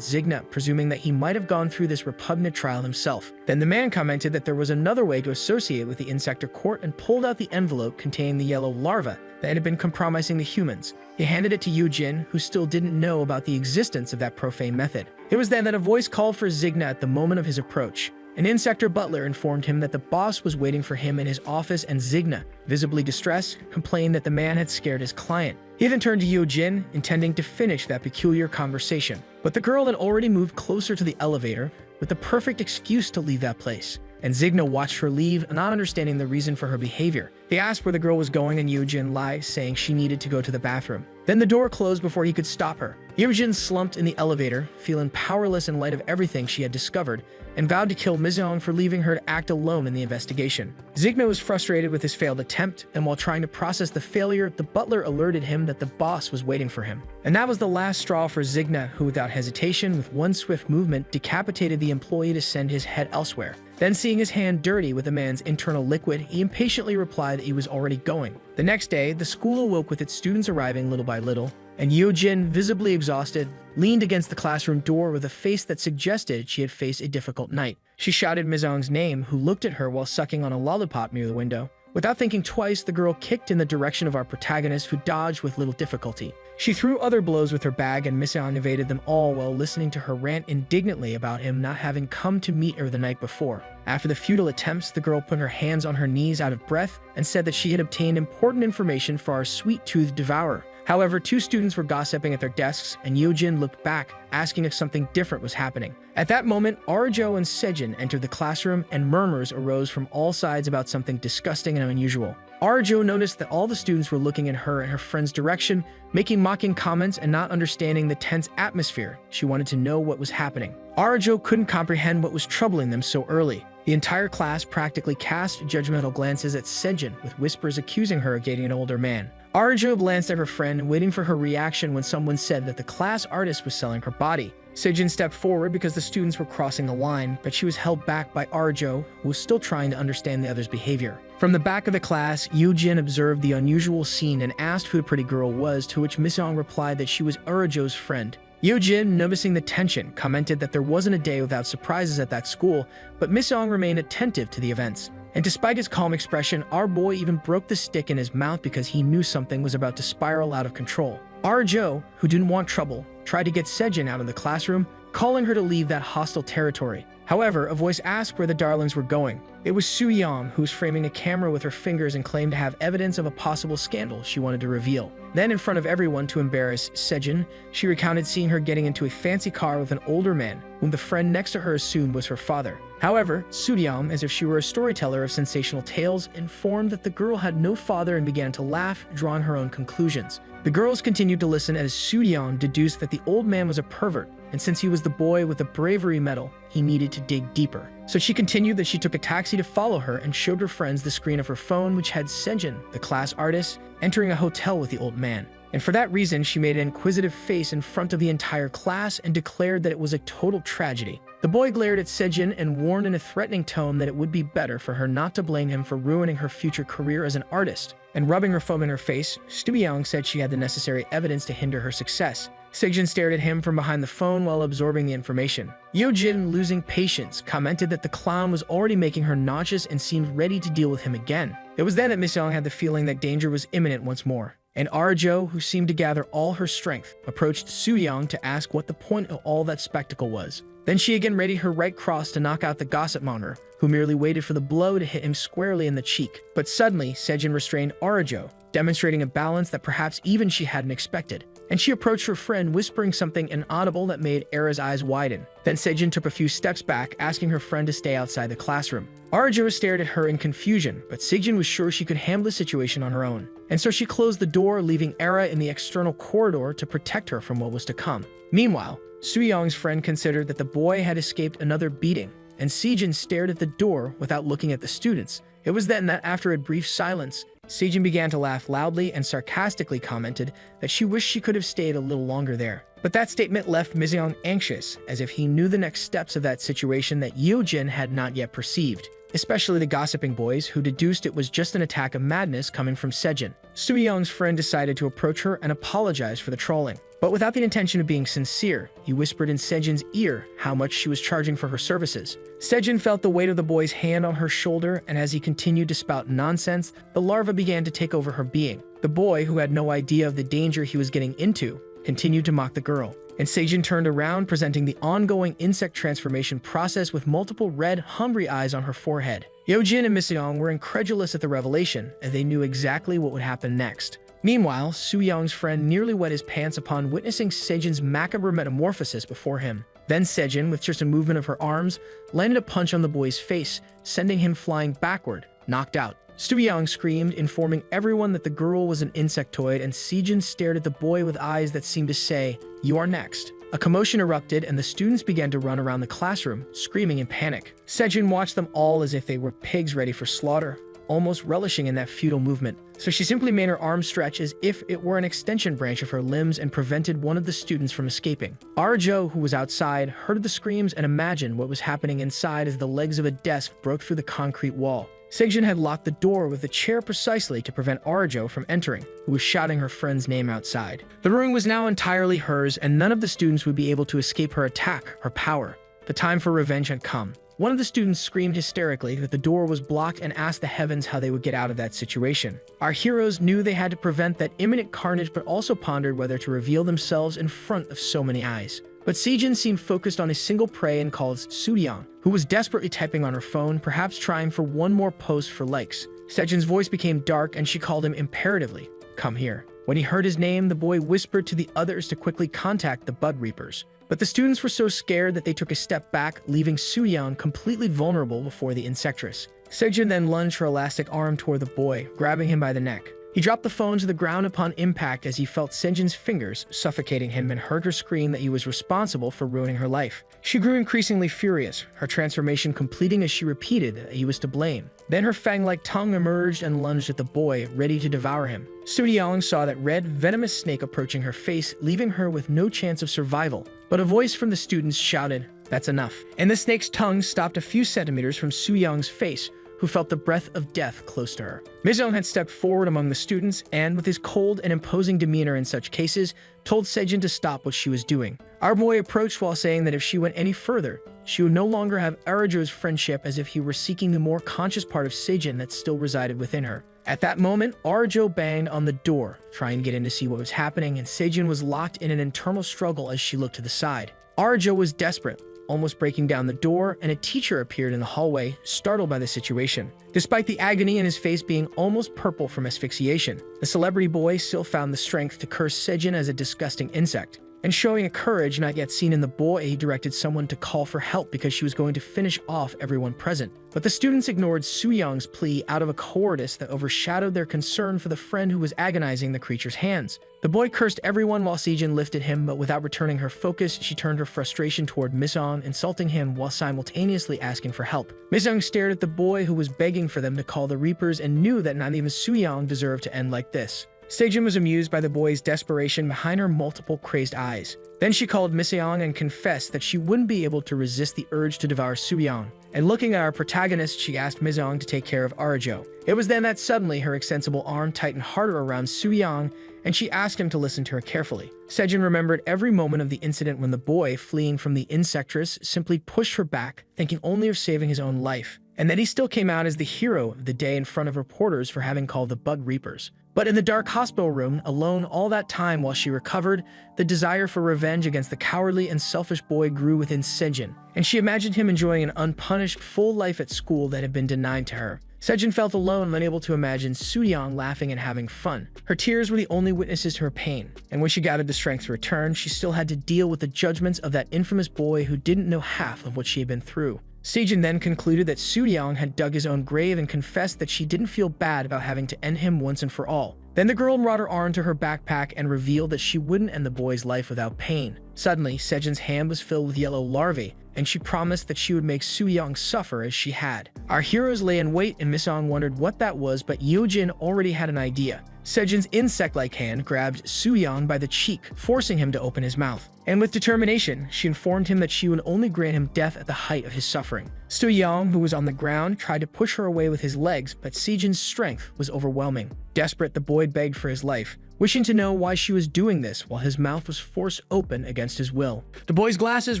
Zigna, presuming that he might have gone through this repugnant trial himself. Then the man commented that there was another way to associate with the insector court, and pulled out the envelope containing the yellow larva that had been compromising the humans. He handed it to Yujin, who still didn't know about the existence of that profane method. It was then that a voice called for Zigna at the moment of his approach. An insector butler informed him that the boss was waiting for him in his office, and Zigna, visibly distressed, complained that the man had scared his client. He then turned to Yujin, intending to finish that peculiar conversation. But the girl had already moved closer to the elevator, with the perfect excuse to leave that place. And Zigna watched her leave, not understanding the reason for her behavior. He asked where the girl was going, and Yujin lied, saying she needed to go to the bathroom. Then the door closed before he could stop her. Yujin slumped in the elevator, feeling powerless in light of everything she had discovered, and vowed to kill Mizeong for leaving her to act alone in the investigation. Zigna was frustrated with his failed attempt, and while trying to process the failure, the butler alerted him that the boss was waiting for him. And that was the last straw for Zigna, who without hesitation, with one swift movement, decapitated the employee to send his head elsewhere. Then, seeing his hand dirty with the man's internal liquid, he impatiently replied that he was already going. The next day, the school awoke with its students arriving little by little, and Yujin, visibly exhausted, leaned against the classroom door with a face that suggested she had faced a difficult night. She shouted Mizeong's name, who looked at her while sucking on a lollipop near the window. Without thinking twice, the girl kicked in the direction of our protagonist, who dodged with little difficulty. She threw other blows with her bag, and Mizeong evaded them all while listening to her rant indignantly about him not having come to meet her the night before. After the futile attempts, the girl put her hands on her knees out of breath and said that she had obtained important information for our sweet-toothed devourer. However, two students were gossiping at their desks, and Yujin looked back, asking if something different was happening. At that moment, Arjo and Sejin entered the classroom, and murmurs arose from all sides about something disgusting and unusual. Arjo noticed that all the students were looking in her and her friend's direction, making mocking comments and not understanding the tense atmosphere. She wanted to know what was happening. Arjo couldn't comprehend what was troubling them so early. The entire class practically cast judgmental glances at Sejin, with whispers accusing her of dating an older man. Arjo glanced at her friend, waiting for her reaction when someone said that the class artist was selling her body. Sejin stepped forward because the students were crossing the line, but she was held back by Arjo, who was still trying to understand the other's behavior. From the back of the class, Yujin observed the unusual scene and asked who the pretty girl was, to which Mizeong replied that she was Arjo's friend. Yujin, noticing the tension, commented that there wasn't a day without surprises at that school, but Mizeong remained attentive to the events. And despite his calm expression, our boy even broke the stick in his mouth because he knew something was about to spiral out of control. Arjo, who didn't want trouble, tried to get Sejin out of the classroom, calling her to leave that hostile territory. However, a voice asked where the darlings were going. It was Su-Yong, who was framing a camera with her fingers and claimed to have evidence of a possible scandal she wanted to reveal. Then, in front of everyone to embarrass Sejin, she recounted seeing her getting into a fancy car with an older man, whom the friend next to her assumed was her father. However, Sooryang, as if she were a storyteller of sensational tales, informed that the girl had no father and began to laugh, drawing her own conclusions. The girls continued to listen as Sooryang deduced that the old man was a pervert, and since he was the boy with the bravery medal, he needed to dig deeper. So she continued that she took a taxi to follow her and showed her friends the screen of her phone, which had Sejin, the class artist, entering a hotel with the old man. And for that reason, she made an inquisitive face in front of the entire class and declared that it was a total tragedy. The boy glared at Sejin and warned in a threatening tone that it would be better for her not to blame him for ruining her future career as an artist. And rubbing her phone in her face, Sooryang said she had the necessary evidence to hinder her success. Sejin stared at him from behind the phone while absorbing the information. Yeojin, losing patience, commented that the clown was already making her nauseous and seemed ready to deal with him again. It was then that Miss Young had the feeling that danger was imminent once more. And Arjo, who seemed to gather all her strength, approached Sooryang to ask what the point of all that spectacle was. Then she again readied her right cross to knock out the gossip monger, who merely waited for the blow to hit him squarely in the cheek. But suddenly, Sejin restrained Arjo, demonstrating a balance that perhaps even she hadn't expected. And she approached her friend, whispering something inaudible that made Era's eyes widen. Then Sejin took a few steps back, asking her friend to stay outside the classroom. Arjo stared at her in confusion, but Sejin was sure she could handle the situation on her own. And so she closed the door, leaving Era in the external corridor to protect her from what was to come. Meanwhile, Sooryang's friend considered that the boy had escaped another beating, and Sejin stared at the door without looking at the students. It was then that, after a brief silence, Sejin began to laugh loudly and sarcastically commented that she wished she could have stayed a little longer there. But that statement left Miseong anxious, as if he knew the next steps of that situation that Yeojin had not yet perceived, especially the gossiping boys, who deduced it was just an attack of madness coming from Sejin. Sooryang's friend decided to approach her and apologize for the trolling. But without the intention of being sincere, he whispered in Sejin's ear how much she was charging for her services. Sejin felt the weight of the boy's hand on her shoulder, and as he continued to spout nonsense, the larva began to take over her being. The boy, who had no idea of the danger he was getting into, continued to mock the girl. And Sejin turned around, presenting the ongoing insect transformation process with multiple red, hungry eyes on her forehead. Yeojin and Miseong were incredulous at the revelation, as they knew exactly what would happen next. Meanwhile, Sooryang's friend nearly wet his pants upon witnessing Sejin's macabre metamorphosis before him. Then Sejin, with just a movement of her arms, landed a punch on the boy's face, sending him flying backward, knocked out. Sooryang screamed, informing everyone that the girl was an insectoid, and Sejin stared at the boy with eyes that seemed to say, "You are next." A commotion erupted, and the students began to run around the classroom, screaming in panic. Sejin watched them all as if they were pigs ready for slaughter, almost relishing in that futile movement. So she simply made her arm stretch as if it were an extension branch of her limbs and prevented one of the students from escaping. Arjo, who was outside, heard the screams and imagined what was happening inside as the legs of a desk broke through the concrete wall. Sejin had locked the door with a chair precisely to prevent Arjo from entering, who was shouting her friend's name outside. The room was now entirely hers, and none of the students would be able to escape her attack, her power. The time for revenge had come. One of the students screamed hysterically that the door was blocked and asked the heavens how they would get out of that situation. Our heroes knew they had to prevent that imminent carnage, but also pondered whether to reveal themselves in front of so many eyes. But Sejin seemed focused on his single prey and called Sooryang, who was desperately typing on her phone, perhaps trying for one more post for likes. Sejin's voice became dark and she called him imperatively, "Come here." When he heard his name, the boy whispered to the others to quickly contact the Bud Reapers. But the students were so scared that they took a step back, leaving Sooryang completely vulnerable before the insectress. Sejin then lunged her elastic arm toward the boy, grabbing him by the neck. He dropped the phone to the ground upon impact as he felt Sejin's fingers suffocating him and heard her scream that he was responsible for ruining her life. She grew increasingly furious, her transformation completing as she repeated that he was to blame. Then her fang-like tongue emerged and lunged at the boy, ready to devour him. Sooryang saw that red, venomous snake approaching her face, leaving her with no chance of survival. But a voice from the students shouted, "That's enough." And the snake's tongue stopped a few centimeters from Sooryang's face, who felt the breath of death close to her. Miseong had stepped forward among the students and, with his cold and imposing demeanor in such cases, told Sejin to stop what she was doing. Our boy approached while saying that if she went any further, she would no longer have Arajo's friendship, as if he were seeking the more conscious part of Sejin that still resided within her. At that moment, Arajo banged on the door, trying to get in to see what was happening, and Sejin was locked in an internal struggle as she looked to the side. Arajo was desperate, almost breaking down the door, and a teacher appeared in the hallway, startled by the situation. Despite the agony in his face being almost purple from asphyxiation, the celebrity boy still found the strength to curse Sejin as a disgusting insect. And showing a courage not yet seen in the boy, he directed someone to call for help because she was going to finish off everyone present. But the students ignored Soo-young's plea out of a cowardice that overshadowed their concern for the friend who was agonizing the creature's hands. The boy cursed everyone while Sejin lifted him, but without returning her focus, she turned her frustration toward Misong, insulting him while simultaneously asking for help. Misong stared at the boy who was begging for them to call the Reapers and knew that not even Soo-young deserved to end like this. Sejin was amused by the boy's desperation behind her multiple crazed eyes. Then she called Misong and confessed that she wouldn't be able to resist the urge to devour Soo-young. And looking at our protagonist, she asked Misong to take care of Arajo. It was then that suddenly her extensible arm tightened harder around Soo-young, and she asked him to listen to her carefully. Sejin remembered every moment of the incident when the boy, fleeing from the insectress, simply pushed her back, thinking only of saving his own life, and that he still came out as the hero of the day in front of reporters for having called the Bug Reapers. But in the dark hospital room, alone all that time while she recovered, the desire for revenge against the cowardly and selfish boy grew within Sejin, and she imagined him enjoying an unpunished, full life at school that had been denied to her. Sejin felt alone and unable to imagine Soo-young laughing and having fun. Her tears were the only witnesses to her pain, and when she gathered the strength to return, she still had to deal with the judgments of that infamous boy who didn't know half of what she had been through. Sejin then concluded that Soo-young had dug his own grave and confessed that she didn't feel bad about having to end him once and for all. Then the girl brought her arm to her backpack and revealed that she wouldn't end the boy's life without pain. Suddenly, Sejin's hand was filled with yellow larvae, and she promised that she would make Soo-young suffer as she had. Our heroes lay in wait, and Misong wondered what that was, but Yeojin already had an idea. Sejin's insect-like hand grabbed Soo-young by the cheek, forcing him to open his mouth. And with determination, she informed him that she would only grant him death at the height of his suffering. Soo-young, who was on the ground, tried to push her away with his legs, but Sejin's strength was overwhelming. Desperate, the boy begged for his life, wishing to know why she was doing this while his mouth was forced open against his will. The boy's glasses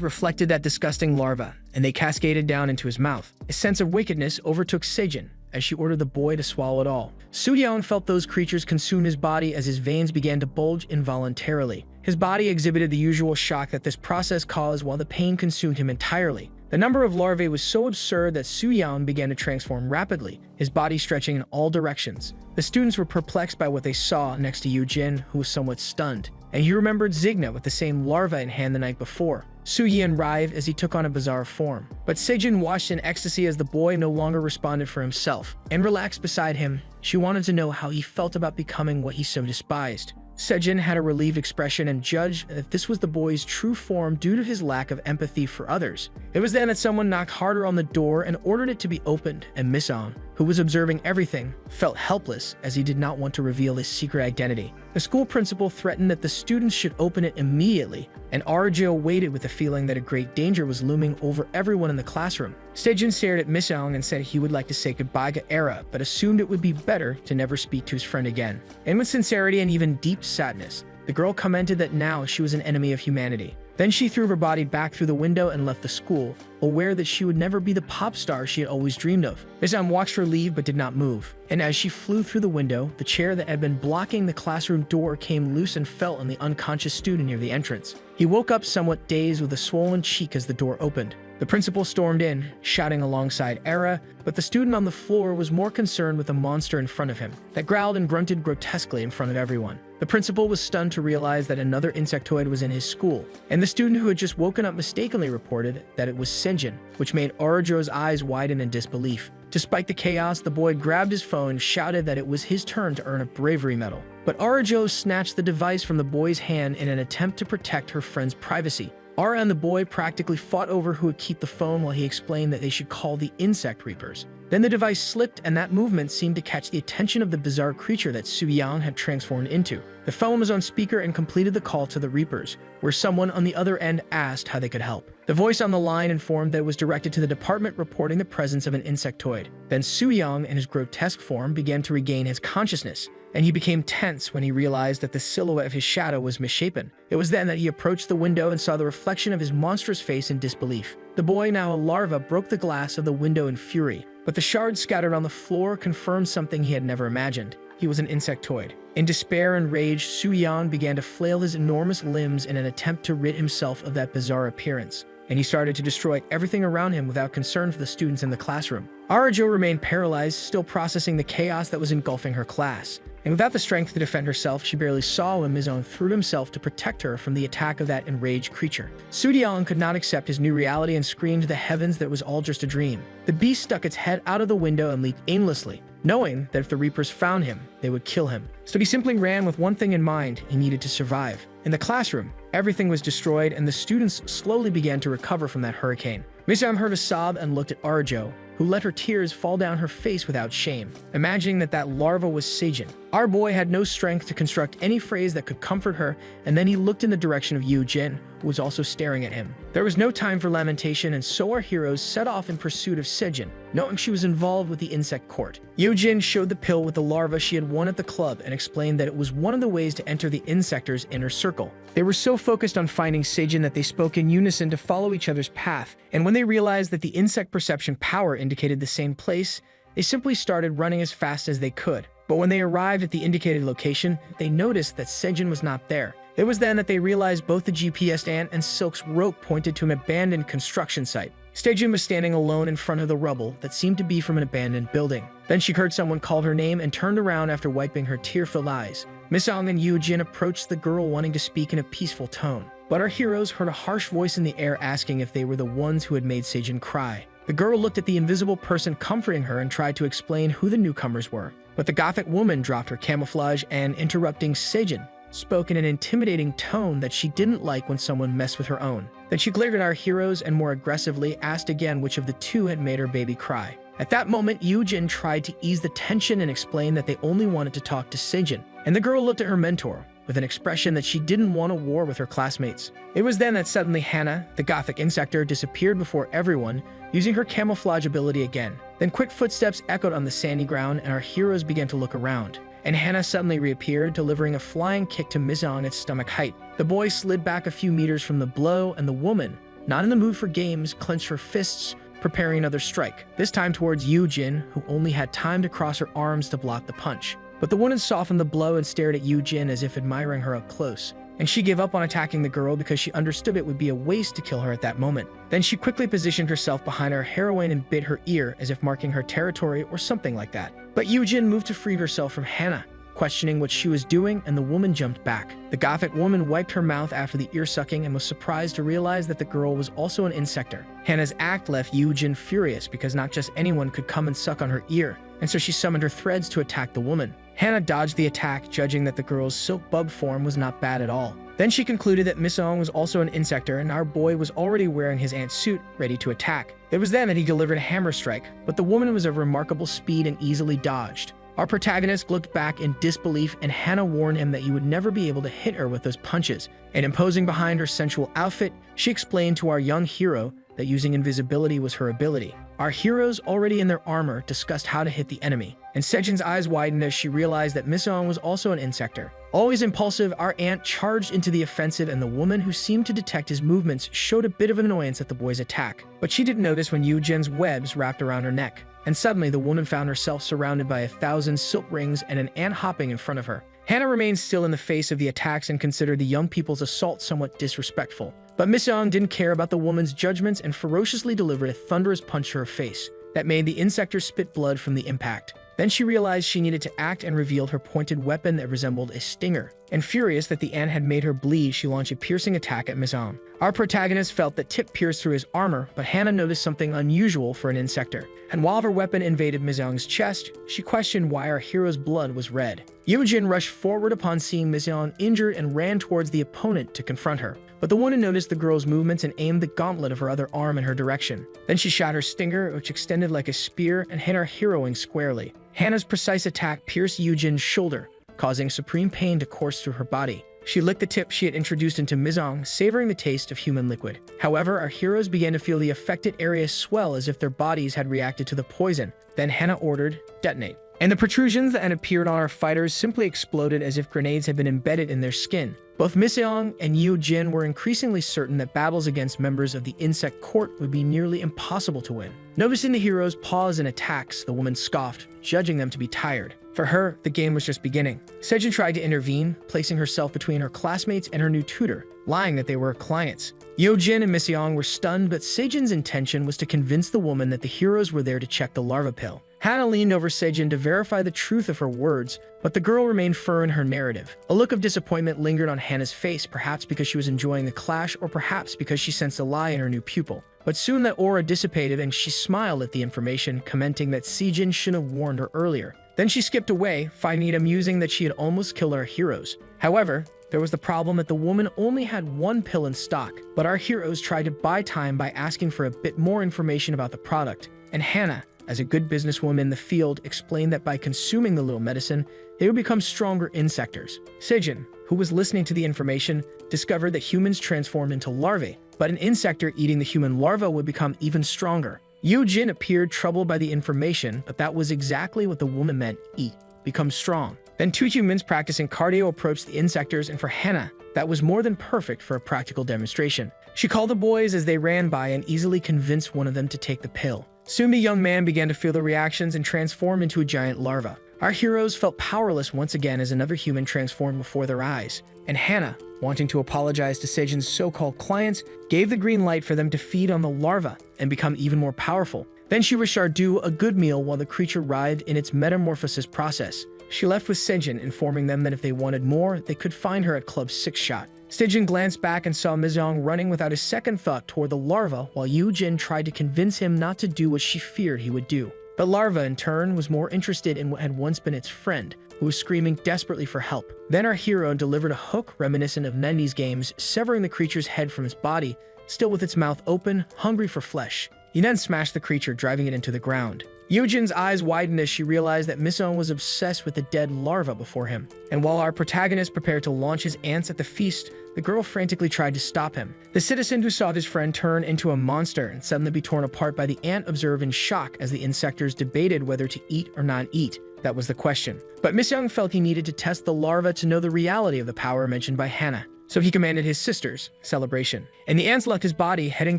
reflected that disgusting larva, and they cascaded down into his mouth. A sense of wickedness overtook Sejin as she ordered the boy to swallow it all. Soo-young felt those creatures consume his body as his veins began to bulge involuntarily. His body exhibited the usual shock that this process caused while the pain consumed him entirely. The number of larvae was so absurd that Soo-young began to transform rapidly, his body stretching in all directions. The students were perplexed by what they saw next to Yeojin, who was somewhat stunned, and he remembered Zigna with the same larva in hand the night before. Soo-young writhed as he took on a bizarre form, but Sejin watched in ecstasy as the boy no longer responded for himself, and relaxed beside him. She wanted to know how he felt about becoming what he so despised. Sejin had a relieved expression and judged that this was the boy's true form due to his lack of empathy for others. It was then that someone knocked harder on the door and ordered it to be opened, and Misong, who was observing everything, felt helpless as he did not want to reveal his secret identity. The school principal threatened that the students should open it immediately, and Arajo waited with the feeling that a great danger was looming over everyone in the classroom. Sejin stared at Misong and said he would like to say goodbye to Era, but assumed it would be better to never speak to his friend again. And with sincerity and even deep sadness, the girl commented that now she was an enemy of humanity. Then she threw her body back through the window and left the school, aware that she would never be the pop star she had always dreamed of. Misong watched her leave but did not move, and as she flew through the window, the chair that had been blocking the classroom door came loose and fell on the unconscious student near the entrance. He woke up somewhat dazed with a swollen cheek as the door opened. The principal stormed in, shouting alongside Era, but the student on the floor was more concerned with the monster in front of him that growled and grunted grotesquely in front of everyone. The principal was stunned to realize that another insectoid was in his school, and the student who had just woken up mistakenly reported that it was Sejin, which made Arajo's eyes widen in disbelief. Despite the chaos, the boy grabbed his phone and shouted that it was his turn to earn a bravery medal. But Arajo snatched the device from the boy's hand in an attempt to protect her friend's privacy. Ara and the boy practically fought over who would keep the phone while he explained that they should call the insect reapers. Then the device slipped, and that movement seemed to catch the attention of the bizarre creature that Soo-young had transformed into. The phone was on speaker and completed the call to the reapers, where someone on the other end asked how they could help. The voice on the line informed that it was directed to the department reporting the presence of an insectoid. Then Soo-young, in his grotesque form, began to regain his consciousness, and he became tense when he realized that the silhouette of his shadow was misshapen. It was then that he approached the window and saw the reflection of his monstrous face in disbelief. The boy, now a larva, broke the glass of the window in fury, but the shards scattered on the floor confirmed something he had never imagined. He was an insectoid. In despair and rage, Soo-young began to flail his enormous limbs in an attempt to rid himself of that bizarre appearance, and he started to destroy everything around him without concern for the students in the classroom. Arajo remained paralyzed, still processing the chaos that was engulfing her class. and without the strength to defend herself, she barely saw when Mizong threw himself to protect her from the attack of that enraged creature. Sudiang could not accept his new reality and screamed to the heavens that it was all just a dream. The beast stuck its head out of the window and leaped aimlessly, knowing that if the Reapers found him, they would kill him. So he simply ran with one thing in mind: he needed to survive. In the classroom, everything was destroyed and the students slowly began to recover from that hurricane. Mizong heard a sob and looked at Arjo, who let her tears fall down her face without shame, imagining that larva was Seijin. Our boy had no strength to construct any phrase that could comfort her, and then he looked in the direction of Yu Jin, who was also staring at him. There was no time for lamentation, and so our heroes set off in pursuit of Seijin, knowing she was involved with the insect court. Yu Jin showed the pill with the larva she had won at the club and explained that it was one of the ways to enter the insector's inner circle. They were so focused on finding Seijin that they spoke in unison to follow each other's path, and when they realized that the insect perception power indicated the same place, they simply started running as fast as they could. But when they arrived at the indicated location, they noticed that Seijin was not there. It was then that they realized both the GPS ant and Silk's rope pointed to an abandoned construction site. Seijin was standing alone in front of the rubble that seemed to be from an abandoned building. Then she heard someone call her name and turned around after wiping her tear-filled eyes. Misong and Yu Jin approached the girl wanting to speak in a peaceful tone. But our heroes heard a harsh voice in the air asking if they were the ones who had made Seijin cry. The girl looked at the invisible person comforting her and tried to explain who the newcomers were. But the Gothic woman dropped her camouflage and, interrupting Seijin, spoke in an intimidating tone that she didn't like when someone messed with her own. Then she glared at our heroes and more aggressively asked again which of the two had made her baby cry. At that moment, Yu Jin tried to ease the tension and explain that they only wanted to talk to Seijin, and the girl looked at her mentor with an expression that she didn't want a war with her classmates. It was then that suddenly Hannah, the Gothic insector, disappeared before everyone, using her camouflage ability again. Then quick footsteps echoed on the sandy ground and our heroes began to look around. And Hannah suddenly reappeared, delivering a flying kick to Mizong at stomach height. The boy slid back a few meters from the blow, and the woman, not in the mood for games, clenched her fists, preparing another strike, this time towards Yu Jin, who only had time to cross her arms to block the punch. But the woman softened the blow and stared at Yu Jin as if admiring her up close. And she gave up on attacking the girl because she understood it would be a waste to kill her at that moment. Then she quickly positioned herself behind our heroine and bit her ear as if marking her territory or something like that. But Yu Jin moved to free herself from Hannah, questioning what she was doing, and the woman jumped back. The Gothic woman wiped her mouth after the ear sucking and was surprised to realize that the girl was also an insector. Hannah's act left Yu Jin furious because not just anyone could come and suck on her ear, and so she summoned her threads to attack the woman. Hannah dodged the attack, judging that the girl's silk bub form was not bad at all. Then she concluded that Misong was also an insector and our boy was already wearing his ant's suit, ready to attack. It was then that he delivered a hammer strike, but the woman was of remarkable speed and easily dodged. Our protagonist looked back in disbelief, and Hannah warned him that he would never be able to hit her with those punches. And imposing behind her sensual outfit, she explained to our young hero that using invisibility was her ability. Our heroes, already in their armor, discussed how to hit the enemy, and Seijin's eyes widened as she realized that Misong was also an insector. Always impulsive, our ant charged into the offensive, and the woman, who seemed to detect his movements, showed a bit of annoyance at the boy's attack. But she didn't notice when Yu Jin's webs wrapped around her neck. And suddenly, the woman found herself surrounded by 1,000 silk rings and an ant hopping in front of her. Hannah remained still in the face of the attacks and considered the young people's assault somewhat disrespectful. But Misong didn't care about the woman's judgments and ferociously delivered a thunderous punch to her face that made the insector spit blood from the impact. Then she realized she needed to act and revealed her pointed weapon that resembled a stinger. And furious that the ant had made her bleed, she launched a piercing attack at Misong. Our protagonist felt that tip pierced through his armor, but Hannah noticed something unusual for an insector. And while her weapon invaded Misong's chest, she questioned why our hero's blood was red. Yu Jin rushed forward upon seeing Misong injured and ran towards the opponent to confront her. But the woman noticed the girl's movements and aimed the gauntlet of her other arm in her direction. Then she shot her stinger, which extended like a spear, and hit our heroine squarely. Hannah's precise attack pierced Yu Jin's shoulder, causing supreme pain to course through her body. She licked the tip she had introduced into Misong, savoring the taste of human liquid. However, our heroes began to feel the affected area swell as if their bodies had reacted to the poison. Then Hannah ordered, "Detonate." And the protrusions that had appeared on our fighters simply exploded as if grenades had been embedded in their skin. Both Misong and Yu Jin were increasingly certain that battles against members of the insect court would be nearly impossible to win. Noticing the heroes' pause in attacks, the woman scoffed, judging them to be tired. For her, the game was just beginning. Seijin tried to intervene, placing herself between her classmates and her new tutor, lying that they were her clients. Yu Jin and Misong were stunned, but Seijin's intention was to convince the woman that the heroes were there to check the larva pill. Hannah leaned over Sejin to verify the truth of her words, but the girl remained firm in her narrative. A look of disappointment lingered on Hannah's face, perhaps because she was enjoying the clash or perhaps because she sensed a lie in her new pupil. But soon that aura dissipated and she smiled at the information, commenting that Sejin shouldn't have warned her earlier. Then she skipped away, finding it amusing that she had almost killed our heroes. However, there was the problem that the woman only had one pill in stock, but our heroes tried to buy time by asking for a bit more information about the product. And Hannah, as a good businesswoman in the field, explained that by consuming the little medicine, they would become stronger insectors. Sejin, who was listening to the information, discovered that humans transformed into larvae, but an insector eating the human larva would become even stronger. Yoo-jin appeared troubled by the information, but that was exactly what the woman meant: eat, become strong. Then two humans practicing cardio approached the insectors, and for Hannah, that was more than perfect for a practical demonstration. She called the boys as they ran by and easily convinced one of them to take the pill. Soon the young man began to feel the reactions and transform into a giant larva. Our heroes felt powerless once again as another human transformed before their eyes, and Hannah, wanting to apologize to Sejin's so-called clients, gave the green light for them to feed on the larva and become even more powerful. Then she wished Ardu a good meal while the creature writhed in its metamorphosis process. She left with Sejin, informing them that if they wanted more, they could find her at Club 6 Shot. Sejin glanced back and saw Mizong running without a second thought toward the larva, while Yoo-jin tried to convince him not to do what she feared he would do. The larva, in turn, was more interested in what had once been its friend, who was screaming desperately for help. Then our hero delivered a hook reminiscent of 90s games, severing the creature's head from its body, still with its mouth open, hungry for flesh. He then smashed the creature, driving it into the ground. Yoo-jin's eyes widened as she realized that Mizong was obsessed with the dead larva before him. And while our protagonist prepared to launch his ants at the feast, the girl frantically tried to stop him. The citizen who saw his friend turn into a monster and suddenly be torn apart by the ant observed in shock as the insectors debated whether to eat or not eat. That was the question. But Mizong felt he needed to test the larva to know the reality of the power mentioned by Hannah. So he commanded his sisters, celebration. And the ants left his body, heading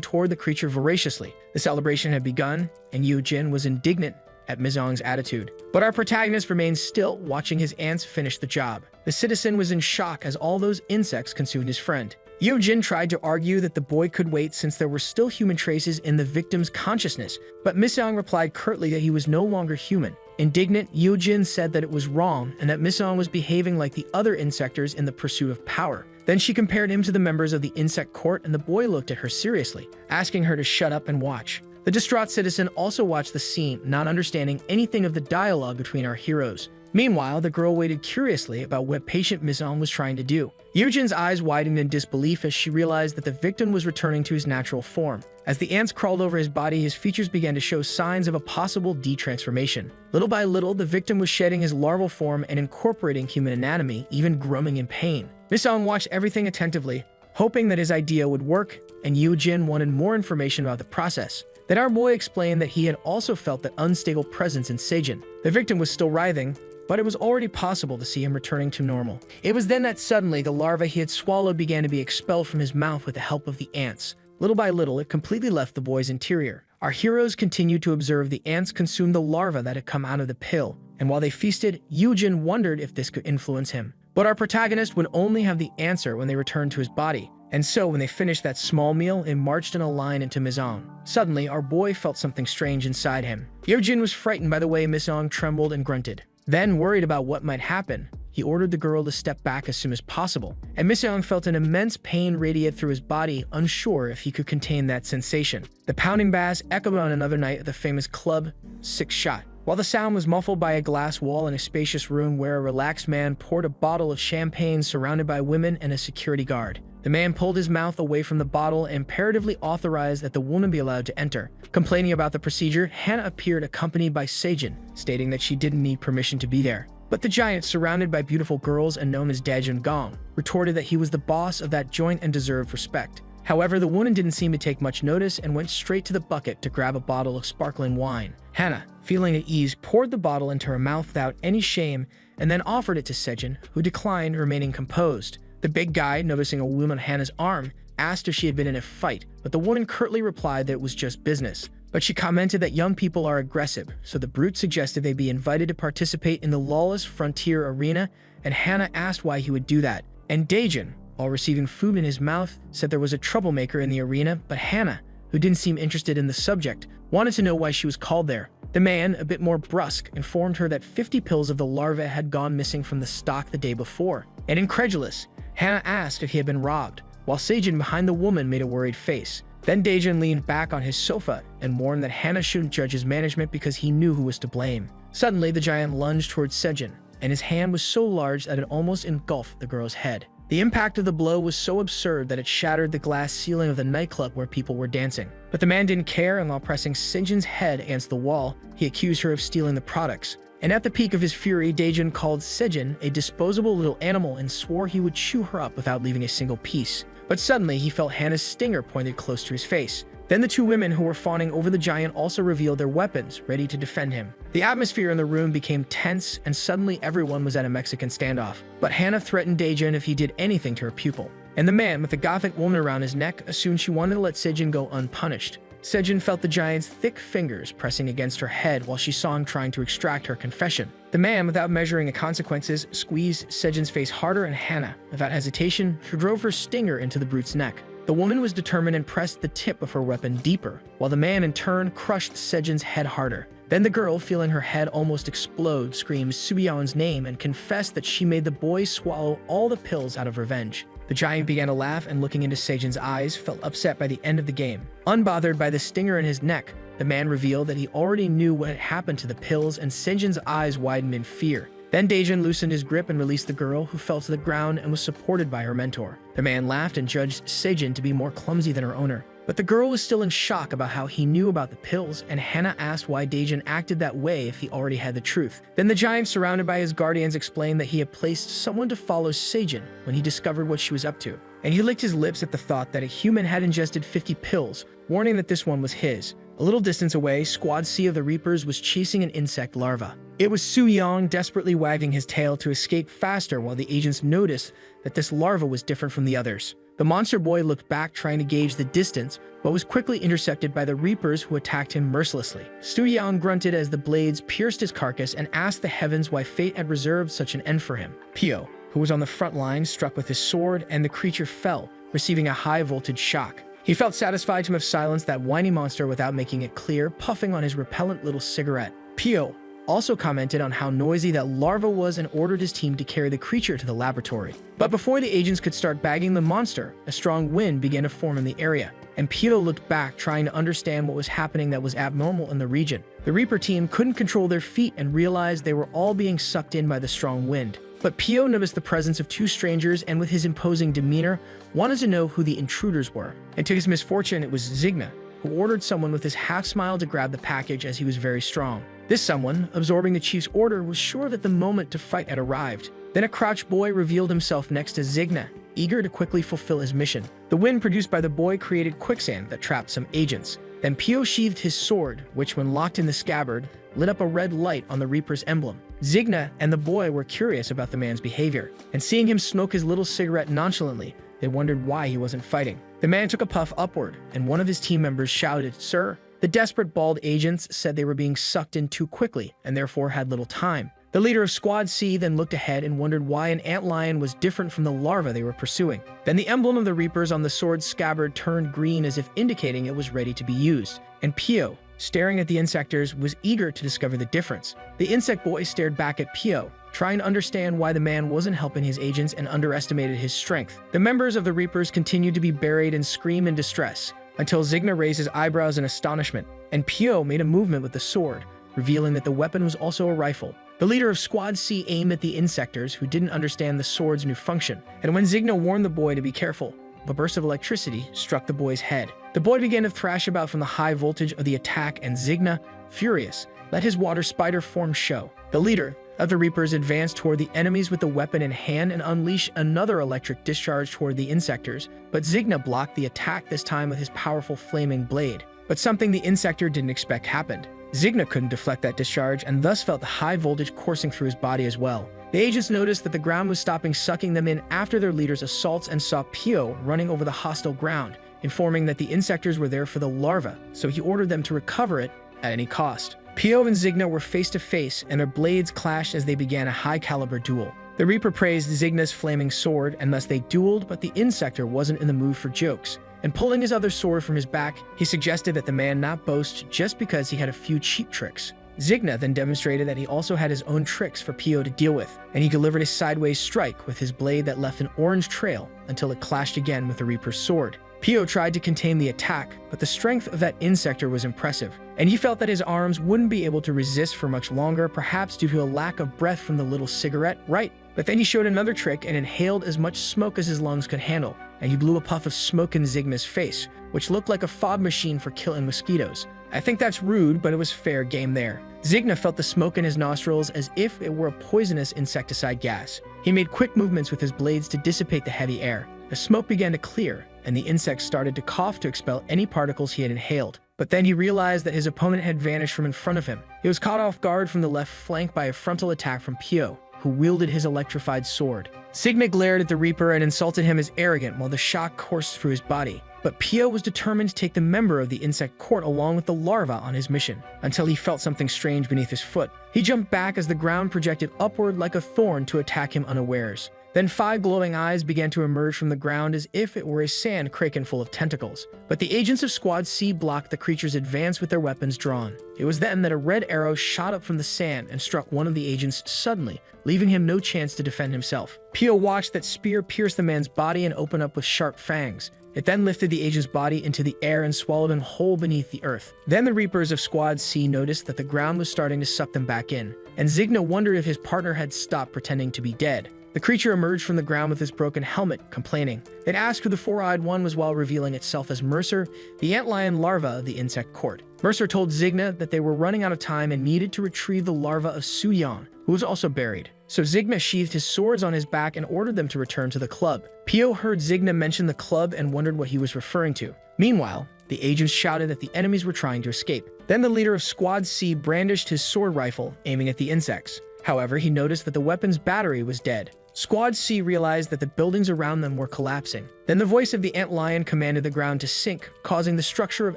toward the creature voraciously. The celebration had begun, and Yoo-jin was indignant at Mizong's attitude. But our protagonist remained still, watching his ants finish the job. The citizen was in shock as all those insects consumed his friend. Yoo-jin tried to argue that the boy could wait since there were still human traces in the victim's consciousness, but Mizong replied curtly that he was no longer human. Indignant, Yoo-jin said that it was wrong and that Mizong was behaving like the other insectors in the pursuit of power. Then she compared him to the members of the insect court, and the boy looked at her seriously, asking her to shut up and watch. The distraught citizen also watched the scene, not understanding anything of the dialogue between our heroes. Meanwhile, the girl waited curiously about what patient Mizong was trying to do. Yoo-jin's eyes widened in disbelief as she realized that the victim was returning to his natural form. As the ants crawled over his body, his features began to show signs of a possible detransformation. Little by little, the victim was shedding his larval form and incorporating human anatomy, even groaning in pain. Mizong watched everything attentively, hoping that his idea would work, and Yoo-jin wanted more information about the process. Then our boy explained that he had also felt that unstable presence in Sejin. The victim was still writhing, but it was already possible to see him returning to normal. It was then that suddenly the larva he had swallowed began to be expelled from his mouth with the help of the ants. Little by little, it completely left the boy's interior. Our heroes continued to observe the ants consume the larva that had come out of the pill, and while they feasted, Yoo-jin wondered if this could influence him. But our protagonist would only have the answer when they returned to his body. And so, when they finished that small meal, it marched in a line into Mizong. Suddenly, our boy felt something strange inside him. Yoo-jin was frightened by the way Mizong trembled and grunted. Then, worried about what might happen, he ordered the girl to step back as soon as possible. And Mizong felt an immense pain radiate through his body, unsure if he could contain that sensation. The pounding bass echoed on another night at the famous Club 6 Shot. While the sound was muffled by a glass wall in a spacious room where a relaxed man poured a bottle of champagne surrounded by women and a security guard. The man pulled his mouth away from the bottle and imperatively authorized that the woman be allowed to enter. Complaining about the procedure, Hannah appeared accompanied by Sejin, stating that she didn't need permission to be there. But the giant, surrounded by beautiful girls and known as Daejun Gong, retorted that he was the boss of that joint and deserved respect. However, the woman didn't seem to take much notice and went straight to the bucket to grab a bottle of sparkling wine. Hannah, feeling at ease, poured the bottle into her mouth without any shame and then offered it to Sejin, who declined, remaining composed. The big guy, noticing a wound on Hannah's arm, asked if she had been in a fight, but the woman curtly replied that it was just business. But she commented that young people are aggressive, so the brute suggested they be invited to participate in the lawless frontier arena, and Hannah asked why he would do that. And Daejun, while receiving food in his mouth, said there was a troublemaker in the arena, but Hannah, who didn't seem interested in the subject, wanted to know why she was called there. The man, a bit more brusque, informed her that 50 pills of the larva had gone missing from the stock the day before. And incredulous, Hannah asked if he had been robbed, while Sejin behind the woman made a worried face. Then Daejin leaned back on his sofa and warned that Hannah shouldn't judge his management because he knew who was to blame. Suddenly, the giant lunged towards Sejin, and his hand was so large that it almost engulfed the girl's head. The impact of the blow was so absurd that it shattered the glass ceiling of the nightclub where people were dancing. But the man didn't care, and while pressing Sejin's head against the wall, he accused her of stealing the products. And at the peak of his fury, Daejin called Sejin a disposable little animal and swore he would chew her up without leaving a single piece. But suddenly, he felt Hannah's stinger pointed close to his face. Then the two women who were fawning over the giant also revealed their weapons, ready to defend him. The atmosphere in the room became tense, and suddenly everyone was at a Mexican standoff. But Hannah threatened Daejin if he did anything to her pupil. And the man, with the gothic woman around his neck, assumed she wanted to let Sejin go unpunished. Sejin felt the giant's thick fingers pressing against her head while she saw him trying to extract her confession. The man, without measuring the consequences, squeezed Sejin's face harder, and Hannah, without hesitation, she drove her stinger into the brute's neck. The woman was determined and pressed the tip of her weapon deeper, while the man in turn crushed Sejin's head harder. Then the girl, feeling her head almost explode, screamed Suyeon's name and confessed that she made the boy swallow all the pills out of revenge. The giant began to laugh and, looking into Sejin's eyes, felt upset by the end of the game. Unbothered by the stinger in his neck, the man revealed that he already knew what had happened to the pills, and Sejin's eyes widened in fear. Then Daejin loosened his grip and released the girl, who fell to the ground and was supported by her mentor. The man laughed and judged Sejin to be more clumsy than her owner. But the girl was still in shock about how he knew about the pills, and Hannah asked why Daejin acted that way if he already had the truth. Then the giant, surrounded by his guardians, explained that he had placed someone to follow Sejin when he discovered what she was up to. And he licked his lips at the thought that a human had ingested 50 pills, warning that this one was his. A little distance away, Squad C of the Reapers was chasing an insect larva. It was Suyeon, desperately wagging his tail to escape faster, while the agents noticed that this larva was different from the others. The monster boy looked back, trying to gauge the distance, but was quickly intercepted by the Reapers, who attacked him mercilessly. Suyeon grunted as the blades pierced his carcass and asked the heavens why fate had reserved such an end for him. Pio, who was on the front line, struck with his sword, and the creature fell, receiving a high-voltage shock. He felt satisfied to have silenced that whiny monster without making it clear, puffing on his repellent little cigarette. Pio also commented on how noisy that larva was and ordered his team to carry the creature to the laboratory. But before the agents could start bagging the monster, a strong wind began to form in the area, and Pio looked back, trying to understand what was happening that was abnormal in the region. The Reaper team couldn't control their feet and realized they were all being sucked in by the strong wind. But Pio noticed the presence of two strangers and, with his imposing demeanor, wanted to know who the intruders were. And to his misfortune, it was Zigna, who ordered someone with his half-smile to grab the package, as he was very strong. This someone, absorbing the chief's order, was sure that the moment to fight had arrived. Then a crouched boy revealed himself next to Zigna, eager to quickly fulfill his mission. The wind produced by the boy created quicksand that trapped some agents. Then Pio sheathed his sword, which, when locked in the scabbard, lit up a red light on the Reaper's emblem. Zigna and the boy were curious about the man's behavior, and seeing him smoke his little cigarette nonchalantly, they wondered why he wasn't fighting. The man took a puff upward, and one of his team members shouted, "Sir!" The desperate bald agents said they were being sucked in too quickly, and therefore had little time. The leader of Squad C then looked ahead and wondered why an antlion was different from the larva they were pursuing. Then the emblem of the Reapers on the sword's scabbard turned green, as if indicating it was ready to be used. And Pio, staring at the insectors, was eager to discover the difference. The insect boy stared back at Pio, trying to understand why the man wasn't helping his agents and underestimated his strength. The members of the Reapers continued to be buried and scream in distress, until Zigna raised his eyebrows in astonishment, and Pio made a movement with the sword, revealing that the weapon was also a rifle. The leader of Squad C aimed at the insectors, who didn't understand the sword's new function, and when Zigna warned the boy to be careful, a burst of electricity struck the boy's head. The boy began to thrash about from the high voltage of the attack, and Zigna, furious, let his water spider form show. The leader of the Reapers advanced toward the enemies with the weapon in hand and unleashed another electric discharge toward the insectors, but Zigna blocked the attack, this time with his powerful flaming blade. But something the insector didn't expect happened. Zigna couldn't deflect that discharge, and thus felt the high voltage coursing through his body as well. The agents noticed that the ground was stopping sucking them in after their leader's assaults, and saw Pio running over the hostile ground, informing that the insectors were there for the larva, so he ordered them to recover it at any cost. Pio and Zigna were face to face, and their blades clashed as they began a high-caliber duel. The Reaper praised Zigna's flaming sword, and thus they dueled, but the insector wasn't in the mood for jokes. And pulling his other sword from his back, he suggested that the man not boast just because he had a few cheap tricks. Zigna then demonstrated that he also had his own tricks for Pio to deal with, and he delivered a sideways strike with his blade that left an orange trail until it clashed again with the Reaper's sword. Pio tried to contain the attack, but the strength of that insector was impressive, and he felt that his arms wouldn't be able to resist for much longer, perhaps due to a lack of breath from the little cigarette, right? But then he showed another trick and inhaled as much smoke as his lungs could handle, and he blew a puff of smoke in Zigna's face, which looked like a fog machine for killing mosquitoes. I think that's rude, but it was fair game there. Zigna felt the smoke in his nostrils as if it were a poisonous insecticide gas. He made quick movements with his blades to dissipate the heavy air. The smoke began to clear, and the insects started to cough to expel any particles he had inhaled. But then he realized that his opponent had vanished from in front of him. He was caught off guard from the left flank by a frontal attack from Pio, who wielded his electrified sword. Zigna glared at the Reaper and insulted him as arrogant while the shock coursed through his body. But Pio was determined to take the member of the insect court along with the larva on his mission, until he felt something strange beneath his foot. He jumped back as the ground projected upward like a thorn to attack him unawares. Then 5 glowing eyes began to emerge from the ground as if it were a sand kraken full of tentacles. But the agents of Squad C blocked the creature's advance with their weapons drawn. It was then that a red arrow shot up from the sand and struck one of the agents suddenly, leaving him no chance to defend himself. Pio watched that spear pierce the man's body and open up with sharp fangs. It then lifted the agent's body into the air and swallowed him whole beneath the earth. Then the Reapers of Squad C noticed that the ground was starting to suck them back in, and Zigna wondered if his partner had stopped pretending to be dead. The creature emerged from the ground with his broken helmet, complaining. It asked who the four-eyed one was while revealing itself as Mercer, the antlion larva of the insect court. Mercer told Zigna that they were running out of time and needed to retrieve the larva of Suyan, who was also buried. So Zigna sheathed his swords on his back and ordered them to return to the club. Pio heard Zigna mention the club and wondered what he was referring to. Meanwhile, the agents shouted that the enemies were trying to escape. Then the leader of Squad C brandished his sword rifle, aiming at the insects. However, he noticed that the weapon's battery was dead. Squad C realized that the buildings around them were collapsing. Then the voice of the antlion commanded the ground to sink, causing the structure of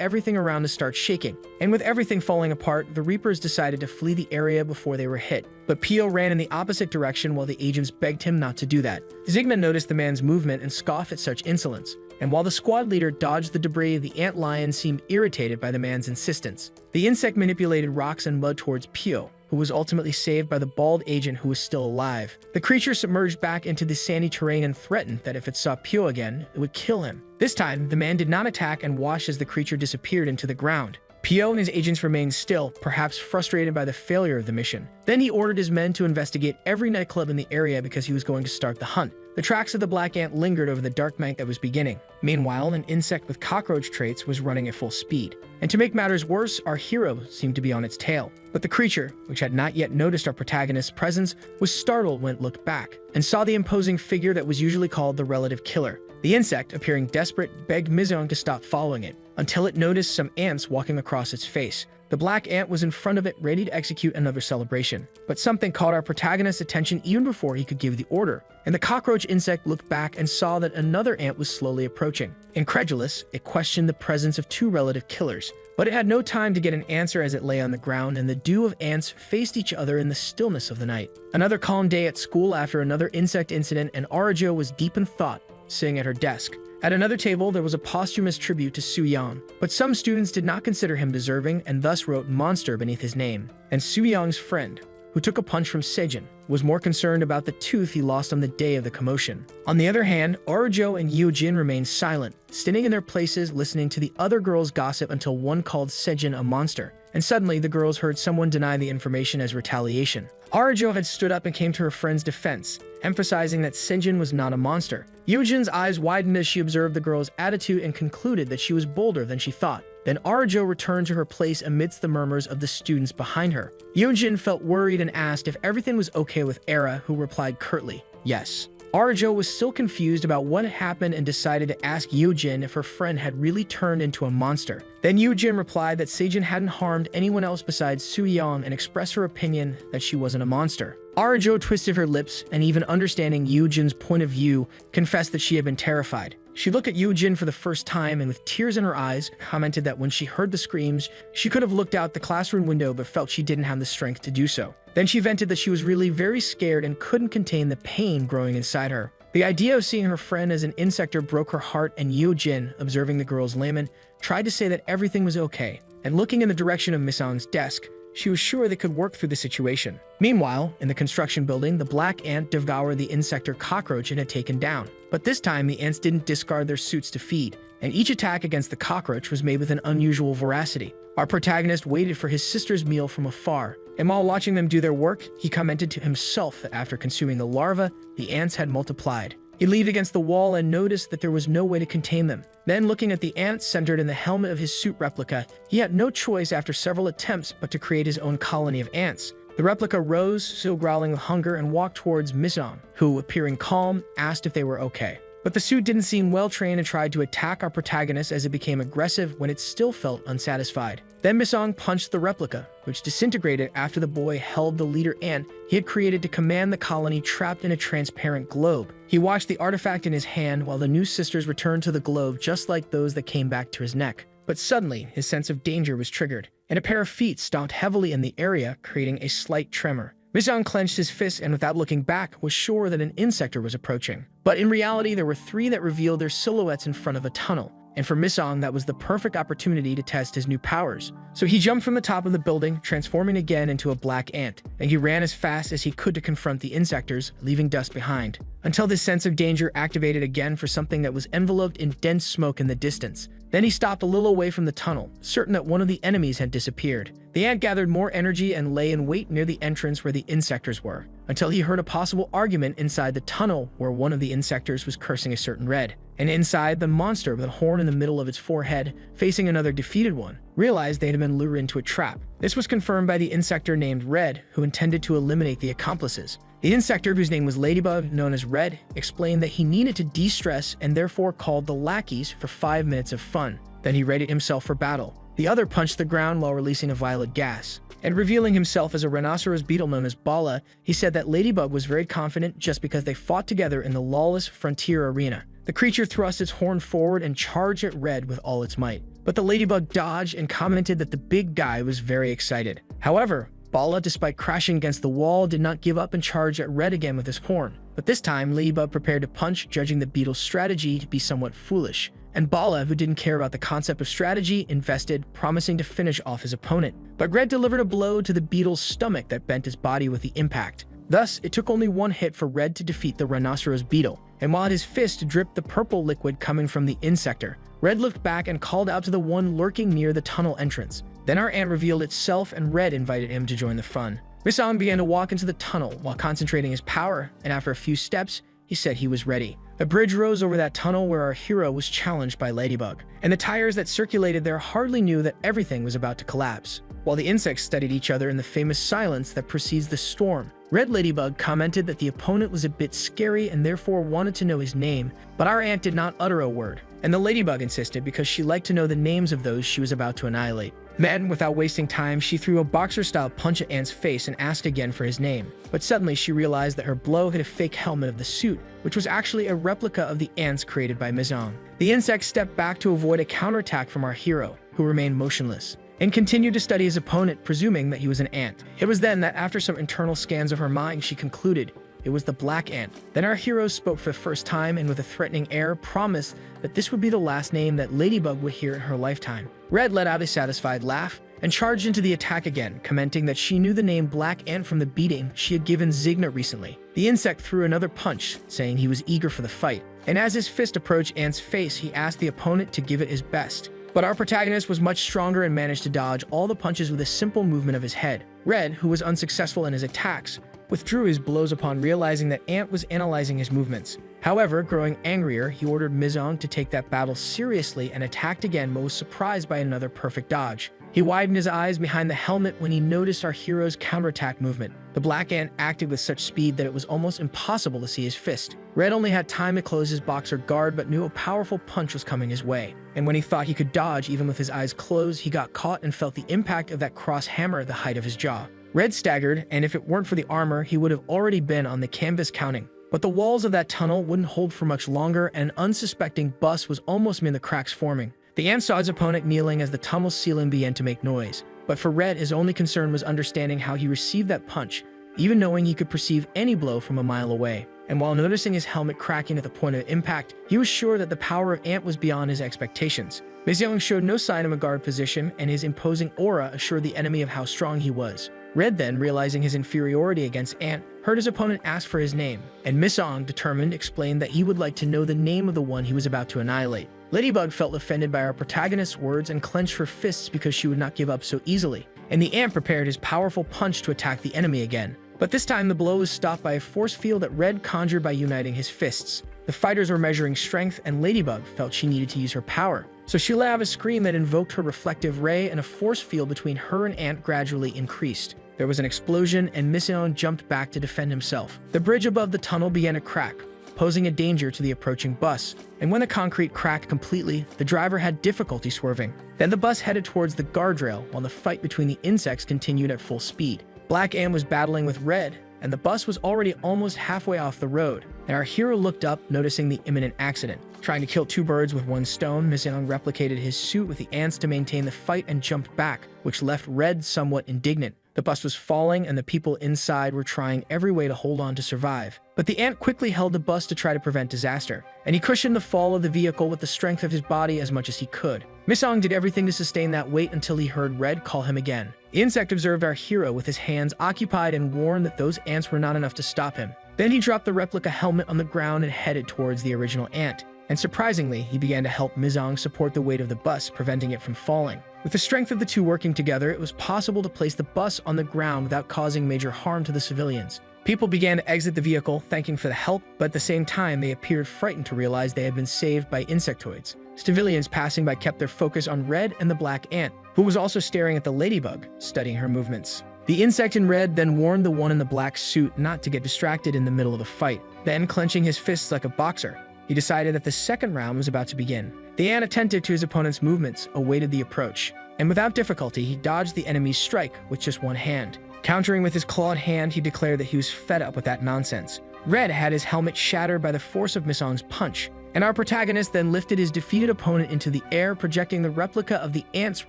everything around to start shaking. And with everything falling apart, the Reapers decided to flee the area before they were hit. But Pio ran in the opposite direction while the agents begged him not to do that. Zigna noticed the man's movement and scoffed at such insolence. And while the squad leader dodged the debris, the antlion seemed irritated by the man's insistence. The insect manipulated rocks and mud towards Pio, who was ultimately saved by the bald agent who was still alive. The creature submerged back into the sandy terrain and threatened that if it saw Pio again, it would kill him. This time, the man did not attack and watched as the creature disappeared into the ground. Pio and his agents remained still, perhaps frustrated by the failure of the mission. Then he ordered his men to investigate every nightclub in the area because he was going to start the hunt. The tracks of the black ant lingered over the dark night that was beginning. Meanwhile, an insect with cockroach traits was running at full speed. And to make matters worse, our hero seemed to be on its tail. But the creature, which had not yet noticed our protagonist's presence, was startled when it looked back, and saw the imposing figure that was usually called the relative killer. The insect, appearing desperate, begged Mizong to stop following it, until it noticed some ants walking across its face. The black ant was in front of it, ready to execute another celebration. But something caught our protagonist's attention even before he could give the order, and the cockroach insect looked back and saw that another ant was slowly approaching. Incredulous, it questioned the presence of 2 relative killers, but it had no time to get an answer as it lay on the ground, and the duo of ants faced each other in the stillness of the night. Another calm day at school after another insect incident, and Arajo was deep in thought, sitting at her desk. At another table, there was a posthumous tribute to Su Yang, but some students did not consider him deserving and thus wrote monster beneath his name. And Su Yang's friend, who took a punch from Sejin, was more concerned about the tooth he lost on the day of the commotion. On the other hand, Arajo and Yujin remained silent, standing in their places listening to the other girls gossip until one called Sejin a monster. And suddenly, the girls heard someone deny the information as retaliation. Arajo had stood up and came to her friend's defense, emphasizing that Sejin was not a monster. Yujin's eyes widened as she observed the girl's attitude and concluded that she was bolder than she thought. Then Arajo returned to her place amidst the murmurs of the students behind her. Yujin felt worried and asked if everything was okay with Era, who replied curtly, yes. Arajo was still confused about what had happened and decided to ask Yujin if her friend had really turned into a monster. Then Yujin replied that Sejin hadn't harmed anyone else besides Su Yang and expressed her opinion that she wasn't a monster. Arajo twisted her lips and, even understanding Yujin's point of view, confessed that she had been terrified. She looked at Yujin for the first time and, with tears in her eyes, commented that when she heard the screams, she could have looked out the classroom window but felt she didn't have the strength to do so. Then she vented that she was really very scared and couldn't contain the pain growing inside her. The idea of seeing her friend as an insector broke her heart, and Yujin, observing the girl's lament, tried to say that everything was okay. And looking in the direction of Misang's desk, she was sure they could work through the situation. Meanwhile, in the construction building, the black ant devoured the insector cockroach it had taken down. But this time, the ants didn't discard their suits to feed, and each attack against the cockroach was made with an unusual veracity. Our protagonist waited for his sister's meal from afar, and while watching them do their work, he commented to himself that after consuming the larva, the ants had multiplied. He leaned against the wall and noticed that there was no way to contain them. Then, looking at the ants centered in the helmet of his suit replica, he had no choice after several attempts but to create his own colony of ants. The replica rose, still growling with hunger, and walked towards Misong, who, appearing calm, asked if they were okay. But the suit didn't seem well-trained and tried to attack our protagonist as it became aggressive when it still felt unsatisfied. Then Misong punched the replica, which disintegrated after the boy held the leader ant he had created to command the colony trapped in a transparent globe. He watched the artifact in his hand while the new sisters returned to the globe just like those that came back to his neck. But suddenly, his sense of danger was triggered, and a pair of feet stomped heavily in the area, creating a slight tremor. Misong clenched his fist and without looking back was sure that an insector was approaching. But in reality, there were three that revealed their silhouettes in front of a tunnel. And for Misong, that was the perfect opportunity to test his new powers. So he jumped from the top of the building, transforming again into a black ant, and he ran as fast as he could to confront the insectors, leaving dust behind. Until this sense of danger activated again for something that was enveloped in dense smoke in the distance. Then he stopped a little away from the tunnel, certain that one of the enemies had disappeared. The ant gathered more energy and lay in wait near the entrance where the insectors were, until he heard a possible argument inside the tunnel where one of the insectors was cursing a certain Red. And inside, the monster with a horn in the middle of its forehead, facing another defeated one, realized they had been lured into a trap. This was confirmed by the insector named Red, who intended to eliminate the accomplices. The insector, whose name was Ladybug, known as Red, explained that he needed to de-stress and therefore called the lackeys for 5 minutes of fun. Then he readied himself for battle. The other punched the ground while releasing a violet gas. And revealing himself as a rhinoceros beetle known as Bala, he said that Ladybug was very confident just because they fought together in the lawless frontier arena. The creature thrust its horn forward and charged at Red with all its might. But the Ladybug dodged and commented that the big guy was very excited. However, Bala, despite crashing against the wall, did not give up and charged at Red again with his horn. But this time, Ladybug prepared to punch, judging the beetle's strategy to be somewhat foolish. And Bala, who didn't care about the concept of strategy, invested, promising to finish off his opponent. But Red delivered a blow to the beetle's stomach that bent his body with the impact. Thus, it took only one hit for Red to defeat the rhinoceros beetle. And while his fist dripped the purple liquid coming from the insector, Red looked back and called out to the one lurking near the tunnel entrance. Then our ant revealed itself and Red invited him to join the fun. Misong began to walk into the tunnel while concentrating his power, and after a few steps, he said he was ready. A bridge rose over that tunnel where our hero was challenged by Ladybug, and the tires that circulated there hardly knew that everything was about to collapse. While the insects studied each other in the famous silence that precedes the storm, Red Ladybug commented that the opponent was a bit scary and therefore wanted to know his name, but our ant did not utter a word, and the Ladybug insisted because she liked to know the names of those she was about to annihilate. Then, without wasting time, she threw a boxer-style punch at Ant's face and asked again for his name. But suddenly she realized that her blow hit a fake helmet of the suit, which was actually a replica of the ants created by Misong. The insect stepped back to avoid a counterattack from our hero, who remained motionless, and continued to study his opponent, presuming that he was an ant. It was then that after some internal scans of her mind, she concluded it was the black ant. Then our hero spoke for the first time and with a threatening air promised that this would be the last name that Ladybug would hear in her lifetime. Red let out a satisfied laugh and charged into the attack again, commenting that she knew the name Black Ant from the beating she had given Zigna recently. The insect threw another punch, saying he was eager for the fight, and as his fist approached Ant's face, he asked the opponent to give it his best. But our protagonist was much stronger and managed to dodge all the punches with a simple movement of his head. Red, who was unsuccessful in his attacks, withdrew his blows upon realizing that Ant was analyzing his movements. However, growing angrier, he ordered Misong to take that battle seriously and attacked again, but was surprised by another perfect dodge. He widened his eyes behind the helmet when he noticed our hero's counterattack movement. The black ant acted with such speed that it was almost impossible to see his fist. Red only had time to close his boxer guard, but knew a powerful punch was coming his way. And when he thought he could dodge even with his eyes closed, he got caught and felt the impact of that cross hammer at the height of his jaw. Red staggered, and if it weren't for the armor, he would have already been on the canvas counting. But the walls of that tunnel wouldn't hold for much longer, and an unsuspecting bus was almost in the cracks forming. The ant saw his opponent kneeling as the tunnel ceiling began to make noise. But for Red, his only concern was understanding how he received that punch, even knowing he could perceive any blow from a mile away. And while noticing his helmet cracking at the point of impact, he was sure that the power of Ant was beyond his expectations. Miseong showed no sign of a guard position, and his imposing aura assured the enemy of how strong he was. Red then, realizing his inferiority against Ant, heard his opponent ask for his name, and Miseong, determined, explained that he would like to know the name of the one he was about to annihilate. Ladybug felt offended by our protagonist's words and clenched her fists because she would not give up so easily, and the Ant prepared his powerful punch to attack the enemy again. But this time the blow was stopped by a force field that Red conjured by uniting his fists. The fighters were measuring strength, and Ladybug felt she needed to use her power. So she let out a scream that invoked her reflective ray, and a force field between her and Ant gradually increased. There was an explosion, and Miseong jumped back to defend himself. The bridge above the tunnel began to crack, posing a danger to the approaching bus. And when the concrete cracked completely, the driver had difficulty swerving. Then the bus headed towards the guardrail, while the fight between the insects continued at full speed. Black Ant was battling with Red, and the bus was already almost halfway off the road. And our hero looked up, noticing the imminent accident. Trying to kill two birds with one stone, Miseong replicated his suit with the ants to maintain the fight and jumped back, which left Red somewhat indignant. The bus was falling, and the people inside were trying every way to hold on to survive. But the Ant quickly held the bus to try to prevent disaster, and he cushioned the fall of the vehicle with the strength of his body as much as he could. Miseong did everything to sustain that weight until he heard Red call him again. The insect observed our hero with his hands occupied and warned that those ants were not enough to stop him. Then he dropped the replica helmet on the ground and headed towards the original Ant. And surprisingly, he began to help Miseong support the weight of the bus, preventing it from falling. With the strength of the two working together, it was possible to place the bus on the ground without causing major harm to the civilians. People began to exit the vehicle, thanking for the help, but at the same time, they appeared frightened to realize they had been saved by insectoids. Civilians passing by kept their focus on Red and the Black Ant, who was also staring at the Ladybug, studying her movements. The insect in Red then warned the one in the black suit not to get distracted in the middle of the fight. Then, clenching his fists like a boxer, he decided that the second round was about to begin. The Ant, attentive to his opponent's movements, awaited the approach, and without difficulty, he dodged the enemy's strike with just one hand. Countering with his clawed hand, he declared that he was fed up with that nonsense. Red had his helmet shattered by the force of Miseong's punch, and our protagonist then lifted his defeated opponent into the air, projecting the replica of the ants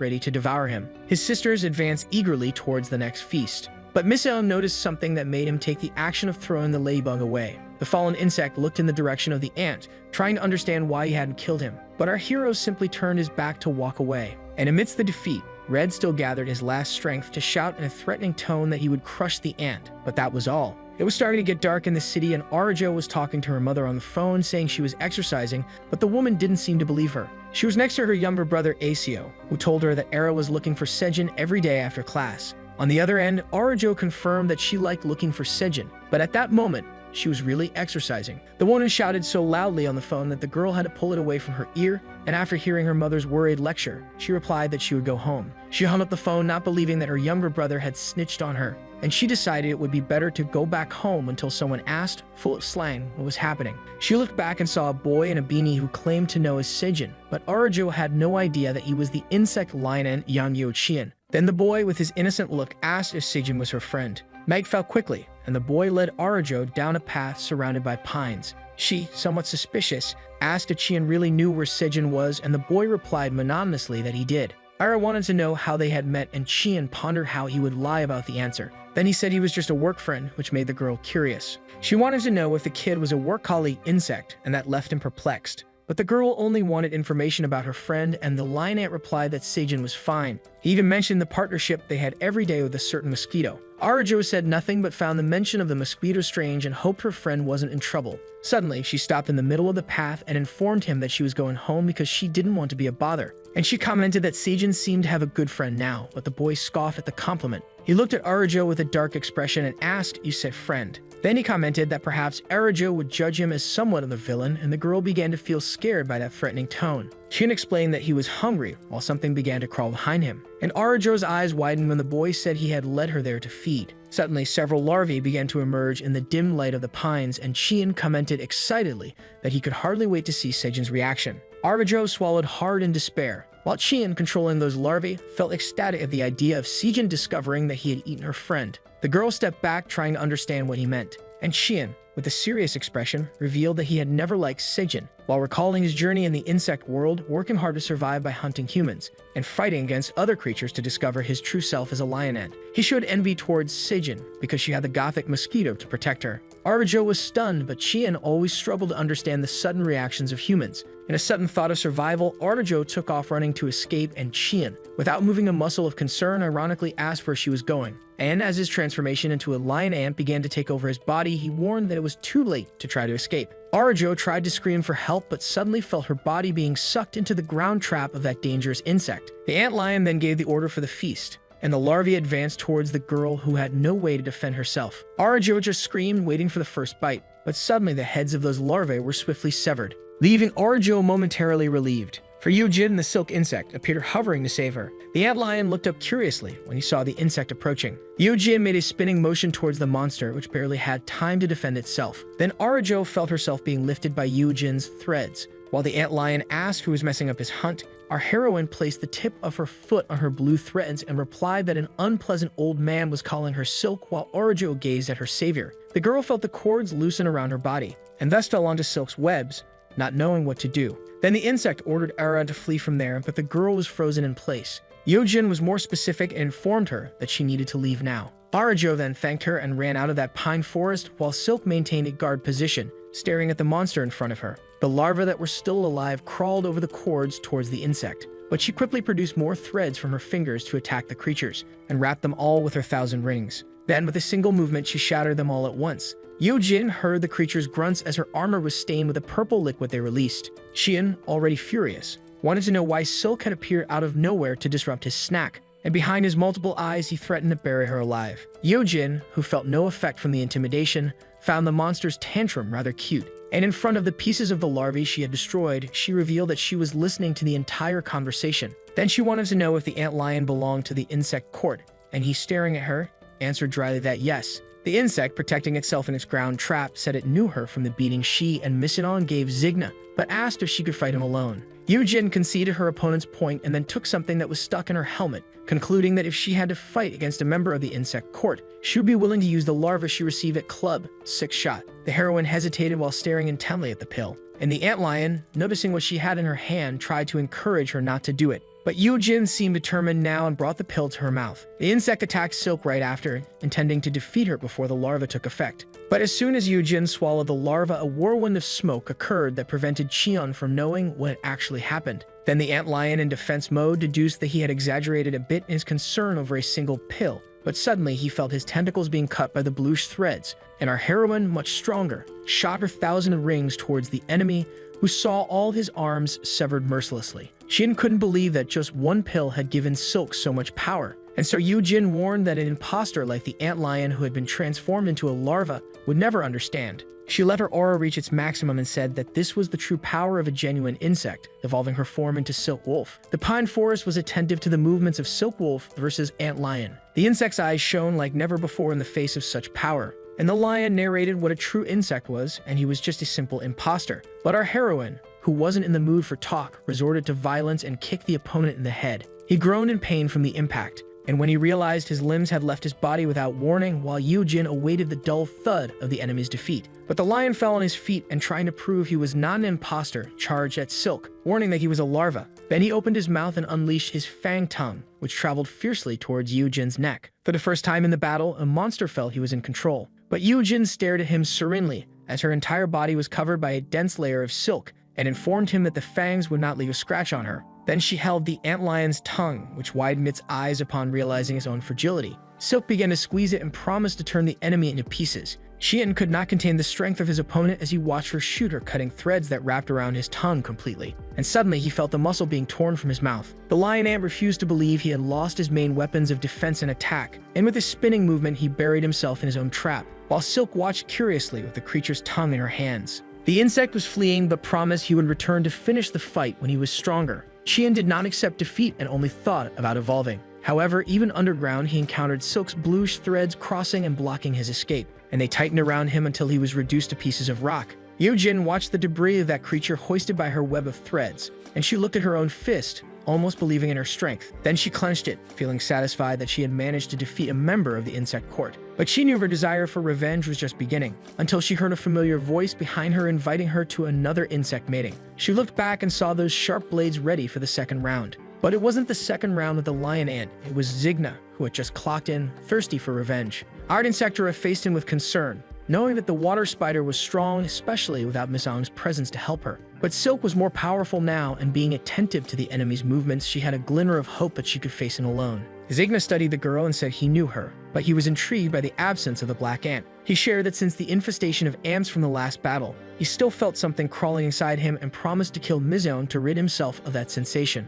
ready to devour him. His sisters advanced eagerly towards the next feast, but Miseong noticed something that made him take the action of throwing the Ladybug away. The fallen insect looked in the direction of the ant, trying to understand why he hadn't killed him, but our hero simply turned his back to walk away. And amidst the defeat, Red still gathered his last strength to shout in a threatening tone that he would crush the ant, but that was all. It was starting to get dark in the city, and Arajo was talking to her mother on the phone, saying she was exercising, but the woman didn't seem to believe her. She was next to her younger brother Asio, who told her that Era was looking for Sejin every day after class. On the other end, Arajo confirmed that she liked looking for Sejin, but at that moment, she was really exercising. The woman shouted so loudly on the phone that the girl had to pull it away from her ear, and after hearing her mother's worried lecture, she replied that she would go home. She hung up the phone, not believing that her younger brother had snitched on her, and she decided it would be better to go back home until someone asked, full of slang, what was happening. She looked back and saw a boy in a beanie who claimed to know as Sejin, but Arajo had no idea that he was the insect lion Yang Yo-chien. Then the boy, with his innocent look, asked if Sejin was her friend. Night fell quickly, and the boy led Arajo down a path surrounded by pines. She, somewhat suspicious, asked if Chien really knew where Sejin was, and the boy replied monotonously that he did. Ara wanted to know how they had met, and Chien pondered how he would lie about the answer. Then he said he was just a work friend, which made the girl curious. She wanted to know if the kid was a work colleague insect, and that left him perplexed. But the girl only wanted information about her friend, and the lion ant replied that Sejin was fine. He even mentioned the partnership they had every day with a certain mosquito. Arajo said nothing but found the mention of the mosquito strange and hoped her friend wasn't in trouble. Suddenly, she stopped in the middle of the path and informed him that she was going home because she didn't want to be a bother. And she commented that Sejin seemed to have a good friend now, but the boy scoffed at the compliment. He looked at Arajo with a dark expression and asked, "You said friend." Then he commented that perhaps Arajo would judge him as somewhat of a villain, and the girl began to feel scared by that threatening tone. Chien explained that he was hungry, while something began to crawl behind him, and Arajo's eyes widened when the boy said he had led her there to feed. Suddenly, several larvae began to emerge in the dim light of the pines, and Chien commented excitedly that he could hardly wait to see Sejin's reaction. Arajo swallowed hard in despair, while Chien, controlling those larvae, felt ecstatic at the idea of Sejin discovering that he had eaten her friend. The girl stepped back, trying to understand what he meant, and Chien, with a serious expression, revealed that he had never liked Sejin, while recalling his journey in the insect world, working hard to survive by hunting humans, and fighting against other creatures to discover his true self as a lion ant. He showed envy towards Seijin because she had the gothic mosquito to protect her. Arajo was stunned, but Chien always struggled to understand the sudden reactions of humans. In a sudden thought of survival, Arajo took off running to escape, and Chien, without moving a muscle of concern, ironically asked where she was going. And as his transformation into a lion ant began to take over his body, he warned that it was too late to try to escape. Arajo tried to scream for help, but suddenly felt her body being sucked into the ground trap of that dangerous insect. The antlion then gave the order for the feast, and the larvae advanced towards the girl who had no way to defend herself. Arajo just screamed, waiting for the first bite, but suddenly the heads of those larvae were swiftly severed, leaving Arajo momentarily relieved. For Yujin, the silk insect appeared hovering to save her. The antlion looked up curiously when he saw the insect approaching. Yujin made a spinning motion towards the monster, which barely had time to defend itself. Then Arajo felt herself being lifted by Yujin's threads. While the antlion asked who was messing up his hunt, our heroine placed the tip of her foot on her blue threads and replied that an unpleasant old man was calling her Silk while Arajo gazed at her savior. The girl felt the cords loosen around her body, and thus fell onto Silk's webs, not knowing what to do. Then the insect ordered Ara to flee from there, but the girl was frozen in place. Yojin was more specific and informed her that she needed to leave now. Arajo then thanked her and ran out of that pine forest, while Silk maintained a guard position, staring at the monster in front of her. The larvae that were still alive crawled over the cords towards the insect, but she quickly produced more threads from her fingers to attack the creatures, and wrapped them all with her 1,000 rings. Then, with a single movement, she shattered them all at once. Yojin heard the creature's grunts as her armor was stained with a purple liquid they released. Xian, already furious, wanted to know why Silk had appeared out of nowhere to disrupt his snack, and behind his multiple eyes he threatened to bury her alive. Yojin, who felt no effect from the intimidation, found the monster's tantrum rather cute, and in front of the pieces of the larvae she had destroyed, she revealed that she was listening to the entire conversation. Then she wanted to know if the antlion belonged to the insect court, and he, staring at her, answered dryly that yes. The insect, protecting itself in its ground trap, said it knew her from the beating she and Misidon gave Zigna, but asked if she could fight him alone. Yujin conceded her opponent's point and then took something that was stuck in her helmet, concluding that if she had to fight against a member of the insect court, she would be willing to use the larva she received at Club 6 Shot. The heroine hesitated while staring intently at the pill, and the antlion, noticing what she had in her hand, tried to encourage her not to do it. But Yujin seemed determined now and brought the pill to her mouth. The insect attacked Silk right after, intending to defeat her before the larva took effect. But as soon as Yujin swallowed the larva, a whirlwind of smoke occurred that prevented Cheon from knowing what had actually happened. Then the antlion, in defense mode, deduced that he had exaggerated a bit in his concern over a single pill. But suddenly he felt his tentacles being cut by the bluish threads, and our heroine, much stronger, shot her 1,000 rings towards the enemy, who saw all his arms severed mercilessly. Shin couldn't believe that just one pill had given Silk so much power, and so Yujin warned that an imposter like the antlion who had been transformed into a larva would never understand. She let her aura reach its maximum and said that this was the true power of a genuine insect, evolving her form into Silk Wolf. The pine forest was attentive to the movements of Silk Wolf versus antlion. The insect's eyes shone like never before in the face of such power, and the lion narrated what a true insect was, and he was just a simple imposter. But our heroine, who wasn't in the mood for talk, resorted to violence and kicked the opponent in the head. He groaned in pain from the impact, and when he realized his limbs had left his body without warning, while Yujin awaited the dull thud of the enemy's defeat. But the lion fell on his feet and, trying to prove he was not an imposter, charged at Silk, warning that he was a larva. Then he opened his mouth and unleashed his fang tongue, which traveled fiercely towards Yujin's neck. For the first time in the battle, a monster felt he was in control. But Yujin stared at him serenely, as her entire body was covered by a dense layer of silk, and informed him that the fangs would not leave a scratch on her. Then she held the antlion's tongue, which widened its eyes upon realizing its own fragility. Silk began to squeeze it and promised to turn the enemy into pieces. Xian could not contain the strength of his opponent as he watched her shoot her, cutting threads that wrapped around his tongue completely. And suddenly he felt the muscle being torn from his mouth. The lion ant refused to believe he had lost his main weapons of defense and attack, and with a spinning movement he buried himself in his own trap, while Silk watched curiously with the creature's tongue in her hands. The insect was fleeing but promised he would return to finish the fight when he was stronger. Xian did not accept defeat and only thought about evolving. However, even underground he encountered Silk's bluish threads crossing and blocking his escape, and they tightened around him until he was reduced to pieces of rock. Yujin watched the debris of that creature hoisted by her web of threads, and she looked at her own fist, almost believing in her strength. Then she clenched it, feeling satisfied that she had managed to defeat a member of the insect court. But she knew her desire for revenge was just beginning, until she heard a familiar voice behind her inviting her to another insect mating. She looked back and saw those sharp blades ready for the second round. But it wasn't the second round with the lion ant, it was Zigna, who had just clocked in, thirsty for revenge. Art Insectora faced him with concern, knowing that the water spider was strong, especially without Miss Ong's presence to help her. But Silk was more powerful now, and being attentive to the enemy's movements, she had a glimmer of hope that she could face him alone. Zigna studied the girl and said he knew her, but he was intrigued by the absence of the black ant. He shared that since the infestation of ants from the last battle, he still felt something crawling inside him and promised to kill Mizoung to rid himself of that sensation.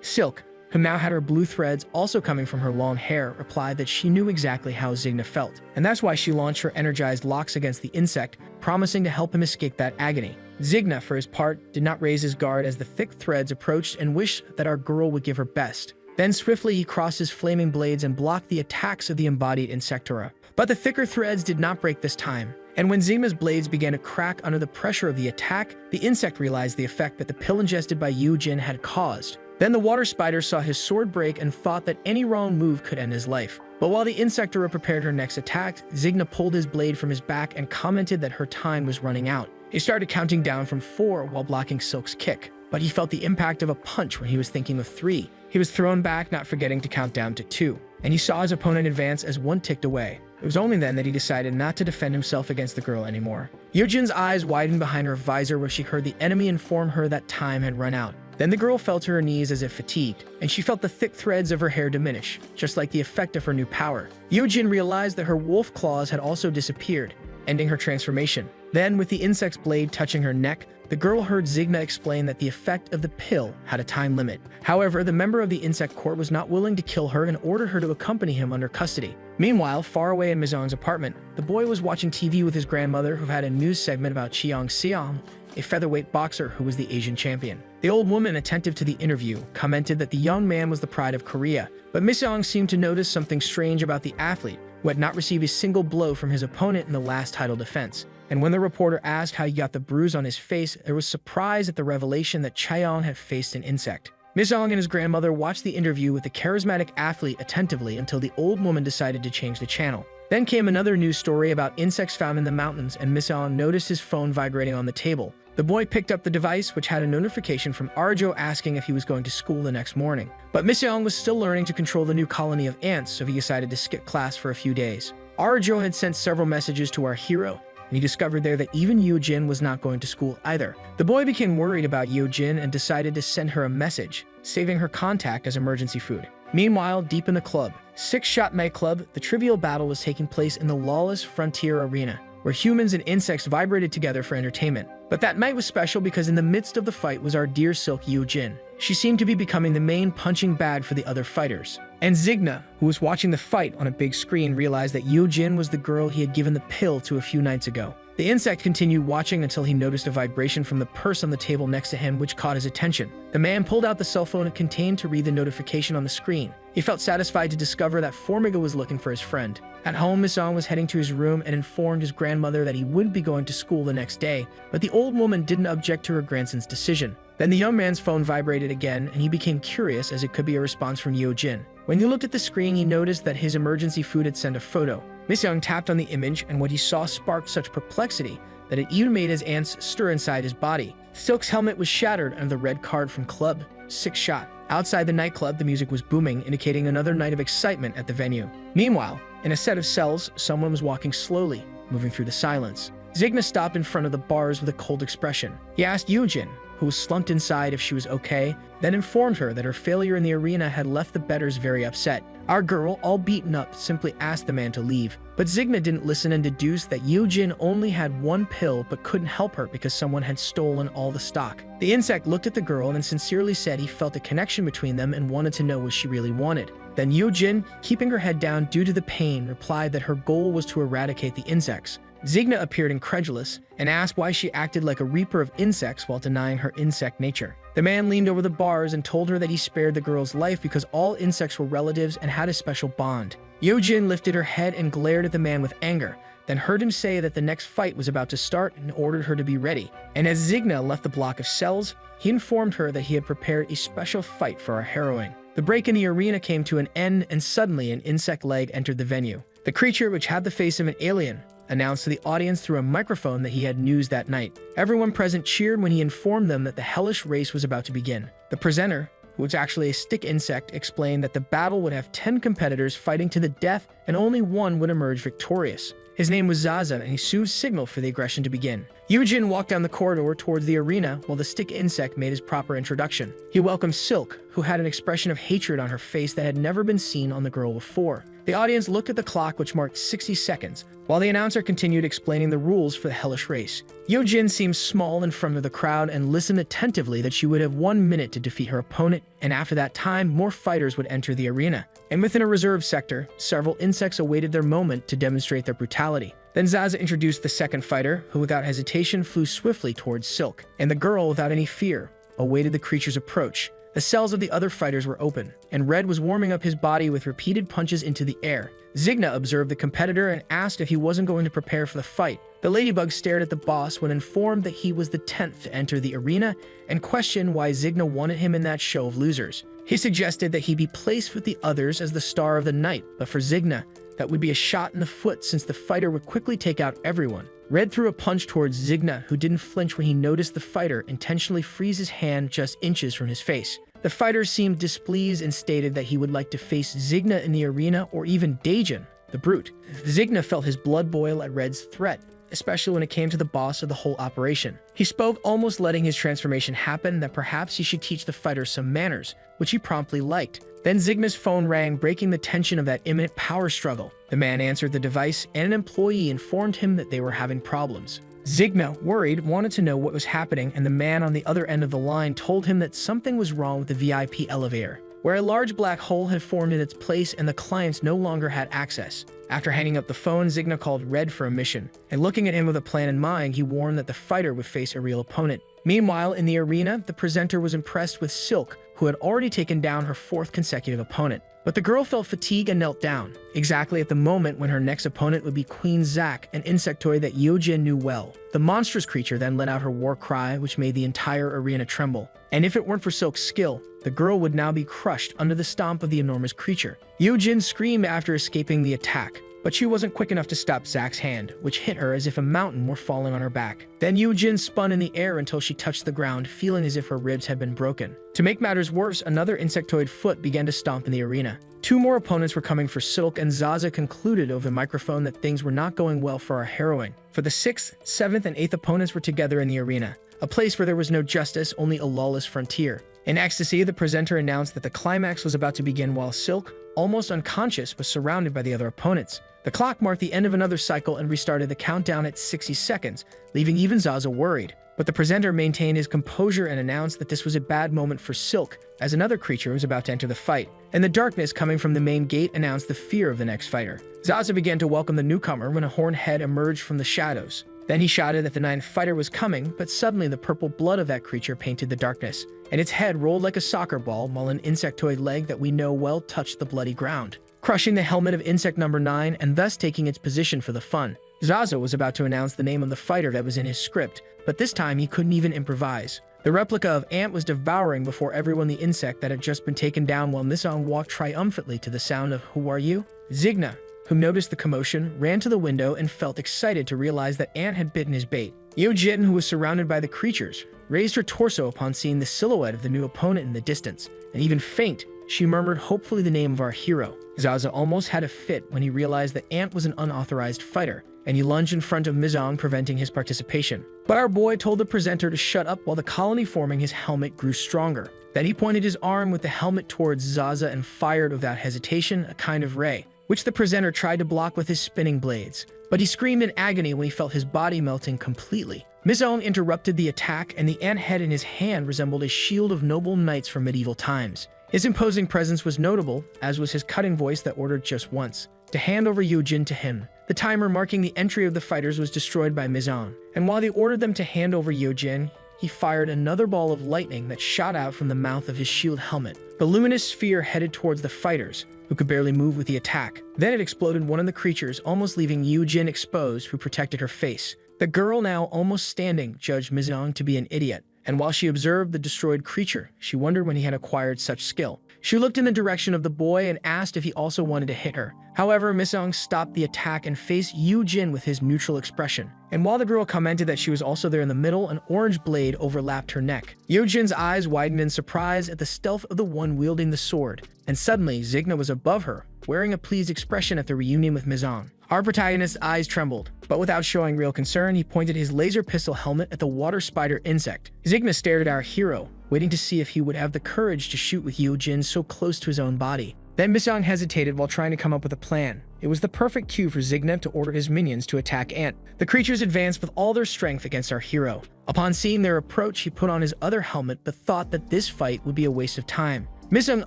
Silk, who now had her blue threads also coming from her long hair, replied that she knew exactly how Zigna felt, and that's why she launched her energized locks against the insect, promising to help him escape that agony. Zigna, for his part, did not raise his guard as the thick threads approached and wished that our girl would give her best. Then swiftly he crossed his flaming blades and blocked the attacks of the embodied Insectora. But the thicker threads did not break this time, and when Zigna's blades began to crack under the pressure of the attack, the insect realized the effect that the pill ingested by Yu Jin had caused. Then the water spider saw his sword break and thought that any wrong move could end his life. But while the Insectora prepared her next attack, Zigna pulled his blade from his back and commented that her time was running out. He started counting down from 4 while blocking Silk's kick, but he felt the impact of a punch when he was thinking of 3. He was thrown back, not forgetting to count down to 2, and he saw his opponent advance as 1 ticked away. It was only then that he decided not to defend himself against the girl anymore. Yujin's eyes widened behind her visor where she heard the enemy inform her that time had run out. Then the girl fell to her knees as if fatigued, and she felt the thick threads of her hair diminish, just like the effect of her new power. Yujin realized that her wolf claws had also disappeared, ending her transformation. Then, with the insect's blade touching her neck, the girl heard Zigna explain that the effect of the pill had a time limit. However, the member of the insect court was not willing to kill her and ordered her to accompany him under custody. Meanwhile, far away in Mizoung's apartment, the boy was watching TV with his grandmother, who had a news segment about Chiang Xiang, a featherweight boxer who was the Asian champion. The old woman, attentive to the interview, commented that the young man was the pride of Korea, but Mizoung seemed to notice something strange about the athlete, who had not received a single blow from his opponent in the last title defense. And when the reporter asked how he got the bruise on his face, there was surprise at the revelation that Chaeyoung had faced an insect. Mizoung and his grandmother watched the interview with the charismatic athlete attentively until the old woman decided to change the channel. Then came another news story about insects found in the mountains, and Mizoung noticed his phone vibrating on the table. The boy picked up the device, which had a notification from Arjo asking if he was going to school the next morning. But Mizoung was still learning to control the new colony of ants, so he decided to skip class for a few days. Arjo had sent several messages to our hero, and he discovered there that even Yujin was not going to school either. The boy became worried about Yujin and decided to send her a message, saving her contact as emergency food. Meanwhile, deep in the club, Six Shot nightclub, the trivial battle was taking place in the lawless frontier arena, where humans and insects vibrated together for entertainment. But that night was special because in the midst of the fight was our dear Silk Yujin. She seemed to be becoming the main punching bag for the other fighters. And Zigna, who was watching the fight on a big screen, realized that Yujin was the girl he had given the pill to a few nights ago. The insect continued watching until he noticed a vibration from the purse on the table next to him, which caught his attention. The man pulled out the cell phone it contained to read the notification on the screen. He felt satisfied to discover that Formiga was looking for his friend. At home, Mizoung was heading to his room and informed his grandmother that he would be going to school the next day, but the old woman didn't object to her grandson's decision. Then the young man's phone vibrated again, and he became curious as it could be a response from Yojin. When he looked at the screen, he noticed that his emergency food had sent a photo. Mizoung tapped on the image, and what he saw sparked such perplexity that it even made his ants stir inside his body. Silk's helmet was shattered under the red card from Club Six Shot. Outside the nightclub, the music was booming, indicating another night of excitement at the venue. Meanwhile, in a set of cells, someone was walking slowly, moving through the silence. Zigna stopped in front of the bars with a cold expression. He asked Yujin, who was slumped inside, if she was okay, then informed her that her failure in the arena had left the bettors very upset. Our girl, all beaten up, simply asked the man to leave. But Zigna didn't listen and deduced that Yujin only had one pill but couldn't help her because someone had stolen all the stock. The insect looked at the girl and sincerely said he felt a connection between them and wanted to know what she really wanted. Then Yujin, keeping her head down due to the pain, replied that her goal was to eradicate the insects. Zigna appeared incredulous and asked why she acted like a reaper of insects while denying her insect nature. The man leaned over the bars and told her that he spared the girl's life because all insects were relatives and had a special bond. Yojin lifted her head and glared at the man with anger, then heard him say that the next fight was about to start and ordered her to be ready. And as Zigna left the block of cells, he informed her that he had prepared a special fight for our heroine. The break in the arena came to an end, and suddenly an insect leg entered the venue. The creature, which had the face of an alien, announced to the audience through a microphone that he had news that night. Everyone present cheered when he informed them that the hellish race was about to begin. The presenter, who was actually a stick insect, explained that the battle would have 10 competitors fighting to the death and only one would emerge victorious. His name was Zaza, and he soon signaled for the aggression to begin. Yujin walked down the corridor towards the arena while the stick insect made his proper introduction. He welcomed Silk, who had an expression of hatred on her face that had never been seen on the girl before. The audience looked at the clock, which marked 60 seconds, while the announcer continued explaining the rules for the hellish race. Yojin seemed small in front of the crowd and listened attentively that she would have 1 minute to defeat her opponent, and after that time, more fighters would enter the arena. And within a reserve sector, several insects awaited their moment to demonstrate their brutality. Then Zaza introduced the second fighter, who without hesitation flew swiftly towards Silk, and the girl, without any fear, awaited the creature's approach. The cells of the other fighters were open, and Red was warming up his body with repeated punches into the air. Zigna observed the competitor and asked if he wasn't going to prepare for the fight. The ladybug stared at the boss when informed that he was the 10th to enter the arena and questioned why Zigna wanted him in that show of losers. He suggested that he be placed with the others as the star of the night, but for Zigna, that would be a shot in the foot since the fighter would quickly take out everyone. Red threw a punch towards Zigna, who didn't flinch when he noticed the fighter intentionally freeze his hand just inches from his face. The fighter seemed displeased and stated that he would like to face Zigna in the arena or even Daejin, the brute. Zigna felt his blood boil at Red's threat, especially when it came to the boss of the whole operation. He spoke, almost letting his transformation happen, that perhaps he should teach the fighter some manners, which he promptly liked. Then Zigna's phone rang, breaking the tension of that imminent power struggle. The man answered the device, and an employee informed him that they were having problems. Zigna, worried, wanted to know what was happening, and the man on the other end of the line told him that something was wrong with the VIP elevator, where a large black hole had formed in its place and the clients no longer had access. After hanging up the phone, Zigna called Red for a mission, and looking at him with a plan in mind, he warned that the fighter would face a real opponent. Meanwhile, in the arena, the presenter was impressed with Silk, who had already taken down her 4th consecutive opponent. But the girl felt fatigue and knelt down, exactly at the moment when her next opponent would be Queen Zack, an insectoid that Yojin knew well. The monstrous creature then let out her war cry, which made the entire arena tremble. And if it weren't for Silk's skill, the girl would now be crushed under the stomp of the enormous creature. Yojin screamed after escaping the attack, but she wasn't quick enough to stop Zack's hand, which hit her as if a mountain were falling on her back. Then Yojin spun in the air until she touched the ground, feeling as if her ribs had been broken. To make matters worse, another insectoid foot began to stomp in the arena. 2 more opponents were coming for Silk, and Zaza concluded over the microphone that things were not going well for our heroine. For the 6th, 7th, and 8th opponents were together in the arena, a place where there was no justice, only a lawless frontier. In ecstasy, the presenter announced that the climax was about to begin while Silk, almost unconscious, was surrounded by the other opponents. The clock marked the end of another cycle and restarted the countdown at 60 seconds, leaving even Zaza worried. But the presenter maintained his composure and announced that this was a bad moment for Silk, as another creature was about to enter the fight, and the darkness coming from the main gate announced the fear of the next fighter. Zaza began to welcome the newcomer when a horned head emerged from the shadows. Then he shouted that the 9th fighter was coming, but suddenly the purple blood of that creature painted the darkness, and its head rolled like a soccer ball while an insectoid leg that we know well touched the bloody ground, crushing the helmet of insect number 9 and thus taking its position for the fun. Zaza was about to announce the name of the fighter that was in his script, but this time he couldn't even improvise. The replica of Ant was devouring before everyone the insect that had just been taken down, while Misong walked triumphantly to the sound of "Who are you?" Zigna, who noticed the commotion, ran to the window and felt excited to realize that Ant had bitten his bait. Yojin, who was surrounded by the creatures, raised her torso upon seeing the silhouette of the new opponent in the distance, and even faint, she murmured hopefully the name of our hero. Zaza almost had a fit when he realized that Ant was an unauthorized fighter, and he lunged in front of Mizong, preventing his participation. But our boy told the presenter to shut up while the colony forming his helmet grew stronger. Then he pointed his arm with the helmet towards Zaza and fired without hesitation a kind of ray, which the presenter tried to block with his spinning blades. But he screamed in agony when he felt his body melting completely. Mizong interrupted the attack, and the ant head in his hand resembled a shield of noble knights from medieval times. His imposing presence was notable, as was his cutting voice that ordered just once to hand over Yojin to him. The timer marking the entry of the fighters was destroyed by Mizong, and while they ordered them to hand over Yojin, he fired another ball of lightning that shot out from the mouth of his shield helmet. The luminous sphere headed towards the fighters, who could barely move with the attack. Then it exploded one of the creatures, almost leaving Yu-Jin exposed, who protected her face. The girl, now almost standing, judged Mizong to be an idiot, and while she observed the destroyed creature, she wondered when he had acquired such skill. She looked in the direction of the boy and asked if he also wanted to hit her. However, Mizong stopped the attack and faced Yu-Jin with his neutral expression. And while the girl commented that she was also there in the middle, an orange blade overlapped her neck. Yu-Jin's eyes widened in surprise at the stealth of the one wielding the sword. And suddenly, Zigna was above her, wearing a pleased expression at the reunion with Mizong. Our protagonist's eyes trembled, but without showing real concern, he pointed his laser pistol helmet at the water spider insect. Zigna stared at our hero, waiting to see if he would have the courage to shoot with Yu-Jin so close to his own body. Then Mizong hesitated while trying to come up with a plan. It was the perfect cue for Zigna to order his minions to attack Ant. The creatures advanced with all their strength against our hero. Upon seeing their approach, he put on his other helmet but thought that this fight would be a waste of time. Mizong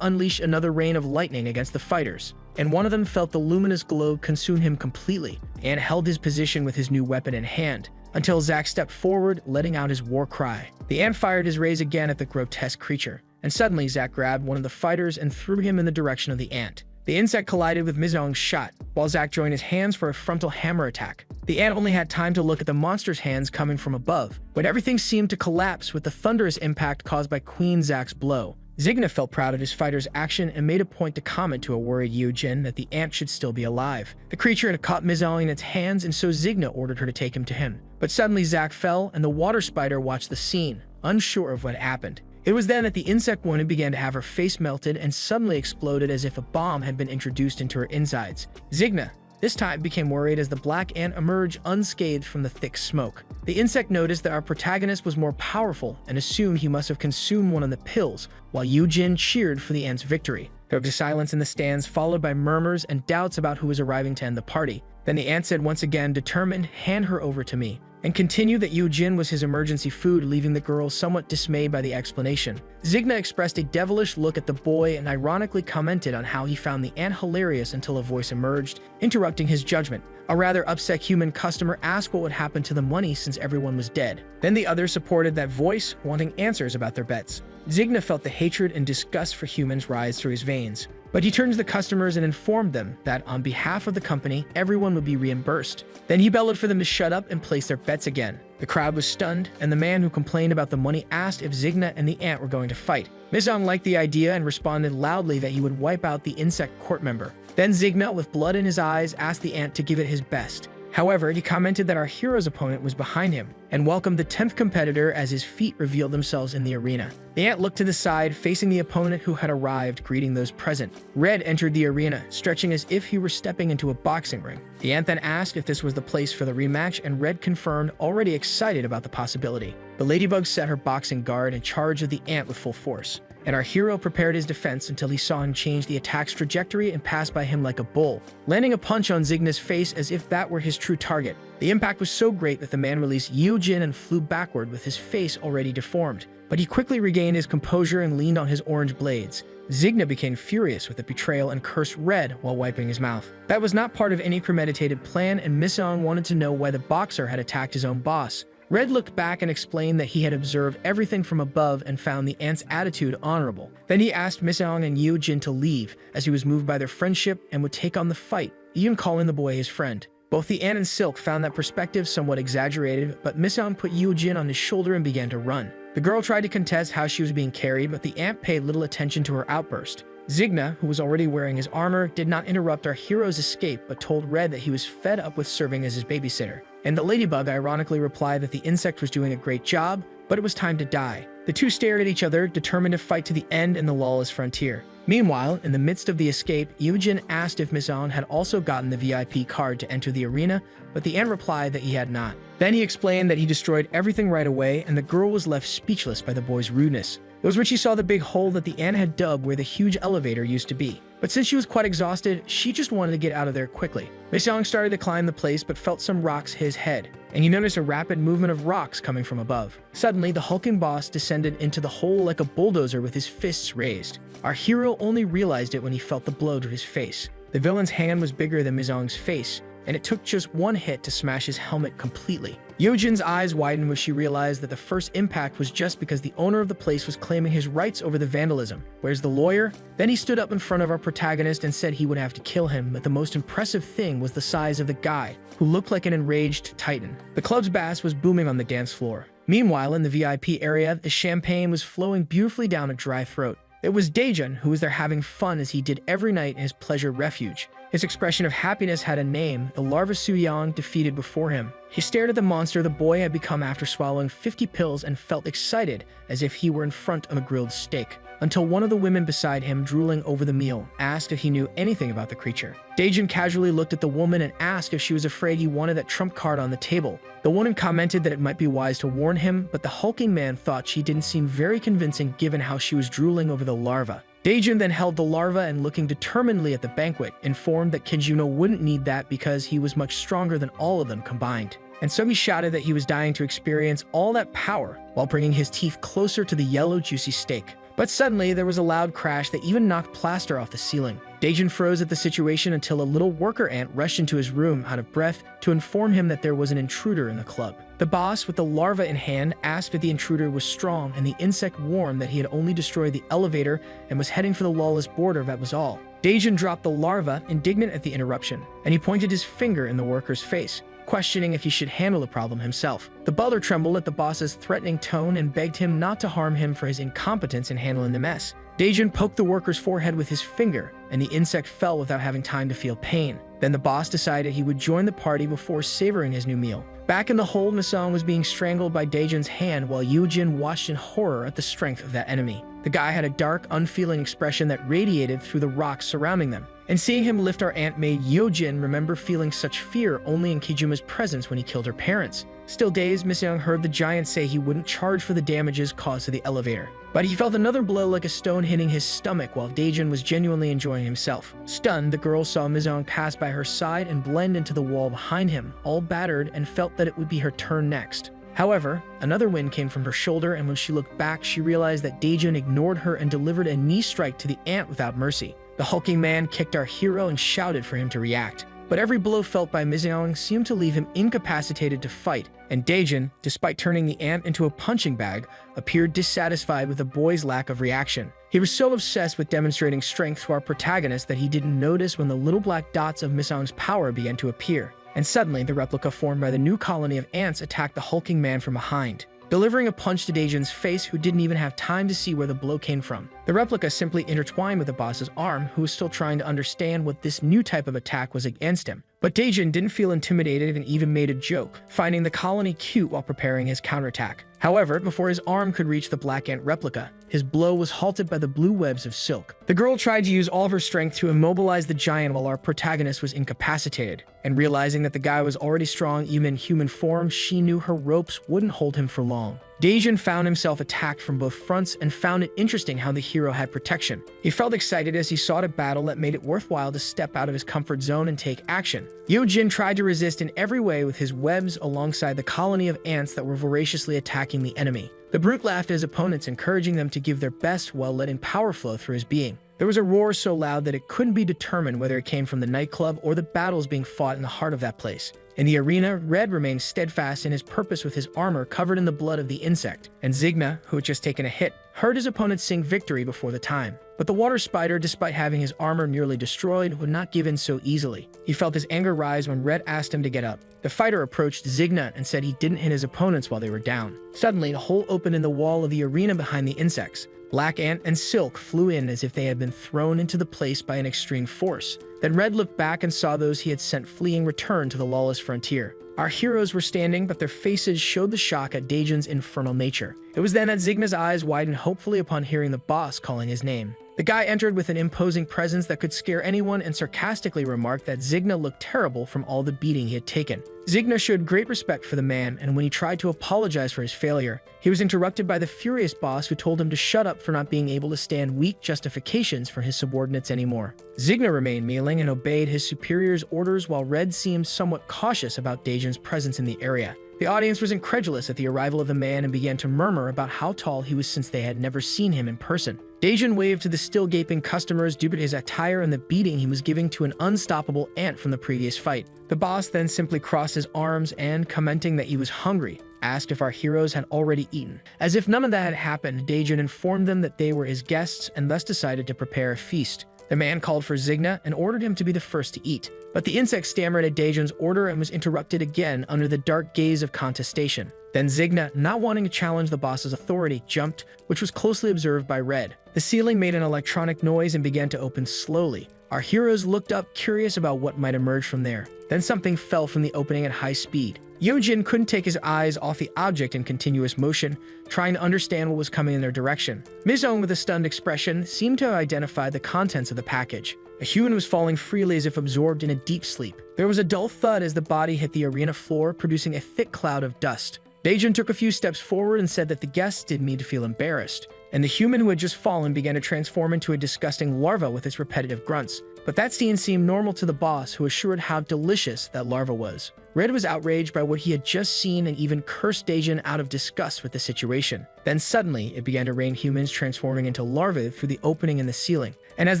unleashed another rain of lightning against the fighters, and one of them felt the luminous glow consume him completely, and held his position with his new weapon in hand, until Zack stepped forward, letting out his war cry. The ant fired his rays again at the grotesque creature, and suddenly Zack grabbed one of the fighters and threw him in the direction of the ant. The insect collided with Mizong's shot, while Zack joined his hands for a frontal hammer attack. The ant only had time to look at the monster's hands coming from above, but everything seemed to collapse with the thunderous impact caused by Queen Zack's blow. Zigna felt proud of his fighter's action and made a point to comment to a worried Yu-Jin that the ant should still be alive. The creature had caught Mizong in its hands, and so Zigna ordered her to take him to him. But suddenly Zack fell, and the water spider watched the scene, unsure of what happened. It was then that the insect woman began to have her face melted and suddenly exploded as if a bomb had been introduced into her insides. Zigna, this time, became worried as the black ant emerged unscathed from the thick smoke. The insect noticed that our protagonist was more powerful and assumed he must have consumed one of the pills, while Yu-Jin cheered for the ant's victory. There was silence in the stands, followed by murmurs and doubts about who was arriving to end the party. Then the ant said once again, determined, "Hand her over to me," and continued that Yu-Jin was his emergency food, leaving the girl somewhat dismayed by the explanation. Zigna expressed a devilish look at the boy and ironically commented on how he found the ant hilarious until a voice emerged, interrupting his judgment. A rather upset human customer asked what would happen to the money since everyone was dead. Then the others supported that voice, wanting answers about their bets. Zigna felt the hatred and disgust for humans rise through his veins. But he turned to the customers and informed them that on behalf of the company, everyone would be reimbursed. Then he bellowed for them to shut up and place their bets again. The crowd was stunned, and the man who complained about the money asked if Zigna and the ant were going to fight. Mizong liked the idea and responded loudly that he would wipe out the insect court member. Then Zigna, with blood in his eyes, asked the ant to give it his best. However, he commented that our hero's opponent was behind him, and welcomed the 10th competitor as his feet revealed themselves in the arena. The ant looked to the side, facing the opponent who had arrived, greeting those present. Red entered the arena, stretching as if he were stepping into a boxing ring. The ant then asked if this was the place for the rematch, and Red confirmed, already excited about the possibility. The ladybug set her boxing guard and charged the ant with full force, and our hero prepared his defense until he saw him change the attack's trajectory and pass by him like a bull, landing a punch on Zigna's face as if that were his true target. The impact was so great that the man released Yu-Jin and flew backward with his face already deformed. But he quickly regained his composure and leaned on his orange blades. Zigna became furious with the betrayal and cursed Red while wiping his mouth. That was not part of any premeditated plan, and Mizong wanted to know why the boxer had attacked his own boss. Red looked back and explained that he had observed everything from above and found the ant's attitude honorable. Then he asked Mizong and Yu-Jin to leave, as he was moved by their friendship and would take on the fight, even calling the boy his friend. Both the ant and Silk found that perspective somewhat exaggerated, but Mizong put Yu-Jin on his shoulder and began to run. The girl tried to contest how she was being carried, but the ant paid little attention to her outburst. Zigna, who was already wearing his armor, did not interrupt our hero's escape, but told Red that he was fed up with serving as his babysitter. And the ladybug ironically replied that the insect was doing a great job, but it was time to die. The two stared at each other, determined to fight to the end in the lawless frontier. Meanwhile, in the midst of the escape, Yu-Jin asked if Mizong had also gotten the VIP card to enter the arena, but the ant replied that he had not. Then he explained that he destroyed everything right away, and the girl was left speechless by the boy's rudeness. It was when she saw the big hole that the ant had dug where the huge elevator used to be. But since she was quite exhausted, she just wanted to get out of there quickly. Mizong started to climb the place but felt some rocks hit his head, and he noticed a rapid movement of rocks coming from above. Suddenly, the hulking boss descended into the hole like a bulldozer with his fists raised. Our hero only realized it when he felt the blow to his face. The villain's hand was bigger than Mizong's face, and it took just one hit to smash his helmet completely. Yojin's eyes widened when she realized that the first impact was just because the owner of the place was claiming his rights over the vandalism. Where's the lawyer? Then he stood up in front of our protagonist and said he would have to kill him, but the most impressive thing was the size of the guy, who looked like an enraged titan. The club's bass was booming on the dance floor. Meanwhile, in the VIP area, the champagne was flowing beautifully down a dry throat. It was Daejun who was there having fun as he did every night in his pleasure refuge. His expression of happiness had a name, the larva Suyang defeated before him. He stared at the monster the boy had become after swallowing 50 pills and felt excited as if he were in front of a grilled steak. Until one of the women beside him, drooling over the meal, asked if he knew anything about the creature. Daejun casually looked at the woman and asked if she was afraid he wanted that trump card on the table. The woman commented that it might be wise to warn him, but the hulking man thought she didn't seem very convincing given how she was drooling over the larva. Daejun then held the larva and, looking determinedly at the banquet, informed that Kinjuno wouldn't need that because he was much stronger than all of them combined. And so he shouted that he was dying to experience all that power while bringing his teeth closer to the yellow juicy steak. But suddenly, there was a loud crash that even knocked plaster off the ceiling. Daejun froze at the situation until a little worker ant rushed into his room out of breath to inform him that there was an intruder in the club. The boss, with the larva in hand, asked if the intruder was strong, and the insect warned that he had only destroyed the elevator and was heading for the lawless border, that was all. Daejun dropped the larva, indignant at the interruption, and he pointed his finger in the worker's face, questioning if he should handle the problem himself. The butler trembled at the boss's threatening tone and begged him not to harm him for his incompetence in handling the mess. Daejun poked the worker's forehead with his finger, and the insect fell without having time to feel pain. Then the boss decided he would join the party before savoring his new meal. Back in the hold, Misong was being strangled by Daejun's hand while Yujin watched in horror at the strength of that enemy. The guy had a dark, unfeeling expression that radiated through the rocks surrounding them. And seeing him lift our aunt made Yojin remember feeling such fear only in Kijuma's presence when he killed her parents. Still dazed, Misong heard the giant say he wouldn't charge for the damages caused to the elevator. But he felt another blow like a stone hitting his stomach while Daejun was genuinely enjoying himself. Stunned, the girl saw Misong pass by her side and blend into the wall behind him, all battered, and felt that it would be her turn next. However, another wind came from her shoulder, and when she looked back, she realized that Daejun ignored her and delivered a knee strike to the ant without mercy. The hulking man kicked our hero and shouted for him to react. But every blow felt by Miseong seemed to leave him incapacitated to fight, and Daejun, despite turning the ant into a punching bag, appeared dissatisfied with the boy's lack of reaction. He was so obsessed with demonstrating strength to our protagonist that he didn't notice when the little black dots of Miseong's power began to appear. And suddenly, the replica formed by the new colony of ants attacked the hulking man from behind, delivering a punch to Daejun's face, who didn't even have time to see where the blow came from. The replica simply intertwined with the boss's arm, who was still trying to understand what this new type of attack was against him. But Daejun didn't feel intimidated and even made a joke, finding the colony cute while preparing his counterattack. However, before his arm could reach the black ant replica, his blow was halted by the blue webs of silk. The girl tried to use all of her strength to immobilize the giant while our protagonist was incapacitated, and realizing that the guy was already strong even in human form, she knew her ropes wouldn't hold him for long. Daejun found himself attacked from both fronts and found it interesting how the hero had protection. He felt excited as he sought a battle that made it worthwhile to step out of his comfort zone and take action. Yojin tried to resist in every way with his webs alongside the colony of ants that were voraciously attacking the enemy. The brute laughed at his opponents, encouraging them to give their best while letting power flow through his being. There was a roar so loud that it couldn't be determined whether it came from the nightclub or the battles being fought in the heart of that place. In the arena, Red remained steadfast in his purpose with his armor covered in the blood of the insect, and Zigna, who had just taken a hit, heard his opponent sing victory before the time. But the water spider, despite having his armor nearly destroyed, would not give in so easily. He felt his anger rise when Red asked him to get up. The fighter approached Zigna and said he didn't hit his opponents while they were down. Suddenly, a hole opened in the wall of the arena behind the insects. Black Ant and Silk flew in as if they had been thrown into the place by an extreme force. Then Red looked back and saw those he had sent fleeing return to the lawless frontier. Our heroes were standing, but their faces showed the shock at Daejun's infernal nature. It was then that Zigna's eyes widened hopefully upon hearing the boss calling his name. The guy entered with an imposing presence that could scare anyone and sarcastically remarked that Zigna looked terrible from all the beating he had taken. Zigna showed great respect for the man, and when he tried to apologize for his failure, he was interrupted by the furious boss, who told him to shut up for not being able to stand weak justifications for his subordinates anymore. Zigna remained kneeling and obeyed his superior's orders, while Red seemed somewhat cautious about Daejun's presence in the area. The audience was incredulous at the arrival of the man and began to murmur about how tall he was since they had never seen him in person. Daejun waved to the still gaping customers due to his attire and the beating he was giving to an unstoppable ant from the previous fight. The boss then simply crossed his arms and, commenting that he was hungry, asked if our heroes had already eaten. As if none of that had happened, Daejun informed them that they were his guests and thus decided to prepare a feast. The man called for Zigna and ordered him to be the first to eat, but the insect stammered at Daejun's order and was interrupted again under the dark gaze of contestation. Then Zigna, not wanting to challenge the boss's authority, jumped, which was closely observed by Red. The ceiling made an electronic noise and began to open slowly. Our heroes looked up, curious about what might emerge from there. Then something fell from the opening at high speed. Yeonjin couldn't take his eyes off the object in continuous motion, trying to understand what was coming in their direction. Mizong, with a stunned expression, seemed to have identified the contents of the package. A human was falling freely as if absorbed in a deep sleep. There was a dull thud as the body hit the arena floor, producing a thick cloud of dust. Daejun took a few steps forward and said that the guests didn't mean to feel embarrassed, and the human who had just fallen began to transform into a disgusting larva with its repetitive grunts. But that scene seemed normal to the boss, who assured how delicious that larva was. Red was outraged by what he had just seen and even cursed Daejun out of disgust with the situation. Then suddenly, it began to rain humans transforming into larvae through the opening in the ceiling. And as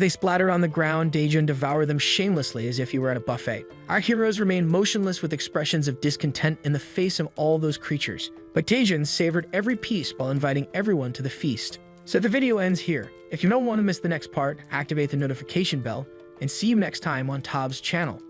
they splattered on the ground, Daejun devoured them shamelessly as if he were at a buffet. Our heroes remained motionless with expressions of discontent in the face of all those creatures. But Daejun savored every piece while inviting everyone to the feast. So the video ends here. If you don't want to miss the next part, activate the notification bell, and see you next time on Tob's channel.